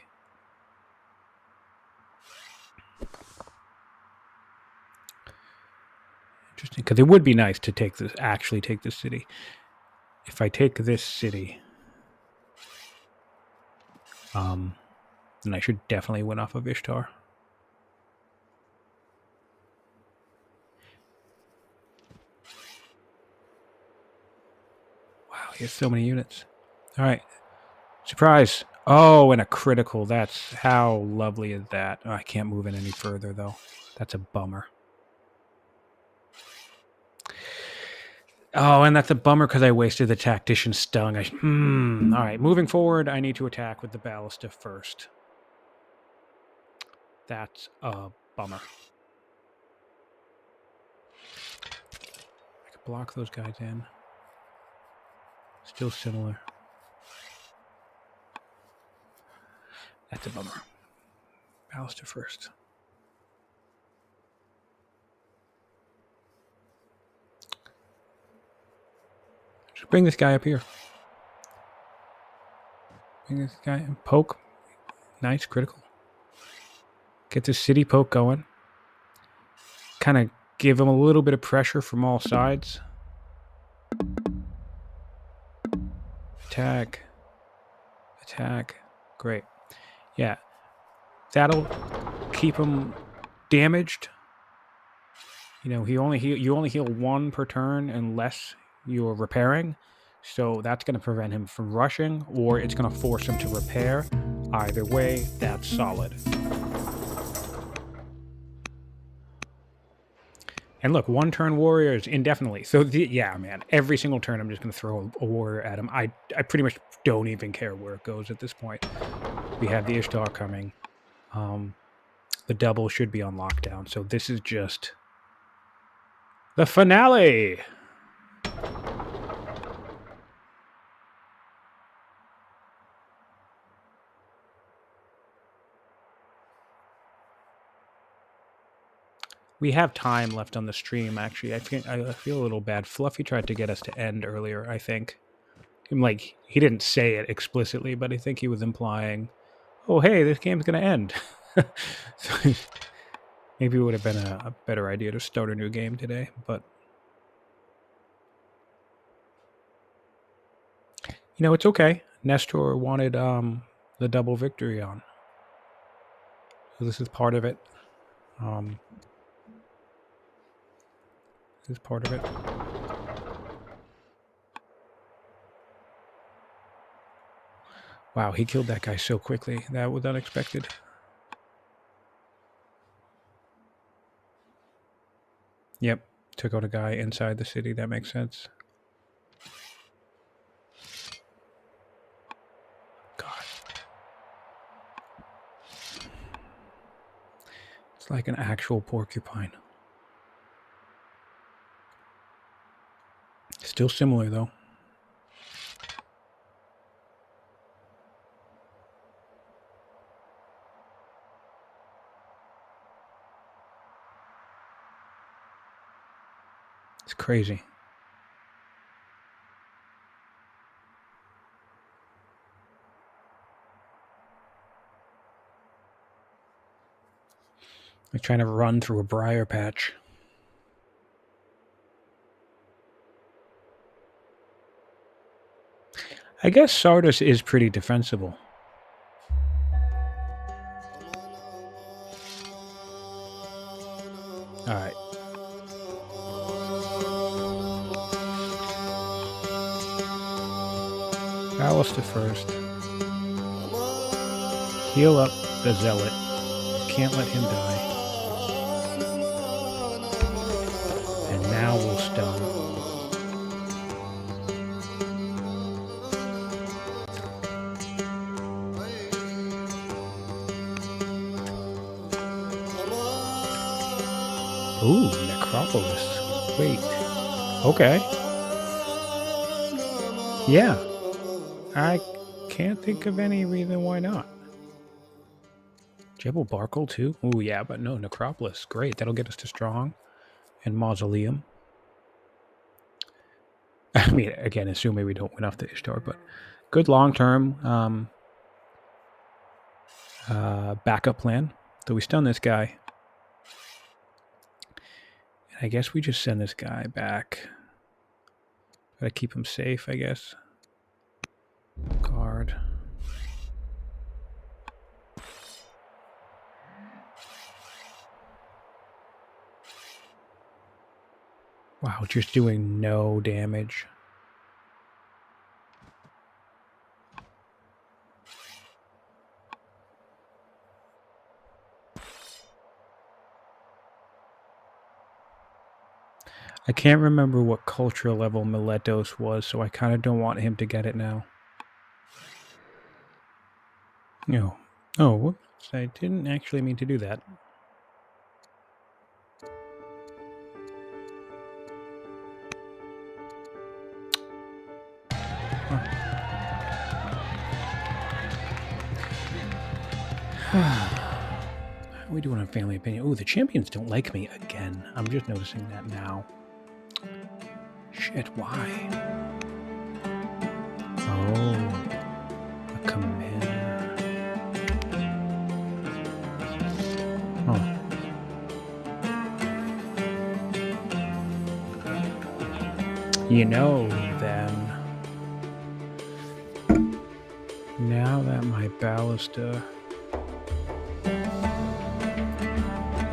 Interesting, because it would be nice to actually take this city. If I take this city, then I should definitely win off of Ishtar. Wow, he has so many units. All right. Surprise. Oh, and a critical. That's how lovely is that? Oh, I can't move in any further, though. That's a bummer. Oh, and that's a bummer because I wasted the tactician stung. All right, moving forward, I need to attack with the ballista first. That's a bummer. I could block those guys in. Still similar. That's a bummer. Ballista first. Just bring this guy up here. Bring this guy and poke. Nice, critical. Get this city poke going. Kind of give him a little bit of pressure from all sides. Attack. Attack. Great. Yeah. That'll keep him damaged. You know, you only heal one per turn unless you're repairing. So that's going to prevent him from rushing, or it's going to force him to repair. Either way, that's solid. And look, one turn warriors indefinitely. So yeah, man, every single turn I'm just going to throw a warrior at him. I pretty much don't even care where it goes at this point. We have the Ishtar coming. The double should be on lockdown. So this is just The finale! We have time left on the stream, actually. I feel a little bad. Fluffy tried to get us to end earlier, I think. Like, he didn't say it explicitly, but I think he was implying, oh, hey, this game's going to end. So maybe it would have been a better idea to start a new game today, but you know, it's okay. Nestor wanted the double victory on. So this is part of it. This is part of it. Wow, he killed that guy so quickly. That was unexpected. Yep, took out a guy inside the city. That makes sense. God. It's like an actual porcupine. Still similar, though. It's crazy. Like trying to run through a briar patch. I guess Sardis is pretty defensible. Alright. Alistair first. Heal up the Zealot. Can't let him die. And now we'll stun. Ooh, Necropolis. Wait. Okay. Yeah. I can't think of any reason why not. Jebel Barkle too? Ooh, yeah, but no, Necropolis. Great. That'll get us to Strong and Mausoleum. I mean, again, assuming we don't win off the Ishtar, but good long-term backup plan. So we stun this guy. And I guess we just send this guy back. Gotta keep him safe, I guess. Guard. Wow, just doing no damage. I can't remember what culture level Miletos was, so I kind of don't want him to get it now. No. Oh, whoops. I didn't actually mean to do that. How are we doing on family opinion? Oh, the champions don't like me again. I'm just noticing that now. Shit, why? Oh, a commander. Oh. You know, then, now that my ballista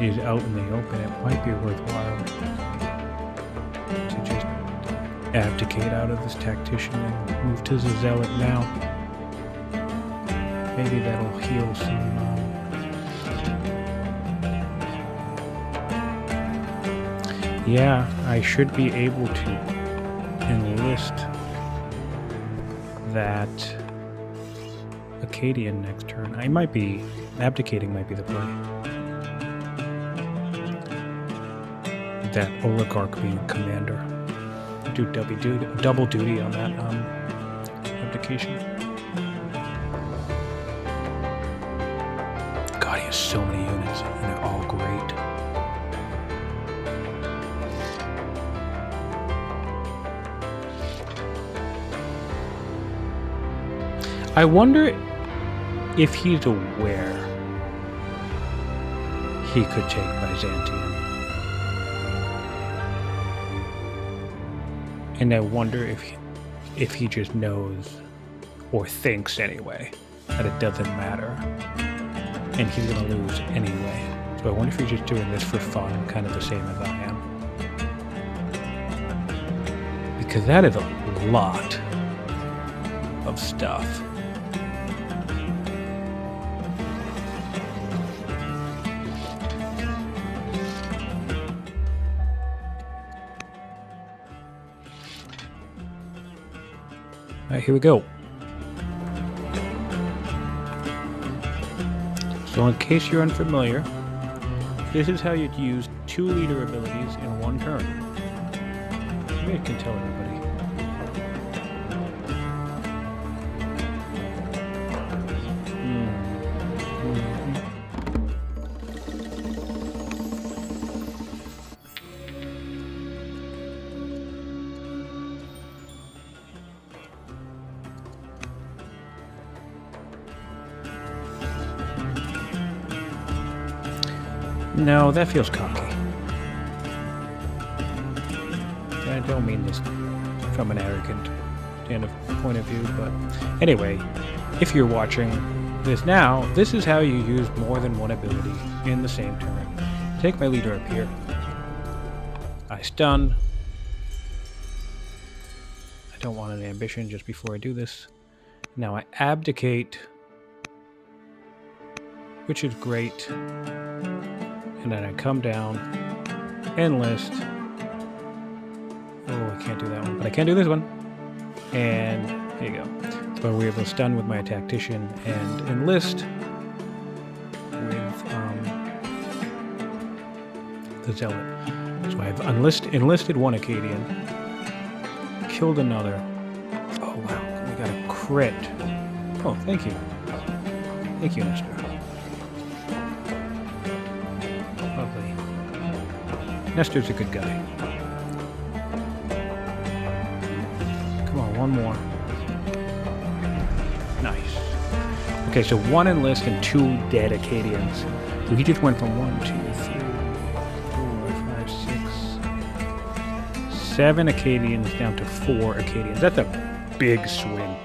is out in the open, it might be worthwhile to just abdicate out of this tactician and move to the zealot now. Maybe that'll heal some. Yeah, I should be able to enlist that Acadian next turn. I might be abdicating. Might be the play. that oligarch being commander. Do double duty on that abdication. God, he has so many units, and they're all great. I wonder if he's aware he could take Byzantium. And I wonder if he just knows, or thinks anyway, that it doesn't matter. And he's going to lose anyway. So I wonder if he's just doing this for fun, kind of the same as I am. Because that is a lot of stuff. All right, here we go. So in case you're unfamiliar, this is how you'd use 2 leader abilities in one turn. Maybe I can tell everybody. No, that feels cocky. I don't mean this from an arrogant point of view, but anyway, if you're watching this now, this is how you use more than one ability in the same turn. Take my leader up here. I stun. I don't want an ambition just before I do this. Now I abdicate, which is great. And then I come down, enlist. Oh, I can't do that one, but I can do this one. And here you go. So we're able to stun with my tactician and enlist with the zealot. So I've enlisted one Acadian, killed another. Oh wow, we got a crit. Oh, thank you. Thank you, Nestor. Nestor's a good guy. Come on, one more. Nice. Okay, so 1 enlist and 2 dead Acadians. So he just went from 1, 2, 3, 4, 5, 6, 7 Acadians down to 4 Acadians. That's a big swing.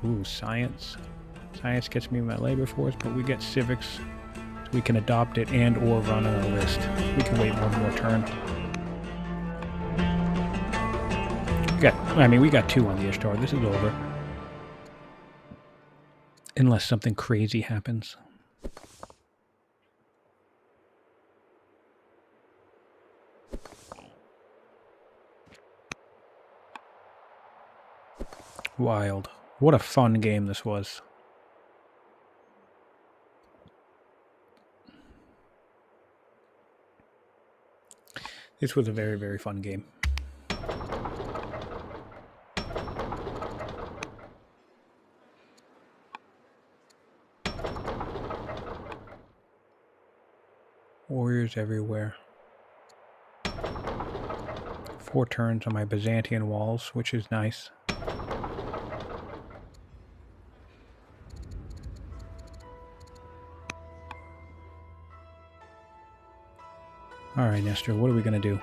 Ooh, science. Science gets me my labor force, but we get civics. We can adopt it and or run on a list. We can wait one more turn. We got 2 on the Ishtar. This is over. Unless something crazy happens. Wild. What a fun game this was. This was a very, very fun game. Warriors everywhere. 4 turns on my Byzantine walls, which is nice. All right, Nestor, what are we going to do?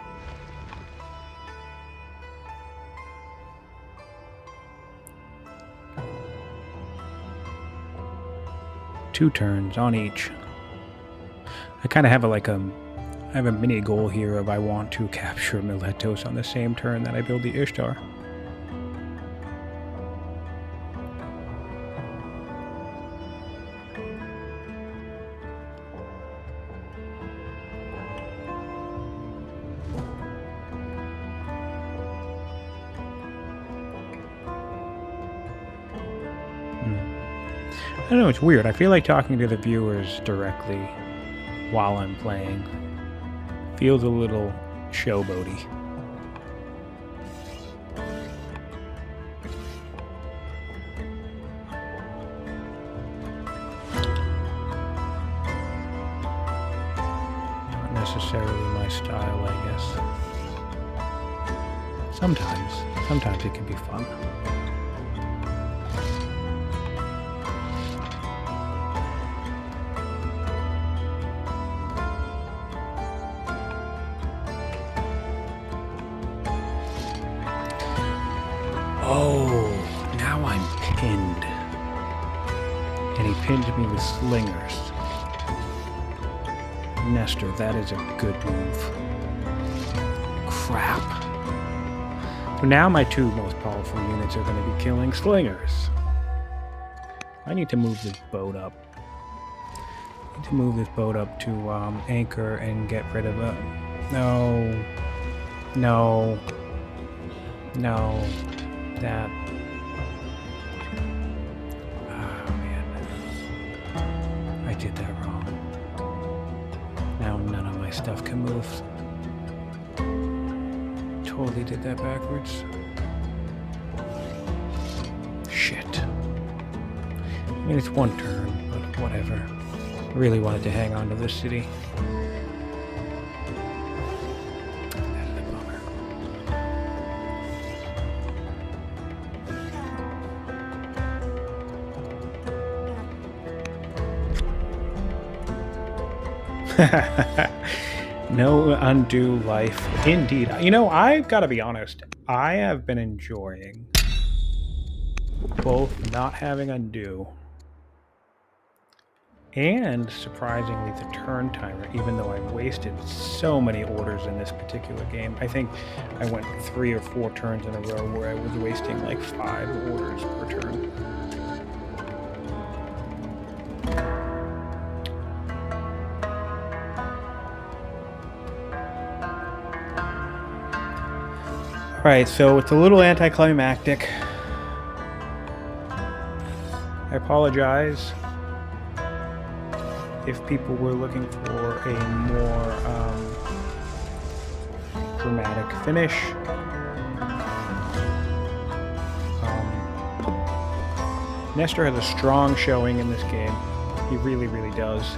Two turns on each. I kind of have I have a mini goal here of I want to capture Miletos on the same turn that I build the Ishtar. I don't know, it's weird. I feel like talking to the viewers directly while I'm playing. Feels a little showboaty. Not necessarily my style, I guess. Sometimes it can be fun. Oh, now I'm pinned. And he pinned me with slingers. Nestor, that is a good move. Crap. So now my two most powerful units are going to be killing slingers. I need to move this boat up. I need to move this boat up to anchor and get rid of it. No. No. No. That. Oh, man. I did that wrong. Now none of my stuff can move. Totally did that backwards. Shit. I mean, it's one turn, but whatever. I really wanted to hang on to this city. That is a bummer. No undue life. Indeed. You know, I've got to be honest. I have been enjoying both not having undo and, surprisingly, the turn timer, even though I wasted so many orders in this particular game. I think I went 3 or 4 turns in a row where I was wasting like 5 orders per turn. Right, so it's a little anticlimactic. I apologize if people were looking for a more dramatic finish. Nestor has a strong showing in this game. He really, really does.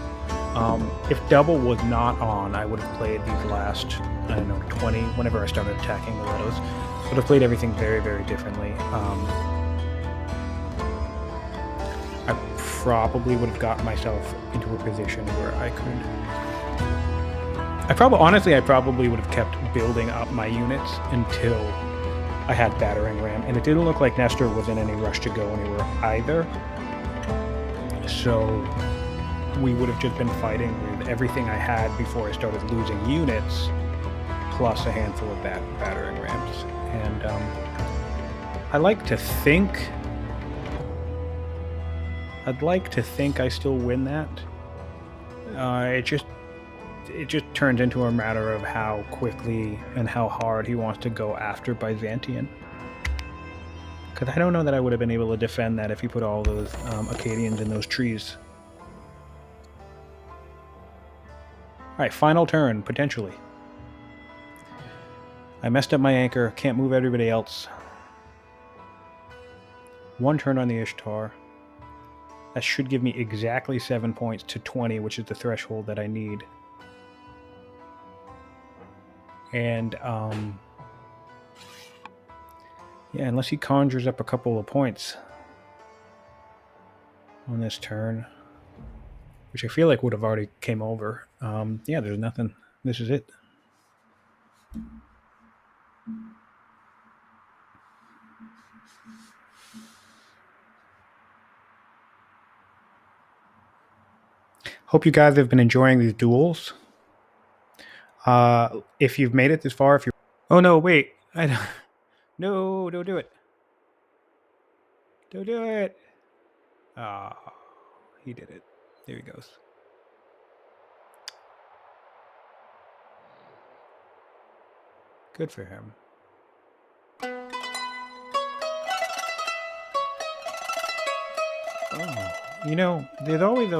If double was not on, I would have played these last, I don't know, 20, whenever I started attacking the Letos. Would have played everything very, very differently. I probably would have gotten myself into a position where I could... honestly, I probably would have kept building up my units until I had battering ram. And it didn't look like Nestor was in any rush to go anywhere either. So we would have just been fighting with everything I had before I started losing units, plus a handful of battering rams. And I'd like to think I still win that. It just turns into a matter of how quickly and how hard he wants to go after Byzantium. Because I don't know that I would have been able to defend that if he put all those Akkadians in those trees. Alright, final turn, potentially. I messed up my anchor, can't move everybody else. One turn on the Ishtar. That should give me exactly 7 points to 20, which is the threshold that I need. And, yeah, unless he conjures up a couple of points on this turn, which I feel like would have already came over. Yeah, there's nothing. This is it. Hope you guys have been enjoying these duels. If you've made it this far, if you're... Oh, no, wait. No, don't do it. Don't do it. Ah, he did it. There he goes. Good for him. Oh, you know, there's always...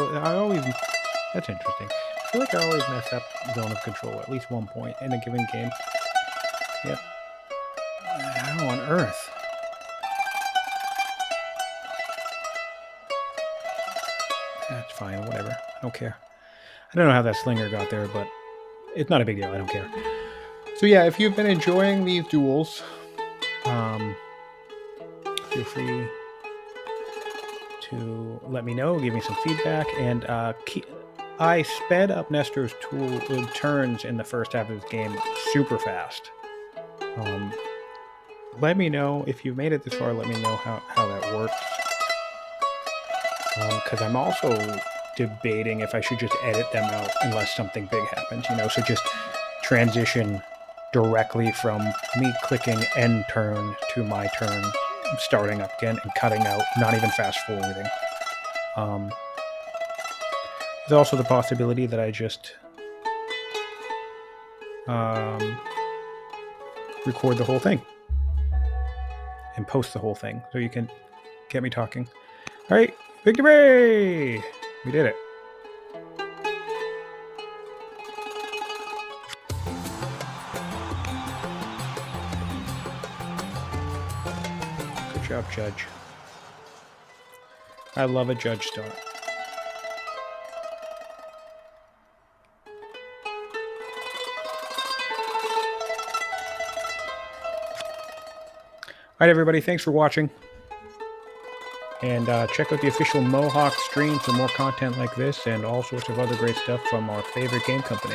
that's interesting. I feel like I always mess up zone of control at least one point in a given game. Yep. How on earth? That's fine, whatever. I don't care. I don't know how that slinger got there, but it's not a big deal. I don't care. So yeah, if you've been enjoying these duels, feel free to let me know, give me some feedback, and I sped up Nestor's turns in the first half of this game super fast. Let me know if you've made it this far. Let me know how that works. Because I'm also debating if I should just edit them out unless something big happens, you know, so just transition directly from me clicking end turn to my turn, starting up again and cutting out, not even fast forwarding. There's also the possibility that I just record the whole thing and post the whole thing so you can get me talking. All right, victory! We did it. Good job, Judge. I love a judge star. All right, everybody, thanks for watching. And check out the official Mohawk stream for more content like this and all sorts of other great stuff from our favorite game company.